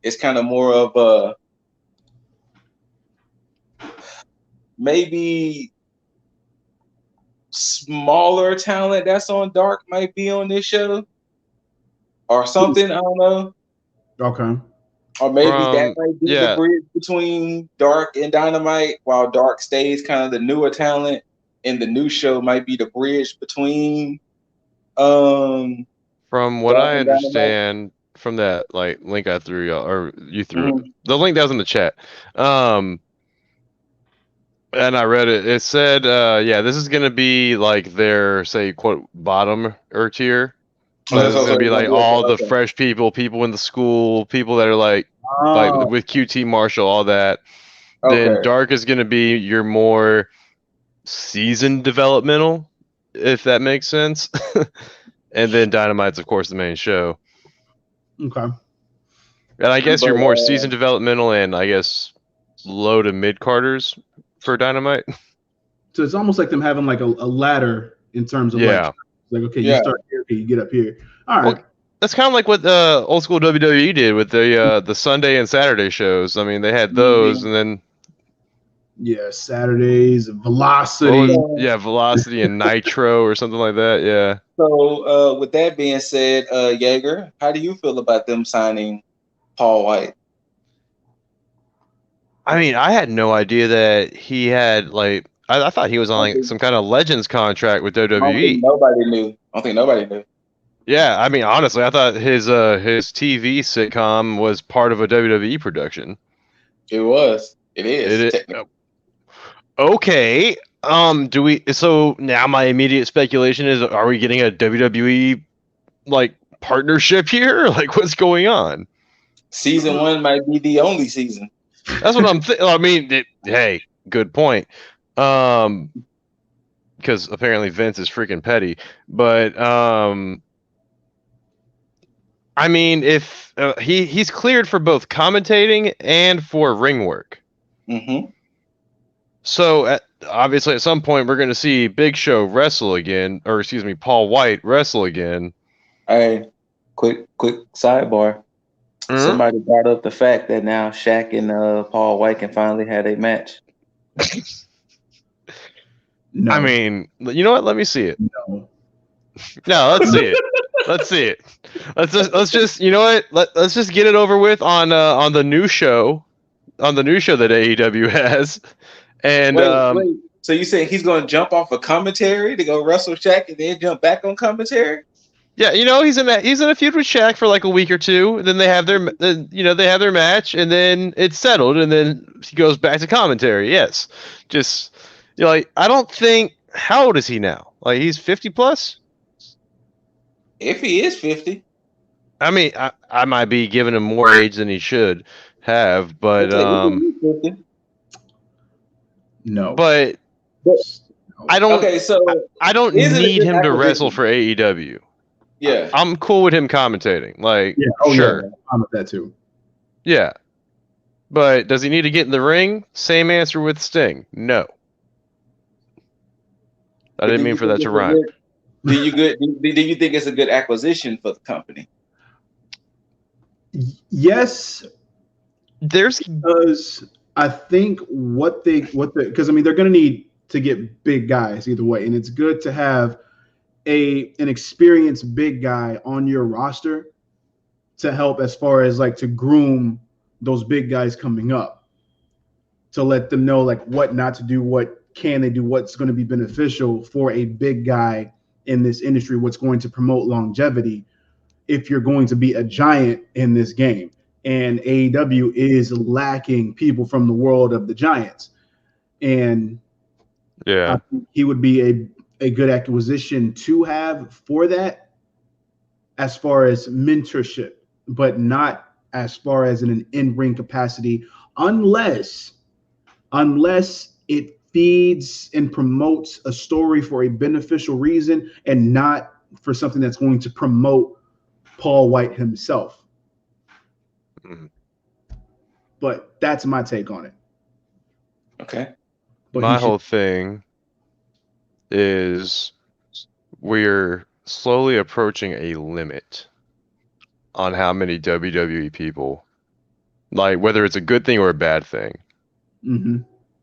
is kind of more of a maybe smaller talent that's on Dark might be on this show or something. I don't know. Okay. Or maybe that might be the bridge between Dark and Dynamite, while Dark stays kind of the newer talent, and the new show might be the bridge between. From what I understand from that like link I threw y'all, or you threw the link that was in the chat, and I read it. It said, this is gonna be like their say quote bottom or tier. So it's gonna be like all the fresh people in the school, people that are like with QT Marshall, all that. Then Dark is gonna be your more seasoned developmental, if that makes sense. And then Dynamite's of course the main show. Okay. And I guess you're more seasoned developmental and I guess low to mid carders for Dynamite. So it's almost like them having like a ladder in terms of like okay, you start here, okay, you get up here. All right. Well, that's kind of like what old school WWE did with the Sunday and Saturday shows. I mean, they had those, and then Saturdays, Velocity. Velocity and Nitro or something like that. Yeah. So with that being said, Jaeger, how do you feel about them signing Paul White? I mean, I had no idea that he had like. I thought he was on like some kind of Legends contract with WWE. I don't think nobody knew. Yeah, I mean, honestly, I thought his TV sitcom was part of a WWE production. It was. It is. Okay. Do we? So now my immediate speculation is: are we getting a WWE like partnership here? Like, what's going on? Season 1 might be the only season. That's what I'm thinking. I mean, hey, good point. Because apparently Vince is freaking petty. But I mean, if he's cleared for both commentating and for ring work. Mm-hmm. So obviously, at some point, we're going to see Big Show wrestle again, or excuse me, Paul White wrestle again. Hey, quick sidebar. Mm-hmm. Somebody brought up the fact that now Shaq and Paul White can finally have a match. No. I mean, you know what? Let me see it. No. No, let's see it. Let's see it. Let's just you know what? Let's just get it over with on the new show, that AEW has. And wait. So you say he's going to jump off a commentary to go wrestle Shaq and then jump back on commentary? yeah, he's in a feud with Shaq for like a week or two, and then they have their match, and then it's settled, and then he goes back to commentary. Yes, just like I don't think. How old is he now? Like he's 50 plus. If he is 50. I mean, I might be giving him more age than he should have, but no. But I don't. Okay, so I don't need him to wrestle for AEW. Yeah, I'm cool with him commentating. Like, sure, yeah, I'm with that too. Yeah, but does he need to get in the ring? Same answer with Sting. No. I didn't mean for that to rhyme. Do you think it's a good acquisition for the company? Yes, because I think because I mean they're going to need to get big guys either way, and it's good to have an experienced big guy on your roster to help as far as like to groom those big guys coming up, to let them know like what not to do, what can they do, what's going to be beneficial for a big guy in this industry, what's going to promote longevity if you're going to be a giant in this game. And AEW is lacking people from the world of the giants. And yeah, I think he would be a good acquisition to have for that as far as mentorship, but not as far as in an in-ring capacity, unless it feeds and promotes a story for a beneficial reason and not for something that's going to promote Paul White himself. Mm-hmm. But that's my take on it. Okay. But my whole thing is we're slowly approaching a limit on how many WWE people, like whether it's a good thing or a bad thing. Mm-hmm.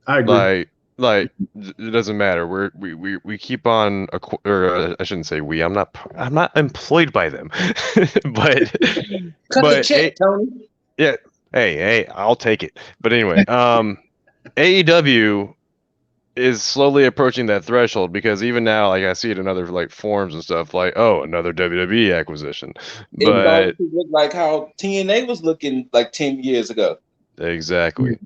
I agree. Like it doesn't matter. We keep on, or I shouldn't say we. I'm not employed by them, but cut the check, Tony. Yeah. Hey, I'll take it. But anyway, AEW is slowly approaching that threshold because even now, like I see it in other like forums and stuff, like another WWE acquisition. But it looked like how TNA was looking like 10 years ago. Exactly. Mm-hmm.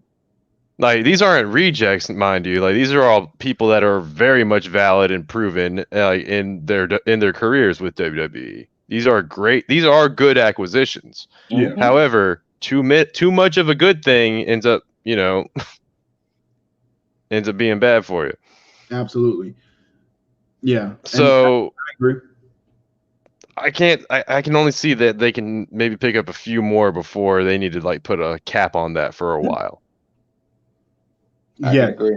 Like these aren't rejects, mind you. Like these are all people that are very much valid and proven in their careers with WWE. These are great. These are good acquisitions. Yeah. However, too much of a good thing ends up being bad for you. Absolutely. Yeah. So I agree. I can only see that they can maybe pick up a few more before they need to like put a cap on that for a while. I agree.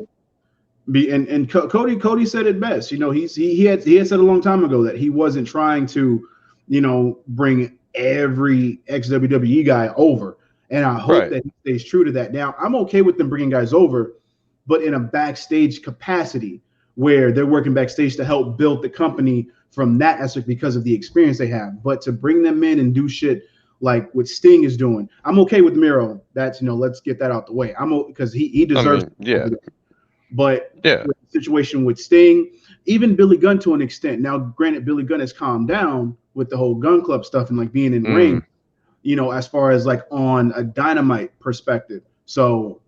And Cody said it best. He had said a long time ago that he wasn't trying to, bring every ex-WWE guy over. And I hope that he stays true to that. Now, I'm okay with them bringing guys over, but in a backstage capacity where they're working backstage to help build the company from that aspect because of the experience they have. But to bring them in and do shit like what Sting is doing, I'm okay with Miro. That's let's get that out the way. because he deserves. But with the situation with Sting, even Billy Gunn to an extent. Now, granted, Billy Gunn has calmed down with the whole Gun Club stuff and like being in ring, as far as like on a Dynamite perspective. So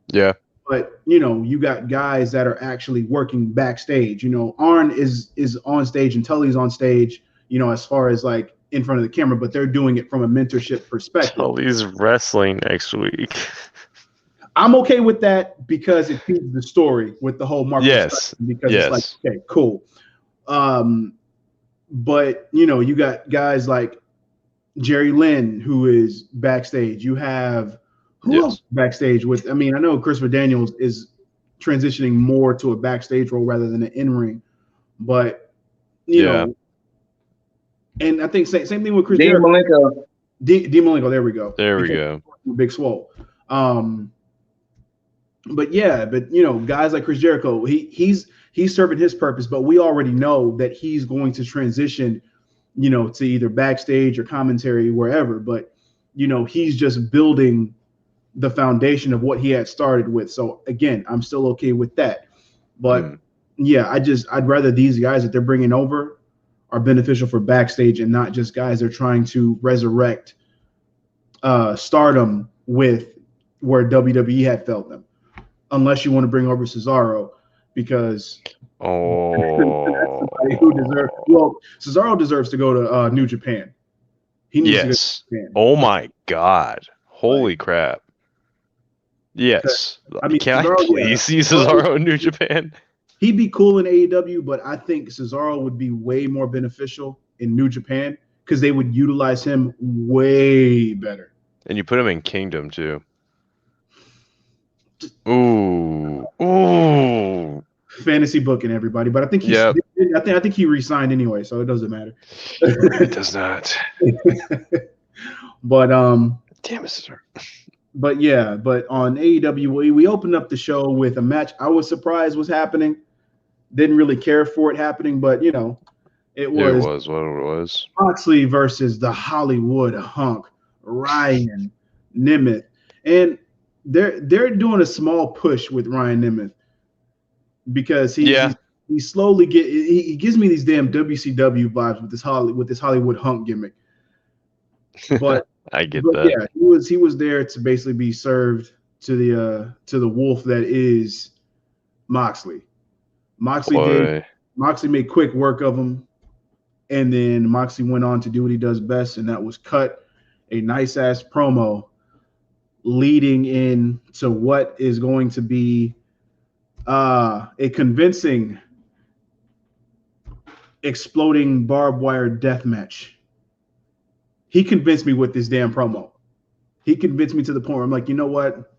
yeah. But you got guys that are actually working backstage. Arn is on stage and Tully's on stage. As far as like in front of the camera, but they're doing it from a mentorship perspective. Tully's wrestling next week. I'm okay with that because it feeds the story with the whole Marvel. Yes. Because it's like, okay, cool. But you got guys like Jerry Lynn who is backstage. You have who else backstage with? I mean, I know Christopher Daniels is transitioning more to a backstage role rather than an in-ring, but you know. And I think same thing with Chris Malenko. D Malenko, there we go. There we go. Big Swole. But guys like Chris Jericho, he's he's serving his purpose, but we already know that he's going to transition, to either backstage or commentary, wherever. But, he's just building the foundation of what he had started with. So again, I'm still okay with that. But yeah, I'd rather these guys that they're bringing over are beneficial for backstage and not just guys they're trying to resurrect stardom with where WWE had felt them. Unless you want to bring over Cesaro, because Cesaro deserves to go to New Japan. He needs to go to Japan. Oh my God! Holy crap! Yes. Can I please see Cesaro in New Japan? He'd be cool in AEW, but I think Cesaro would be way more beneficial in New Japan because they would utilize him way better. And you put him in Kingdom too. Ooh. Fantasy booking, everybody. But I think I think he re-signed anyway, so it doesn't matter. It does not. But damn it, sir. But on AEW, we opened up the show with a match I was surprised was happening. Didn't really care for it happening, but it was what it was. Moxley versus the Hollywood hunk, Ryan Nemeth. And they're doing a small push with Ryan Nemeth because he slowly he gives me these damn WCW vibes with this Hollywood hunk gimmick. But I get that. Yeah, he was there to basically be served to the wolf that is Moxley. Moxley made quick work of him, and then Moxley went on to do what he does best, and that was cut a nice ass promo leading in to what is going to be a convincing exploding barbed wire death match. He convinced me with this damn promo. He convinced me to the point where I'm like, you know what?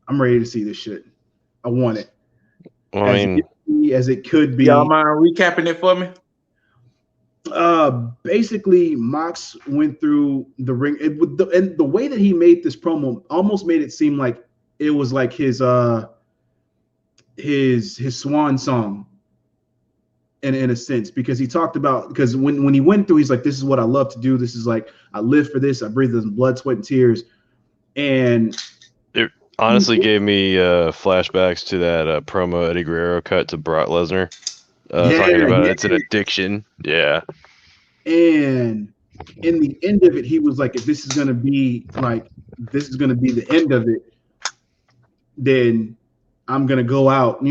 I'm ready to see this shit. I want it. Well, as it could be. Y'all mind recapping it for me? Basically, Mox went through the ring, and the way that he made this promo almost made it seem like it was like his swan song. In a sense, because he talked about, because when he went through, he's like, this is what I love to do. This is like, I live for this. I breathe this blood, sweat, and tears. And it honestly gave me flashbacks to that promo Eddie Guerrero cut to Brock Lesnar. Talking about it's an addiction. Yeah. And in the end of it, he was like, if this is going to be the end of it, then I'm going to go out,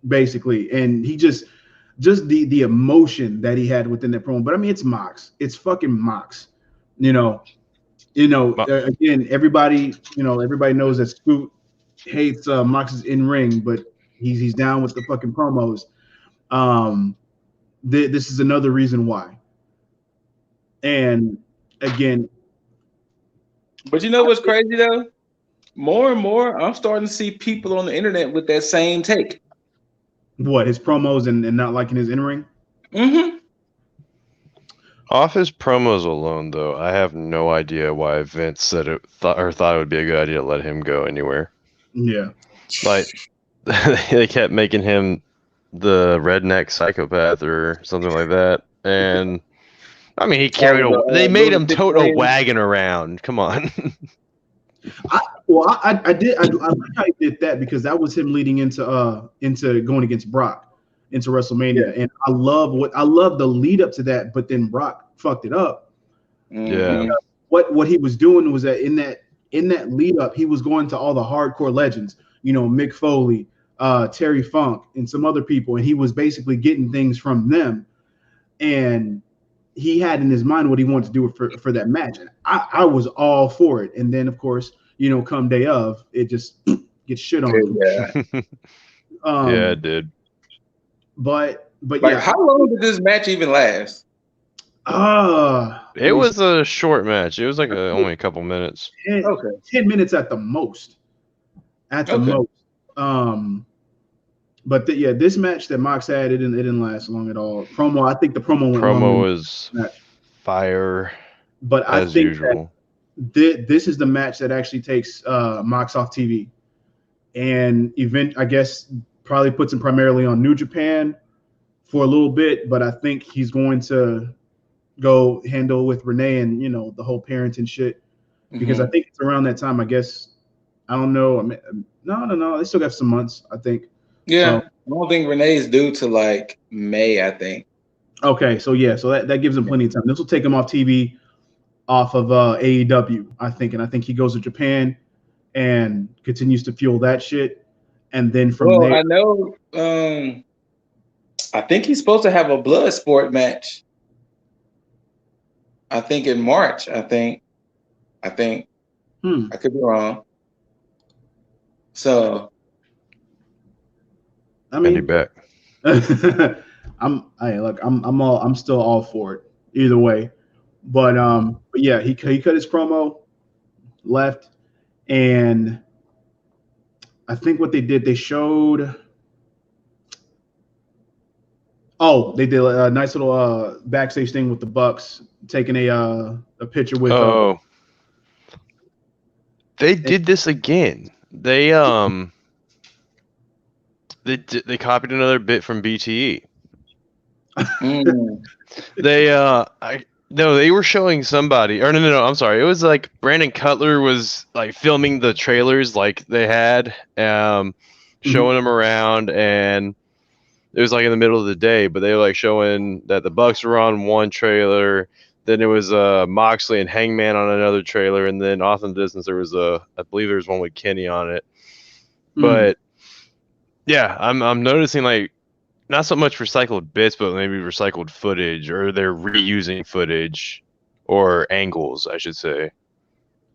basically. And he just the emotion that he had within that promo. But I mean, it's Mox. It's fucking Mox. Again, everybody knows that Scoot hates Mox's in ring, but he's down with the fucking promos. This is another reason why. And again, but you know what's crazy though? More and more, I'm starting to see people on the internet with that same take. What, his promos and not liking his in-ring? Mm-hmm. Off his promos alone, though, I have no idea why Vince said thought it would be a good idea to let him go anywhere. Yeah. Like, they kept making him the redneck psychopath or something like that. And, I mean, he carried they made him tote a wagon around. Come on. I did how he did that, because that was him leading into going against Brock into WrestleMania, and I love the lead up to that, but then Brock fucked it up. Yeah. What he was doing was that in that lead up, he was going to all the hardcore legends, Mick Foley, Terry Funk, and some other people, and he was basically getting things from them, and he had in his mind what he wanted to do for that match. And I was all for it. And then, of course, come day of, it just gets shit on. Yeah. Yeah, it did. But like, how long did this match even last? It was a short match. It was like only a couple minutes. 10 minutes at the most. Most. But this match that Mox had, it didn't last long at all. I think the promo was fire. But I think usual. This is the match that actually takes Mox off TV. and I guess probably puts him primarily on New Japan for a little bit, but I think he's going to go handle with Renee and the whole parenting shit, because I think it's around that time. I guess I don't know. I mean, no. They still got some months, I think. Yeah, so, I don't think Renee is due to like May, I think. Okay, so yeah, so that gives him plenty of time. This will take him off TV, off of AEW, I think, and I think he goes to Japan and continues to fuel that shit, and then from there. I know. I think he's supposed to have a blood sport match. I think in March. I think. I could be wrong. So, I mean, back. I'm still all for it either way, but yeah, he cut his promo, left, and I think what they did, they showed. Oh, they did a nice little backstage thing with the Bucks, taking a picture with. Oh, they did this again. They copied another bit from BTE. They were showing somebody, or no, I'm sorry. It was like Brandon Cutler was like filming the trailers like they had, showing them around, and it was like in the middle of the day, but they were like showing that the Bucks were on one trailer, then it was Moxley and Hangman on another trailer, and then off in the distance there was I believe there was one with Kenny on it. But yeah, I'm noticing like not so much recycled bits, but maybe recycled footage, or they're reusing footage or angles, I should say.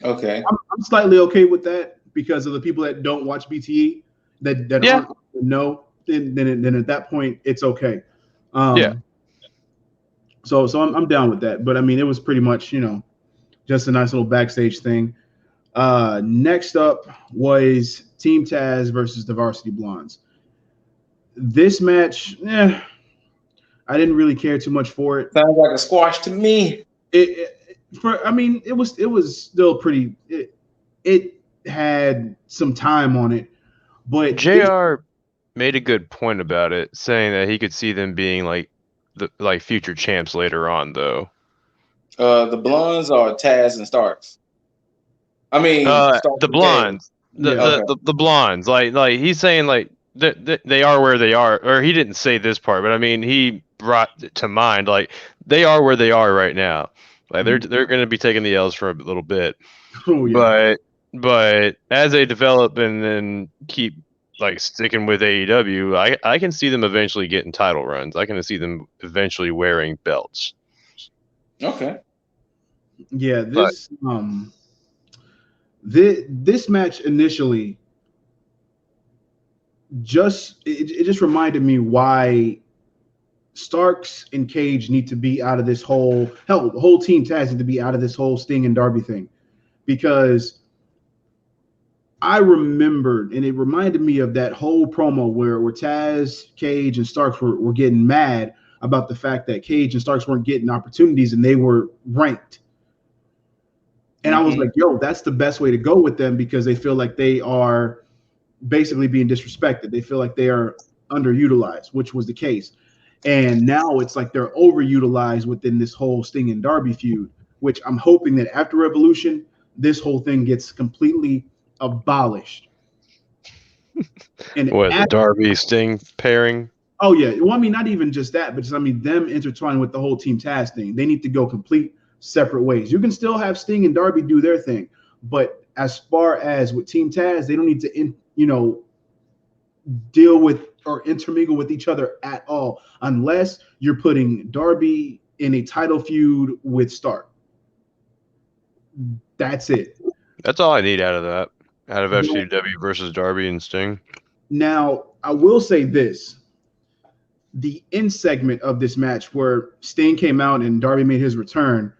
Okay. I'm slightly okay with that, because of the people that don't watch BTE that aren't know. Then at that point it's okay. So I'm down with that. But I mean, it was pretty much just a nice little backstage thing. Next up was Team Taz versus the Varsity Blondes. This match, I didn't really care too much for it. Sounds like a squash to me. It was still pretty. It had some time on it, but JR made a good point about it, saying that he could see them being like the future champs later on, though. The Blondes are Taz and Starks. I mean, the Blondes, the Blondes. Like he's saying, like they are where they are, or he didn't say this part, but I mean, he brought to mind like they are where they are right now. Like they're going to be taking the L's for a little bit, but as they develop and then keep like sticking with AEW, I can see them eventually getting title runs. I can see them eventually wearing belts. Okay. Yeah, this match initially it just reminded me why Starks and Cage need to be out of this whole the whole Team Taz need to be out of this whole Sting and Darby thing, because I remembered, and it reminded me of that whole promo where Taz, Cage, and Starks were getting mad about the fact that Cage and Starks weren't getting opportunities and they were ranked. And I was like, yo, that's the best way to go with them, because they feel like they are basically being disrespected. They feel like they are underutilized, which was the case. And now it's like they're overutilized within this whole Sting and Darby feud, which I'm hoping that after Revolution, this whole thing gets completely abolished. And the Darby Sting pairing? Oh yeah. Well, I mean, not even just that, but just, I mean, them intertwined with the whole Team Taz thing. They need to go complete separate ways. You can still have Sting and Darby do their thing, but as far as with Team Taz, they don't need to deal with or intermingle with each other at all, unless you're putting Darby in a title feud with Stark. That's it. That's all I need out of that. Out of FCW versus Darby and Sting. Now, I will say this. The end segment of this match where Sting came out and Darby made his return,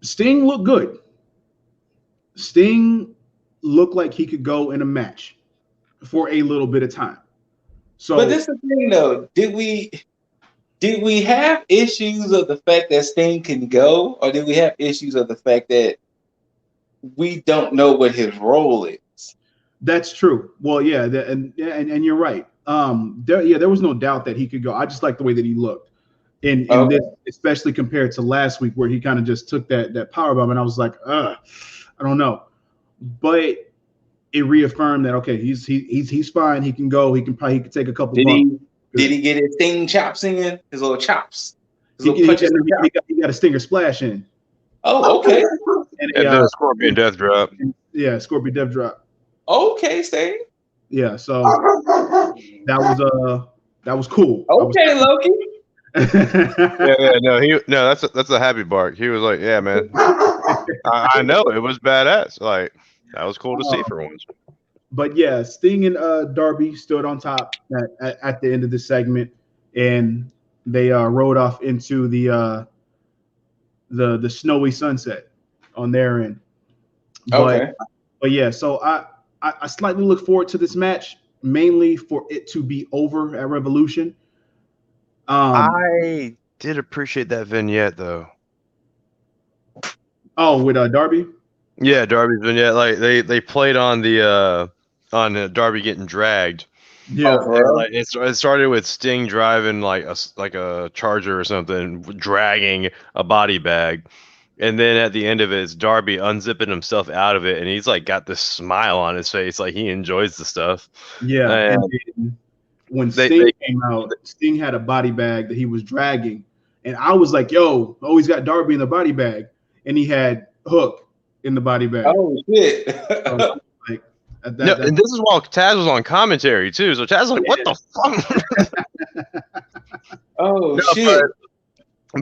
Sting looked good. Sting looked like he could go in a match for a little bit of time. So, but this is the thing, though. Did we have issues of the fact that Sting can go, or did we have issues of the fact that we don't know what his role is? That's true. Well, yeah, and you're right. There was no doubt that he could go. I just like the way that he looked in this, especially compared to last week where he kind of just took that power bomb, and I was like, I don't know, but it reaffirmed that okay, he's fine. He can go. He can take a couple. Did he get his sting chops in? His little chops. He got a stinger splash in. Oh, okay. And the Scorpion Death Drop. Yeah, Scorpion Death Drop. Okay, stay. Yeah, so that was cool. Okay, Loki. That's a happy bark. He was like, yeah, man. I know it was badass. Like that was cool to see for once. But yeah, Sting and Darby stood on top at the end of the segment, and they rode off into the snowy sunset on their end. But yeah, so I slightly look forward to this match, mainly for it to be over at Revolution. I did appreciate that vignette though. Oh, with Darby? Yeah, Darby's vignette. Like they played on the Darby getting dragged. Yeah, like it started with Sting driving like a Charger or something, dragging a body bag. And then at the end of it, it's Darby unzipping himself out of it, and he's like got this smile on his face, like he enjoys the stuff. Yeah. And when Sting came out, Sting had a body bag that he was dragging, and I was like, "Yo, oh, he's got Darby in the body bag," and he had Hook in the body bag. Oh shit! And this is while Taz was on commentary too. So Taz was like, "What the fuck?" Oh shit!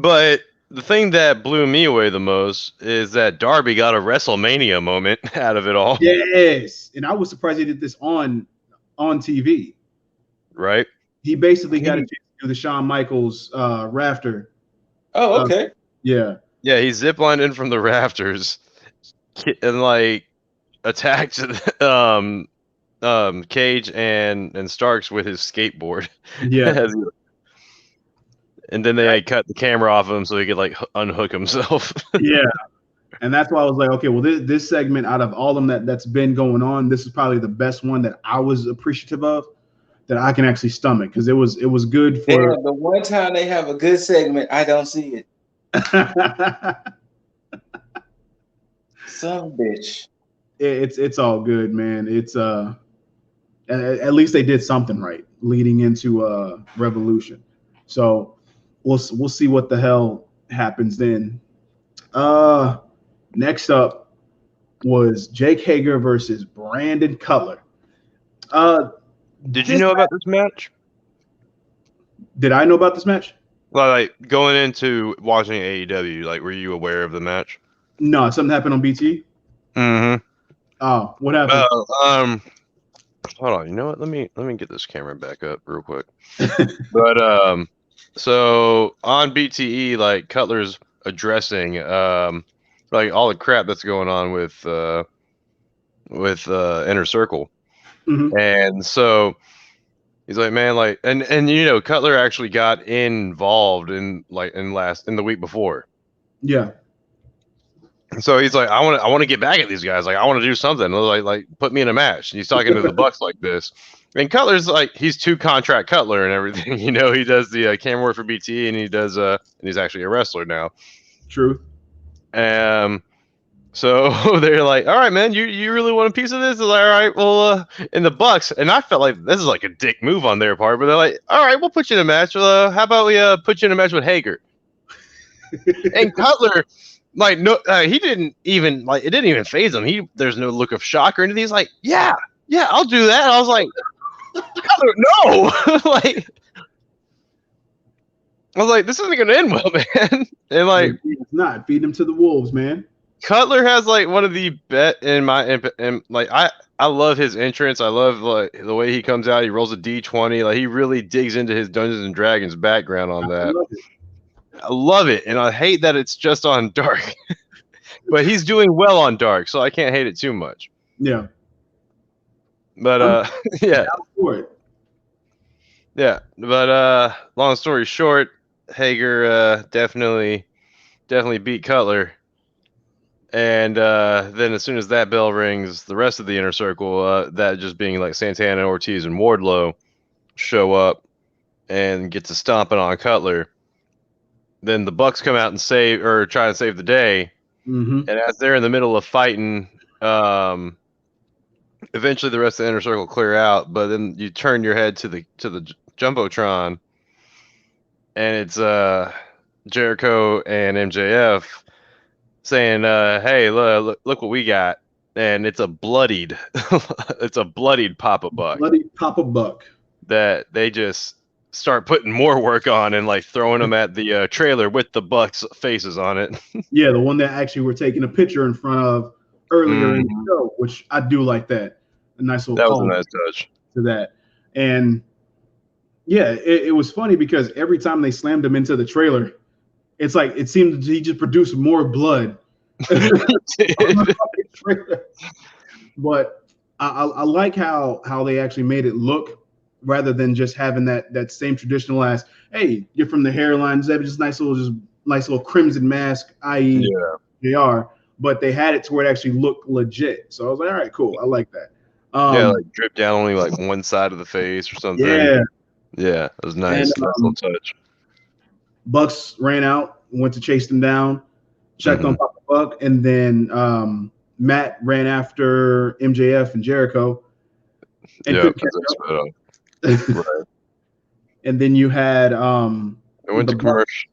But the thing that blew me away the most is that Darby got a WrestleMania moment out of it all. Yes, and I was surprised he did this on TV. Right. He basically got a chance to do the Shawn Michaels rafter. Oh, okay. Yeah. Yeah, he ziplined in from the rafters and like attacked Cage and Starks with his skateboard. Yeah. And then they cut the camera off him so he could like unhook himself. Yeah. And that's why I was like, okay, well, this segment out of all of them that's been going on, this is probably the best one that I was appreciative of, that I can actually stomach, because it was good for the one time they have a good segment, I don't see it. Some bitch. It's all good, man. It's at least they did something right leading into Revolution. So we'll see what the hell happens then. Next up was Jake Hager versus Brandon Cutler. Did you know about this match? Did I know about this match? Well, like going into watching AEW, like were you aware of the match? No, something happened on BT. Mm-hmm. Oh, what happened? Hold on. You know what? Let me get this camera back up real quick. But so on BTE, like Cutler's addressing like all the crap that's going on with Inner Circle. Mm-hmm. And so he's like, man, like, and you know, Cutler actually got involved in the week before. Yeah. So he's like, I want to get back at these guys. Like, I want to do something. Like, put me in a match. And he's talking to the Bucks like this. And Cutler's like, he's 2-contract Cutler and everything. You know, he does the camera work for BT, and he does and he's actually a wrestler now. True. So they're like, all right, man, you really want a piece of this? They're like, all right, well, in the Bucks, and I felt like this is like a dick move on their part, but they're like, all right, we'll put you in a match. How about we put you in a match with Hager? And Cutler, like, no, he didn't even like, it didn't even faze him. There's no look of shock or anything. He's like, yeah, I'll do that. And I was like, Cutler, no, like. I was like, this isn't gonna end well, man. And like, it's not. Feed them to the wolves, man. Cutler has like one of the best in like I love his entrance. I love like the way he comes out. He rolls a D20. Like he really digs into his Dungeons and Dragons background on that. I love it, and I hate that it's just on Dark. But he's doing well on Dark, so I can't hate it too much. Yeah. But yeah. Yeah, but long story short, Hager definitely beat Cutler. And then as soon as that bell rings, the rest of the inner circle, that just being like Santana, Ortiz, and Wardlow, show up and get to stomping on Cutler. Then the Bucks come out and try to save the day. Mm-hmm. And as they're in the middle of fighting, eventually the rest of the inner circle clear out. But then you turn your head to the Jumbotron, and it's Jericho and MJF saying, "Hey, look what we got." And it's a bloodied Papa Buck. Bloody Papa Buck. That they just start putting more work on and like throwing them at the trailer with the Bucks faces on it. Yeah, the one that actually we're taking a picture in front of earlier in the show, which I do like that. A nice little that was a nice touch to that. And yeah, it was funny because every time they slammed him into the trailer, it's like it seemed he just produced more blood. But I like how they actually made it look, rather than just having that same traditional ass, hey, you're from the hairline, just nice little crimson mask, i.e. JR. But they had it to where it actually looked legit. So I was like, all right, cool. I like that. Like drip down only like one side of the face or something. Yeah, it was nice. And, nice little touch. Bucks ran out, went to chase them down, checked on Papa Buck, and then Matt ran after MJF and Jericho. And yeah, right. And then you had I went to commercial.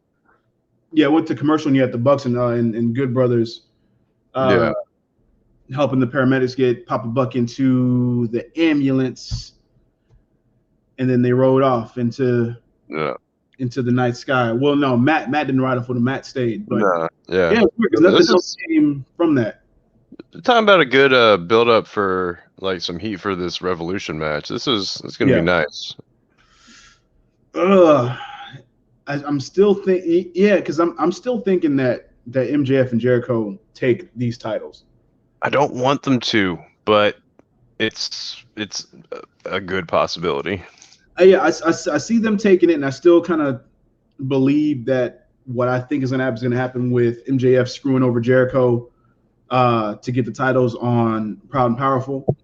Yeah, went to commercial, and you had the Bucks and Good Brothers helping the paramedics get Papa Buck into the ambulance, and then they rode off into the night sky. Well, no, Matt didn't ride off with him. Matt stayed. But because nothing else came from that. Talking about a good build up for like some heat for this Revolution match. It's gonna be nice. I'm still thinking, because I'm still thinking that MJF and Jericho take these titles. I don't want them to, but it's a good possibility. I see them taking it, and I still kind of believe that what I think is going to happen with MJF screwing over Jericho to get the titles on Proud and Powerful.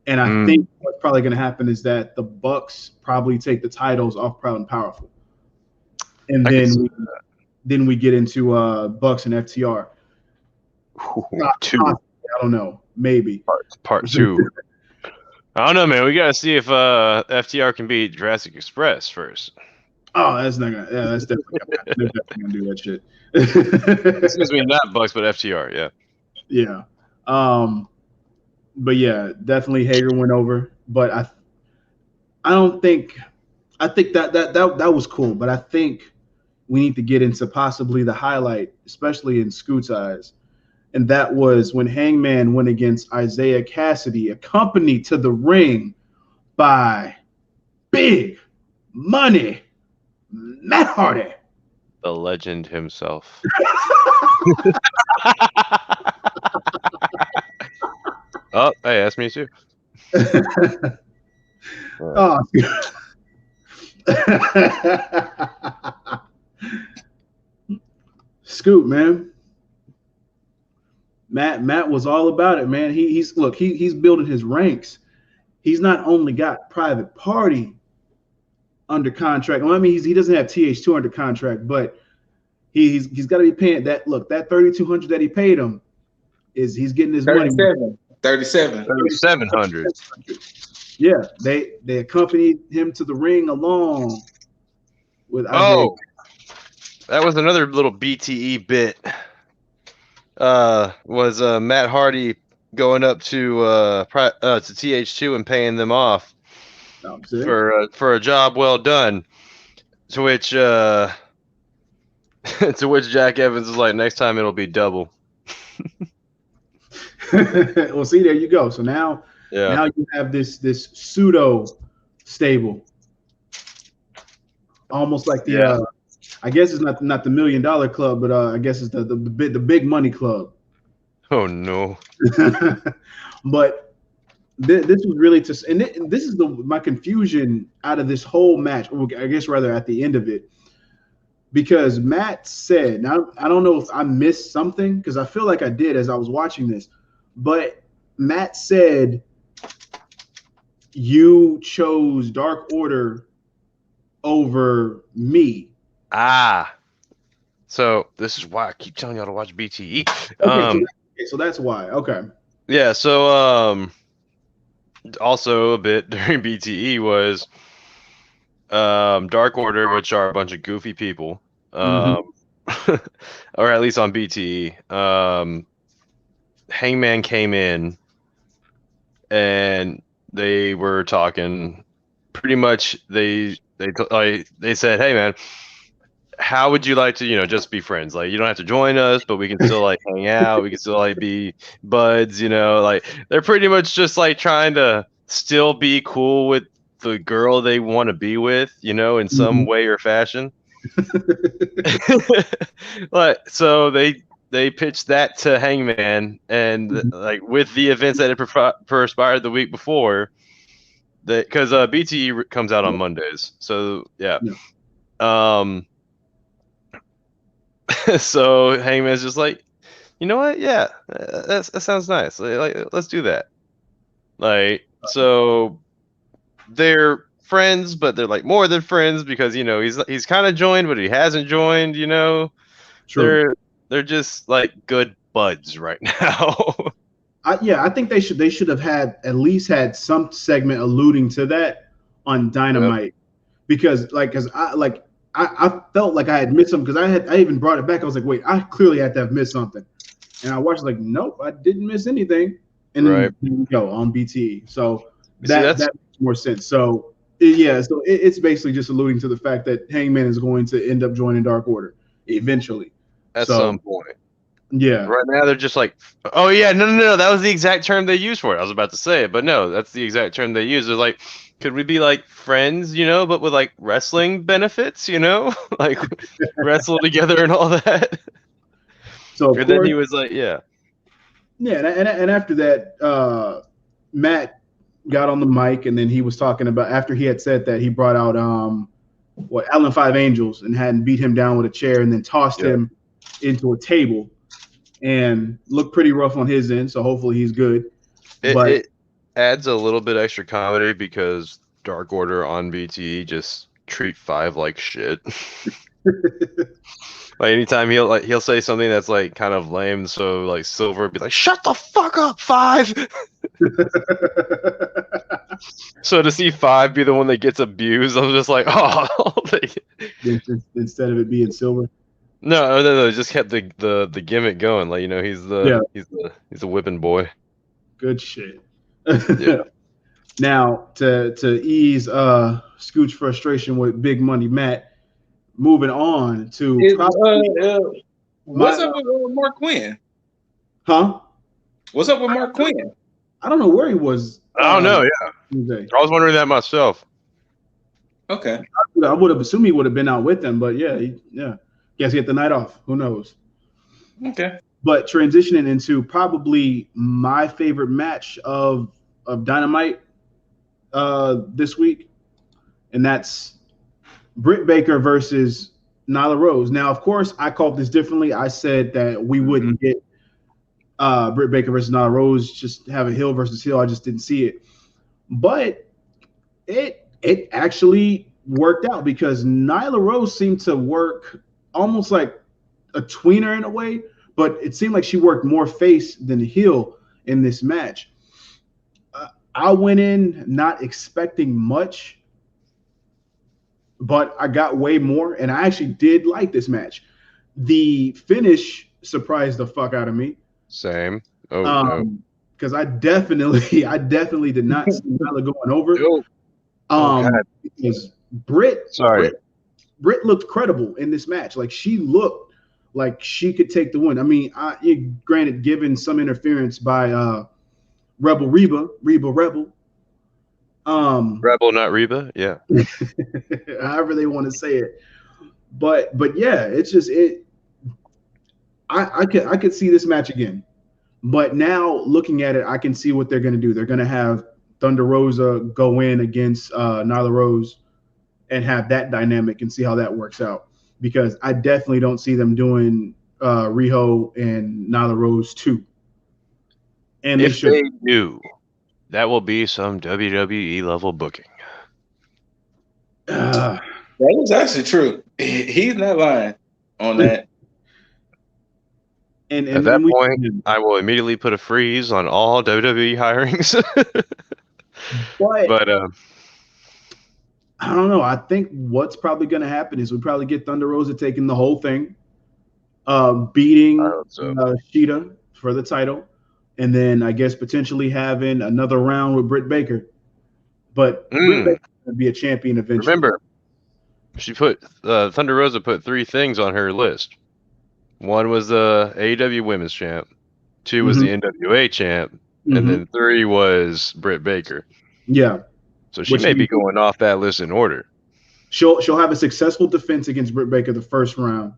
And I think what's probably going to happen is that the Bucks probably take the titles off Proud and Powerful. And then we get into Bucks and FTR. Two. I don't know. Maybe. Part two. I don't know, man. We got to see if FTR can beat Jurassic Express first. Oh, that's not gonna. Yeah, that's definitely gonna do that shit. Excuse me, not Bucks, but FTR. Yeah. Yeah. But yeah, definitely Hager went over. But I don't think. I think that was cool. But I think we need to get into possibly the highlight, especially in Scoot's eyes. And that was when Hangman went against Isaiah Cassidy, accompanied to the ring by Big Money Matt Hardy. The legend himself. Oh, hey, that's me too. Oh. Scoot, man. Matt was all about it, man. He's building his ranks. He's not only got Private Party under contract. Well, I mean, he doesn't have TH2 under contract, but he's got to be paying that. Look, that $3,200 that he paid him he's getting his money. 3,700. Yeah, they accompanied him to the ring along with. Oh, that was another little BTE bit. Was Matt Hardy going up to TH2 and paying them off for a job well done, to which Jack Evans is like, next time it'll be double. Well, see, there you go. So now you have this pseudo stable, almost like the I guess it's not the $1 Million Club, but I guess it's the big money club. Oh no! But this was really and this is my confusion out of this whole match. Or I guess rather at the end of it, because Matt said, now I don't know if I missed something because I feel like I did as I was watching this, but Matt said you chose Dark Order over me. So this is why I keep telling y'all to watch BTE. Okay, so that's why. Okay. Yeah, so also a bit during BTE was Dark Order, which are a bunch of goofy people. Or at least on BTE. Hangman came in and they were talking. Pretty much they said, "Hey man, how would you like to, just be friends? Like, you don't have to join us, but we can still like hang out. We can still like be buds, Like, they're pretty much just like trying to still be cool with the girl they want to be with, in some way or fashion." But so they pitched that to Hangman, and like with the events that had perspired the week before, because BTE comes out on Mondays, so yeah. So Hangman's just like, you know what? Yeah, that sounds nice. Like, let's do that. Like, so they're friends, but they're like more than friends because he's kind of joined, but he hasn't joined. True. They're just like good buds right now. I think they should have at least had some segment alluding to that on Dynamite, because I felt like I had missed something because I even brought it back. I was like, wait, I clearly had to have missed something, and I watched like, nope, I didn't miss anything, and then we go on BT. So that makes more sense. So yeah, so it's basically just alluding to the fact that Hangman is going to end up joining Dark Order eventually at some point. Yeah. Right now they're just like, oh yeah, no, that was the exact term they used for it. I was about to say it, but no, that's the exact term they used. They're like, could we be like friends, but with like wrestling benefits, like wrestle together and all that. So then he was like, yeah, and after that, Matt got on the mic, and then he was talking about, after he had said that, he brought out Alan Five Angels and hadn't beat him down with a chair, and then tossed him into a table, and looked pretty rough on his end. So hopefully he's good. It adds a little bit extra comedy because Dark Order on BT just treat Five like shit. Like anytime he'll say something that's like kind of lame, so like Silver would be like, "Shut the fuck up, Five." So to see Five be the one that gets abused, I'm just like, oh. Instead of it being Silver. No, just kept the gimmick going. Like, he's the whipping boy. Good shit. Yeah. Now to ease Scooch frustration with Big Money Matt, moving on to what's up with Mark Quinn? Huh? What's up with Mark Quinn? I don't know where he was. I don't know. Yeah, Tuesday. I was wondering that myself. Okay. I would have assumed he would have been out with them, but yeah. Guess he had the night off. Who knows? Okay. But transitioning into probably my favorite match of Dynamite this week, and that's Britt Baker versus Nyla Rose. Now, of course, I called this differently. I said that we wouldn't get Britt Baker versus Nyla Rose, just have a heel versus heel. I just didn't see it. But it actually worked out because Nyla Rose seemed to work almost like a tweener in a way, but it seemed like she worked more face than heel in this match. I went in not expecting much, but I got way more, and I actually did like this match. The finish surprised the fuck out of me. Same. Because I definitely did not see Nyla going over. Because Britt looked credible in this match. Like, she looked like she could take the win. I mean, granted, given some interference by Rebel Reba. Rebel, not Reba. Yeah. However they want to say it. But yeah, it's just I could see this match again. But now looking at it, I can see what they're going to do. They're going to have Thunder Rosa go in against Nyla Rose and have that dynamic and see how that works out. because I definitely don't see them doing Riho and Nyla Rose 2. And if they do, that will be some WWE level booking. That is actually true. He's not lying on that. And at that point, I will immediately put a freeze on all WWE hirings. but I don't know. I think what's probably going to happen is we probably get Thunder Rosa taking the whole thing, beating Shida for the title, and then I guess potentially having another round with Britt Baker. But Britt Baker is going to be a champion eventually. Remember, she put Thunder Rosa put 3 things on her list. 1 was the AEW Women's Champ, 2 was the NWA Champ, and then 3 was Britt Baker. Yeah. So she may be going off that list in order. She'll have a successful defense against Britt Baker the first round,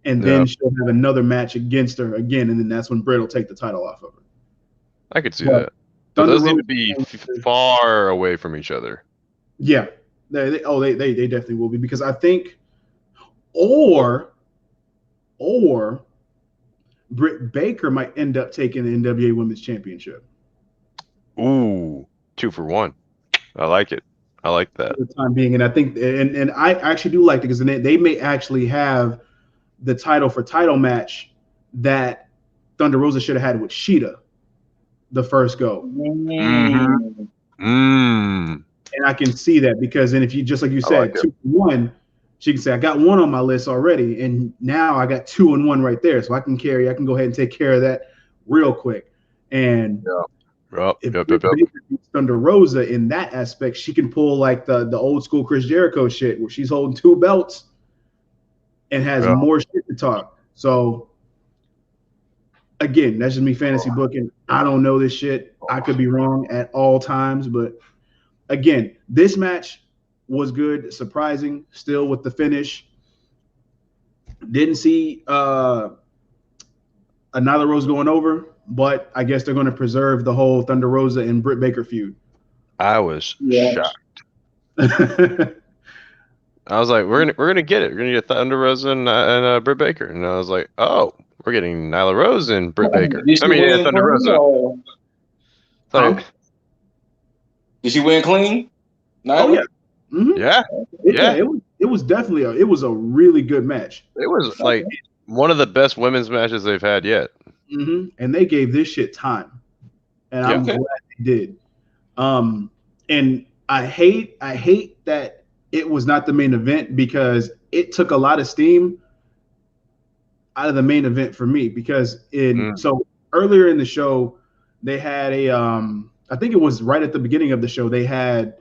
and then she'll have another match against her again, and then that's when Britt will take the title off of her. I could see that. But those need to be far away from each other. Yeah. They definitely will be, because I think or Britt Baker might end up taking the NWA Women's Championship. Ooh, 2 for 1. I like it. I like that. For the time being, and I think, and I actually do like it, because they may actually have the title for title match that Thunder Rosa should have had with Shida the first go. And I can see that, because then if you, just like you said, 2 for 1, she can say, I got 1 on my list already, and now I got 2 and 1 right there. So I can go ahead and take care of that real quick. And if Baker beats Thunder Rosa in that aspect, she can pull like the old school Chris Jericho shit, where she's holding 2 belts and has more shit to talk. So again, that's just me fantasy booking. I don't know this shit. I could be wrong at all times, but again, this match was good, surprising, still with the finish. Didn't see Nyla Rose going over, but I guess they're going to preserve the whole Thunder Rosa and Britt Baker feud. I was shocked. I was like, we're gonna get it. We're gonna get Thunder Rosa and Britt Baker, and I was like, oh, we're getting Nyla Rose and Britt Baker. Thunder Rosa. Did she win clean? Nyla? Oh yeah. Yeah. It was definitely a really good match. It was like one of the best women's matches they've had yet. And they gave this shit time, and I'm glad they did. And I hate that it was not the main event, because it took a lot of steam out of the main event for me, because so earlier in the show they had I think it was right at the beginning of the show, they had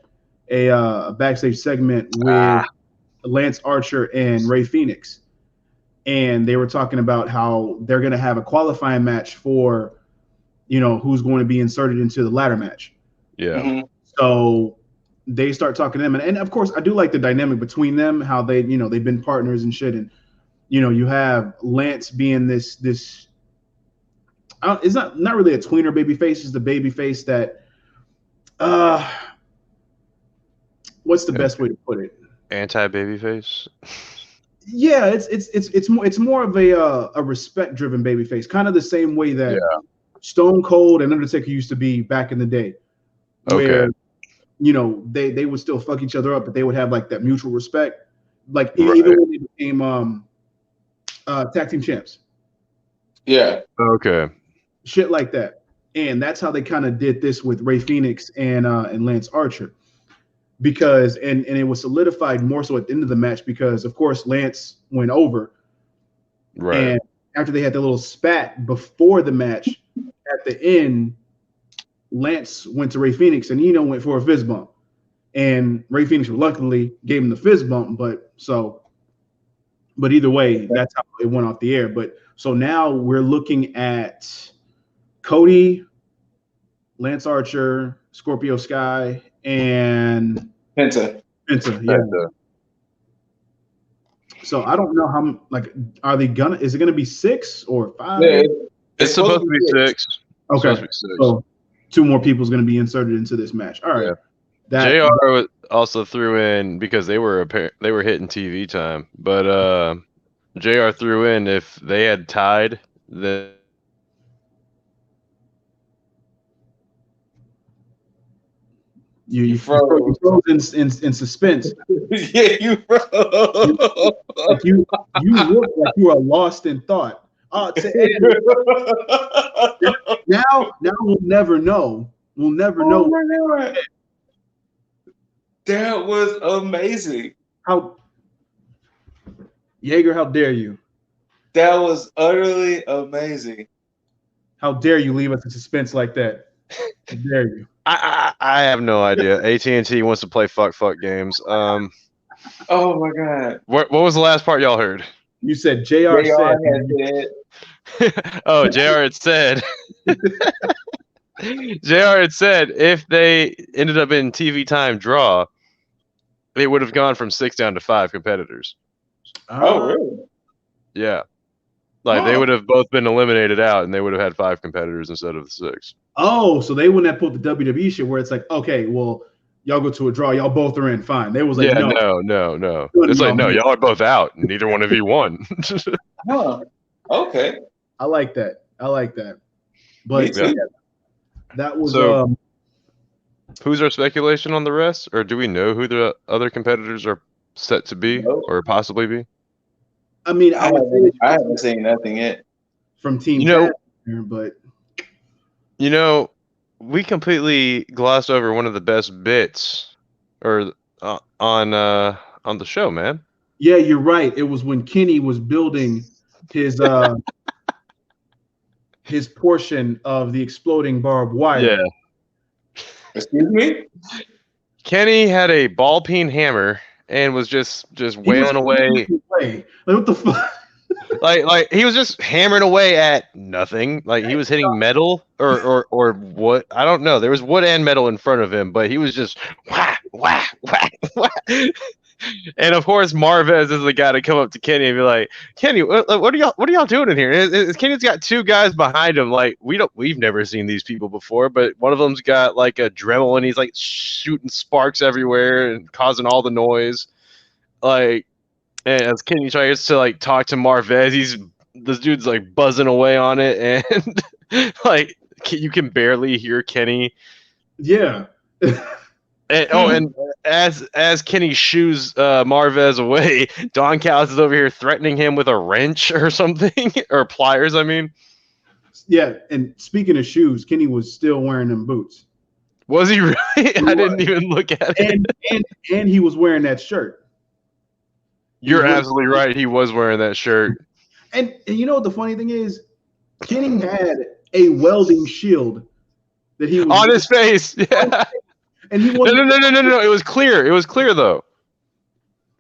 a backstage segment with Lance Archer and Rey Fenix, and they were talking about how they're going to have a qualifying match for, who's going to be inserted into the ladder match. Yeah. So they start talking to them, and of course I do like the dynamic between them, how they, they've been partners and shit, and you have Lance being this it's not really a tweener babyface, it's the babyface that what's the best way to put it? Anti-babyface. Yeah, it's more of a respect-driven babyface, kind of the same way that Stone Cold and Undertaker used to be back in the day, where they would still fuck each other up, but they would have like that mutual respect, like even when they became tag team champs. Yeah. Okay. Shit like that, and that's how they kind of did this with Rey Fenix and Lance Archer. Because and it was solidified more so at the end of the match, because of course Lance went over, and after they had the little spat before the match, at the end Lance went to Rey Fenix and went for a fist bump, and Rey Fenix reluctantly gave him the fist bump, but either way, that's how it went off the air. But so now we're looking at Cody, Lance Archer, Scorpio Sky, and Penta. Yeah. So I don't know how, like, is it gonna be 6 or 5? Yeah, it's supposed to be 6. Okay. So 2 more people is gonna be inserted into this match. All right. JR also threw in because they were hitting TV time, but JR threw in if they had tied, then you froze in suspense. Yeah, you froze. Like you look like you are lost in thought. Now we'll never know. We'll never know. My God. That was amazing. How Jaeger, how dare you? That was utterly amazing. How dare you leave us in suspense like that? How dare you? I have no idea. AT&T wants to play fuck games. Oh my God. What was the last part y'all heard? You said JR said. Oh, JR had said. JR had said if they ended up in TV time draw, it would have gone from 6 down to 5 competitors. Oh, really? Yeah. Like they would have both been eliminated out, and they would have had 5 competitors instead of the 6. Oh, so they wouldn't have put the WWE shit where it's like, okay, well, y'all go to a draw, y'all both are in, fine. They was like, no. It's like, no, y'all are both out. Neither one of you won. Huh. Okay. I like that. But yeah, that was who's our speculation on the rest, or do we know who the other competitors are set to be or possibly be? I mean, I haven't seen nothing yet from Team but we completely glossed over one of the best bits or on the show, man. Yeah, you're right. It was when Kenny was building his his portion of the exploding barbed wire. Yeah. Excuse me? Kenny had a ball peen hammer and was just wailing away. Like, what the fuck? like he was just hammering away at nothing. Like he was hitting metal or what? I don't know. There was wood and metal in front of him, but he was just whack, whack, whack, whack. And of course, Marvez is the guy to come up to Kenny and be like, "Kenny, what are y'all doing in here?" Kenny's got 2 guys behind him. Like we've never seen these people before, but one of them's got like a Dremel and he's like shooting sparks everywhere and causing all the noise. Like, and as Kenny tries to like talk to Marvez, this dude's like buzzing away on it, and like you can barely hear Kenny. Yeah. And as Kenny shoos Marvez away, Don Callis is over here threatening him with a wrench or something, or pliers, I mean. Yeah, and speaking of shoes, Kenny was still wearing them boots. Was he really? I didn't even look at it. And he was wearing that shirt. You're absolutely right. He was wearing that shirt. And you know what the funny thing is? Kenny had a welding shield that he was on his face. Yeah. And he was no. It was clear. It was clear though.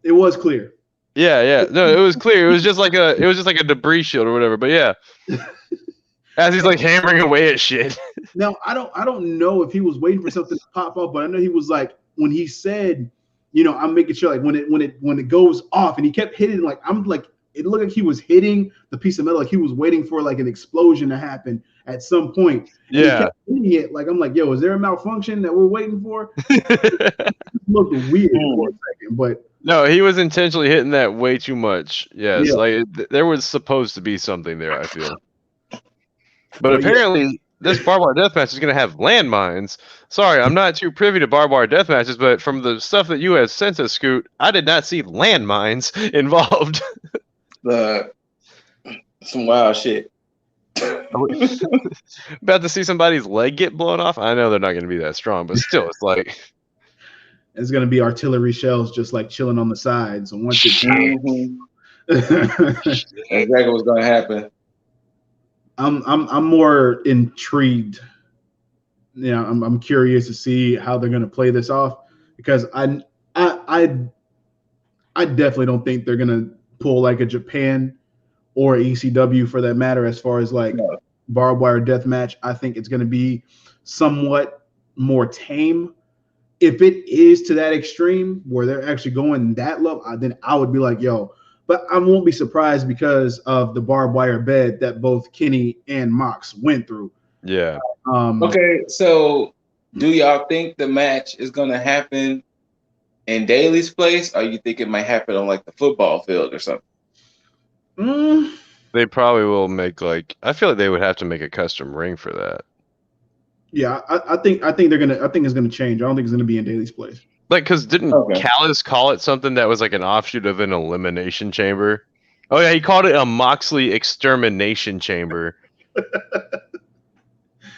It was clear. Yeah. No, it was clear. It was just like a debris shield or whatever. But yeah. As he's like hammering away at shit. Now I don't know if he was waiting for something to pop up, but I know he was like when he said, I'm making sure like when it goes off, and he kept hitting like I'm like it looked like he was hitting the piece of metal, like he was waiting for like an explosion to happen at some point. And yeah. He kept hitting it like I'm like, yo, is there a malfunction that we're waiting for? It looked weird for a second, but no, he was intentionally hitting that way too much. Yes, like there was supposed to be something there, I feel. But apparently, this barbed wire deathmatch is going to have landmines. Sorry, I'm not too privy to barbed wire deathmatches, but from the stuff that you have sent us, Scoot, I did not see landmines involved. Some wild shit. About to see somebody's leg get blown off? I know they're not going to be that strong, but still, it's like... It's going to be artillery shells just like chilling on the sides. And once it's exactly what's going to happen. I'm more intrigued. I'm curious to see how they're going to play this off, because I definitely don't think they're going to pull like a Japan or ECW for that matter as far as like barbed wire death match. I think it's going to be somewhat more tame. If it is to that extreme where they're actually going that low, then I would be like, yo. But I won't be surprised because of the barbed wire bed that both Kenny and Mox went through. Yeah. Okay, so Do y'all think the match is gonna happen in Daly's place, or you think it might happen on like the football field or something? They probably will make I feel like they would have to make a custom ring for that. Yeah, I think they're gonna. I think it's gonna change. I don't think it's gonna be in Daly's place. Because didn't Callis call it something that was like an offshoot of an elimination chamber? Oh yeah, he called it a Moxley extermination chamber.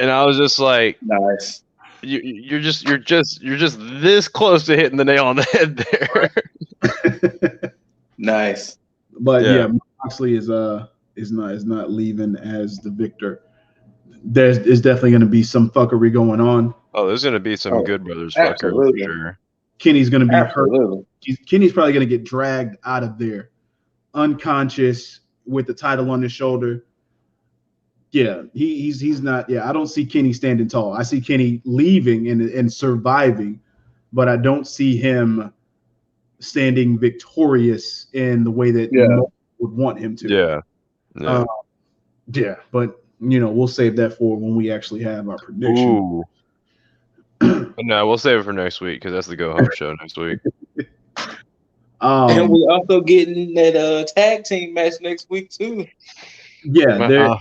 And I was just like, nice. You're just this close to hitting the nail on the head there. Nice. But yeah, Moxley is not leaving as the victor. There's definitely going to be some fuckery going on. Oh, there's going to be some Good Brothers fuckery for sure. Kenny's going to be hurt. Kenny's probably going to get dragged out of there, unconscious with the title on his shoulder. Yeah, he's not. Yeah, I don't see Kenny standing tall. I see Kenny leaving and surviving, but I don't see him standing victorious in the way that most would want him to. Yeah, but we'll save that for when we actually have our prediction. No, we'll save it for next week because that's the go home show next week. And we also getting that tag team match next week too. Yeah, there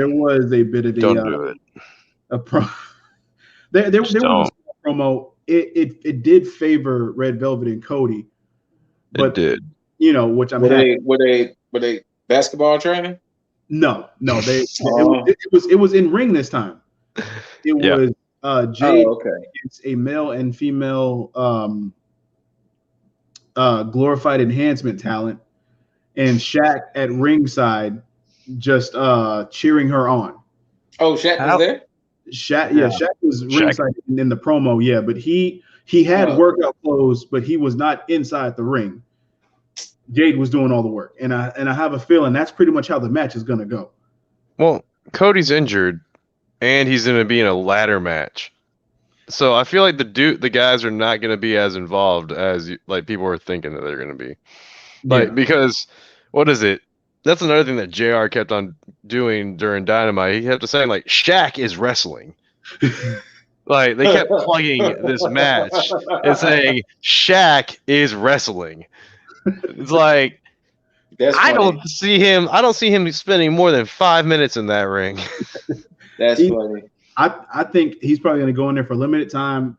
was a bit of a promo. There was a promo. It did favor Red Velvet and Cody, but it did. Which I'm were they basketball training? No, it was in ring this time. It was Jade against a male and female glorified enhancement talent, and Shaq at ringside just cheering her on. Oh, Shaq was there? Shaq was ringside in the promo, but he had workout clothes, but he was not inside the ring. Jade was doing all the work, and I have a feeling that's pretty much how the match is gonna go. Well, Cody's injured, and he's gonna be in a ladder match, so I feel like the guys are not gonna be as involved as people were thinking that they're gonna be. Because what is it? That's another thing that JR kept on doing during Dynamite. He kept saying Shaq is wrestling. They kept plugging this match and saying Shaq is wrestling. It's I don't see him spending more than 5 minutes in that ring. That's funny. I think he's probably going to go in there for a limited time.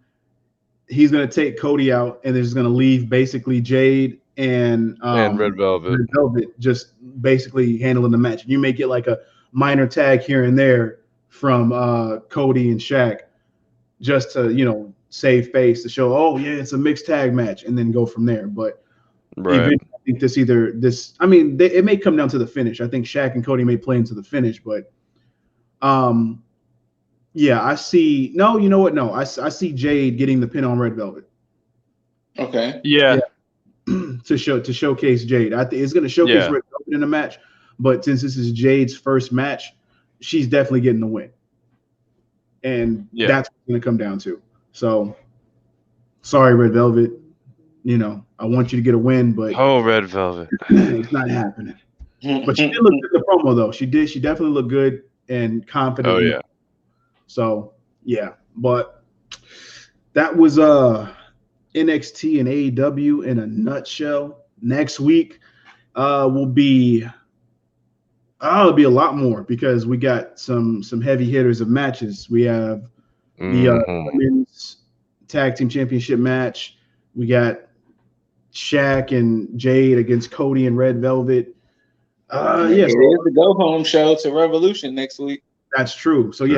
He's going to take Cody out, and they're just going to leave basically Jade and Red Velvet. Red Velvet just basically handling the match. You may get a minor tag here and there from Cody and Shaq just to save face to show, oh yeah, it's a mixed tag match, and then go from there. But I think it may come down to the finish. I think Shaq and Cody may play into the finish, but I see. No, you know what? No, I see Jade getting the pin on Red Velvet. Okay. Yeah. to showcase Jade. I think it's going to showcase Red Velvet in the match, but since this is Jade's first match, she's definitely getting the win, and that's what it's going to come down to. So, sorry, Red Velvet. I want you to get a win, but Red Velvet, it's not happening. But she did look good in the promo, though. She did. She definitely looked good and confident. Oh yeah. So but that was NXT and AEW in a nutshell. Next week will be it'll be a lot more because we got some heavy hitters of matches. We have the women's tag team championship match. We got Shaq and Jade against Cody and Red Velvet. It is the go home show to Revolution next week. That's true. So we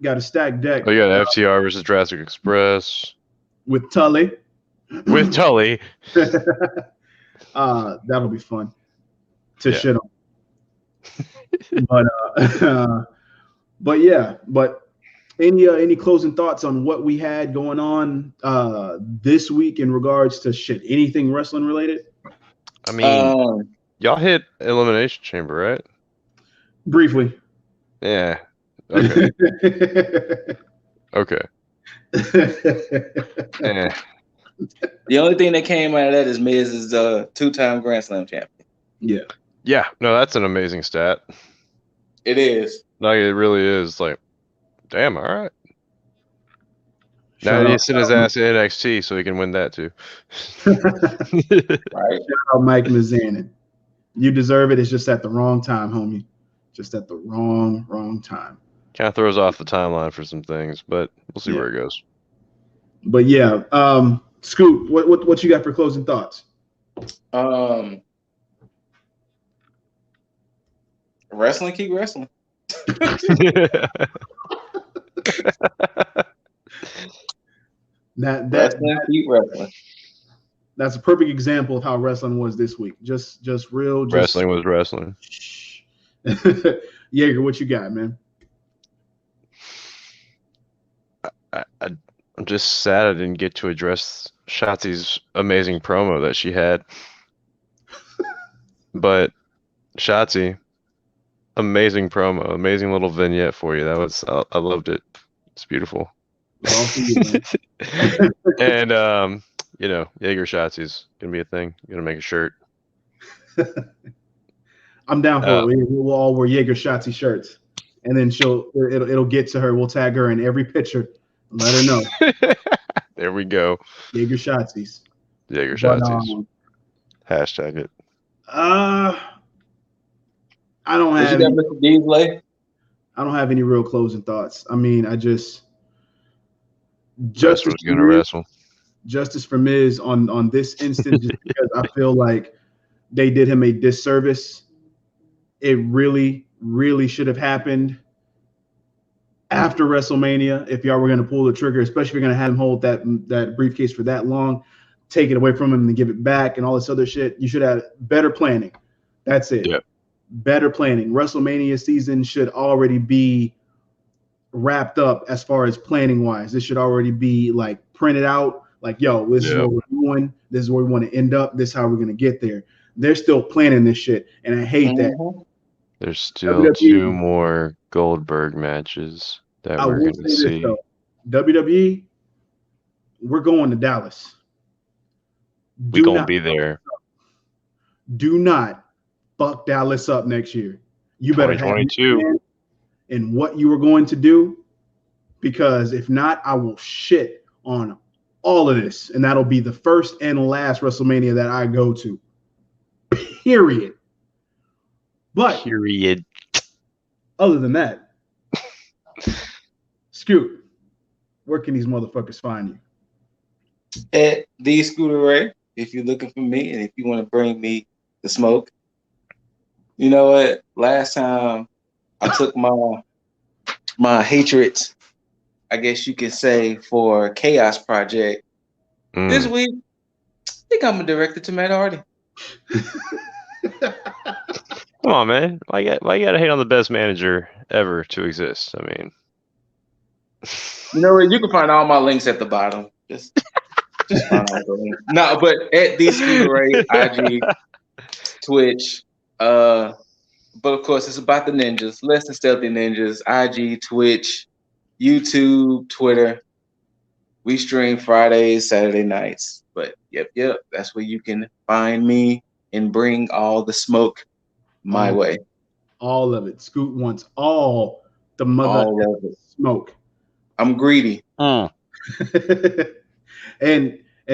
got a stacked deck. Oh, you got FTR versus Jurassic Express with Tully. That'll be fun to shit on. But any closing thoughts on what we had going on this week in regards to anything wrestling related? I mean, y'all hit Elimination Chamber, right? Briefly. Yeah. Okay. Okay. Yeah. The only thing that came out of that is Miz is a 2-time Grand Slam champion. Yeah. Yeah. No, that's an amazing stat. It is. It really is. Damn. All right. Now he sent his ass to NXT so he can win that too. Right. Shout out Mike Mizanin. You deserve it. It's just at the wrong time, homie. Just at the wrong time. Kind of throws off the timeline for some things, but we'll see where it goes. But yeah, Scoop, what you got for closing thoughts? Wrestling, keep wrestling. Keep wrestling. That's a perfect example of how wrestling was this week. Just real. Wrestling was wrestling. Jaeger, what you got, man? I'm just sad I didn't get to address Shotzi's amazing promo that she had. But Shotzi, amazing promo, amazing little vignette for you. I loved it. It's beautiful. And Jaeger Shotzi's gonna be a thing. Gonna make a shirt. I'm down for it. We'll all wear Jaeger Shotzi shirts, and then it'll get to her. We'll tag her in every picture. Let her know. There we go. Jaeger Shotzi's. Jaeger Shotzi's. Hashtag it. I don't have. I don't have any real closing thoughts. I mean, Justice was gonna wrestle. Justice for Miz on this instance, just because I feel like they did him a disservice. It really, really should have happened after WrestleMania. If y'all were going to pull the trigger, especially if you're going to have him hold that briefcase for that long, take it away from him and give it back and all this other shit. You should have better planning. That's it. Yep. Better planning. WrestleMania season should already be wrapped up as far as planning wise. This should already be like printed out. Like, yo, this is what we're doing. This is where we want to end up. This is how we're going to get there. They're still planning this shit, and I hate that. There's still WWE, 2 more Goldberg matches that we're going to see. This, WWE, we're going to Dallas. We're going to be there. Do not fuck Dallas up next year. You better have in what you are going to do, because if not, I will shit on all of this, and that'll be the first and last WrestleMania that I go to. Period. But other than that, Scoot, where can these motherfuckers find you? At the Scooter Ray, if you're looking for me, and if you want to bring me the smoke. You know what? Last time I took my hatred, I guess you could say, for Chaos Project. This week, I think I'm a director to Matt Hardy. Come on, man. Why you gotta hate on the best manager ever to exist? I mean, you know what? You can find all my links at the bottom. Just find all the links. No, but at the Scooter Ray, IG, Twitch. But of course, it's about the ninjas, Less Than Stealthy Ninjas, IG, Twitch, YouTube, Twitter. We stream Fridays, Saturday nights. But yep, that's where you can find me and bring all the smoke my way. All of it. Scoot wants all the mother of it. Smoke. I'm greedy. And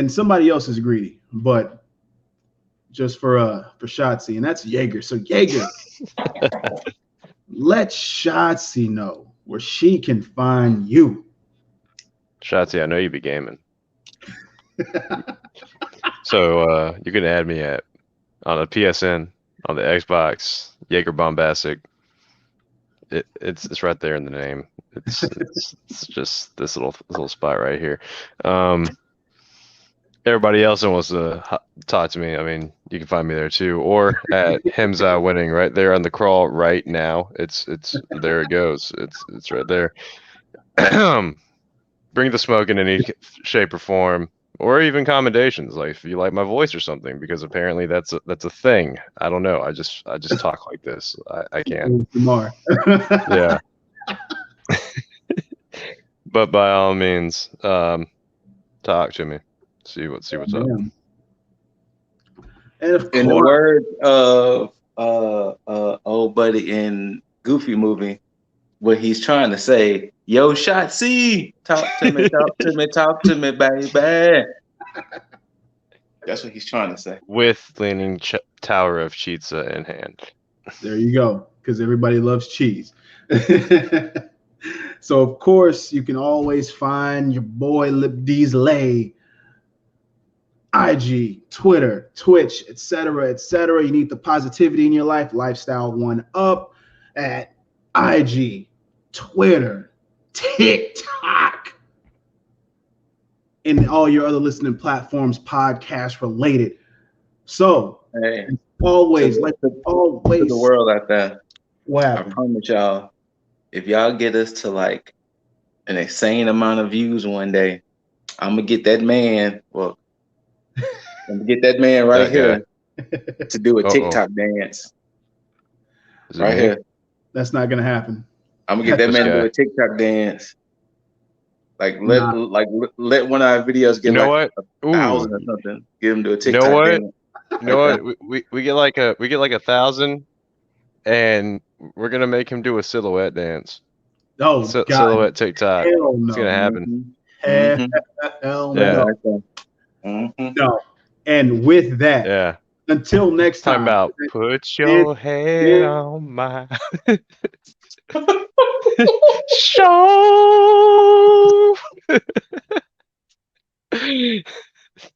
somebody else is greedy, but just for Shotzi, and that's Jaeger. So Jaeger, let Shotzi know where she can find you. Shotzi, I know you be gaming. So you can add me on a PSN on the Xbox, Jaeger Bombastic. It's right there in the name. It's just this little spot right here. Everybody else that wants to talk to me, I mean, you can find me there too, or at Hemza Winning right there on the crawl right now. It's there it goes. It's right there. Bring the smoke in any shape or form, or even commendations, like if you like my voice or something, because apparently that's a thing. I don't know. I just talk like this. I can't. Yeah. But by all means, talk to me. See what's up. And of course, in the words of old buddy in Goofy movie, what he's trying to say, Yo, Shotzi, talk to me, talk to me, talk to me, baby. That's what he's trying to say. With Leaning Tower of Cheetah in hand. There you go, because everybody loves cheese. So, of course, you can always find your boy Lip D's Lay, IG, Twitter, Twitch, etc., etc. You need the positivity in your life, Lifestyle One Up at IG, Twitter, TikTok, and all your other listening platforms, podcast related. So, hey, always, to the world out there. What happened? I promise y'all, if y'all get us to like an insane amount of views one day, I'm gonna get that man. Well, I'm gonna get that man right here to do a TikTok dance. Right here. That's not gonna happen. I'm gonna get that man to do a TikTok dance. Like let one of our videos get like 1,000 or something. Get him to a TikTok dance. You know what? We get like 1,000, and we're gonna make him do a silhouette dance. Oh, silhouette TikTok. Hell no. It's gonna happen. Hell no. No. And with that, until next time. Talking about put your head on my show.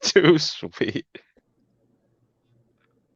Too sweet.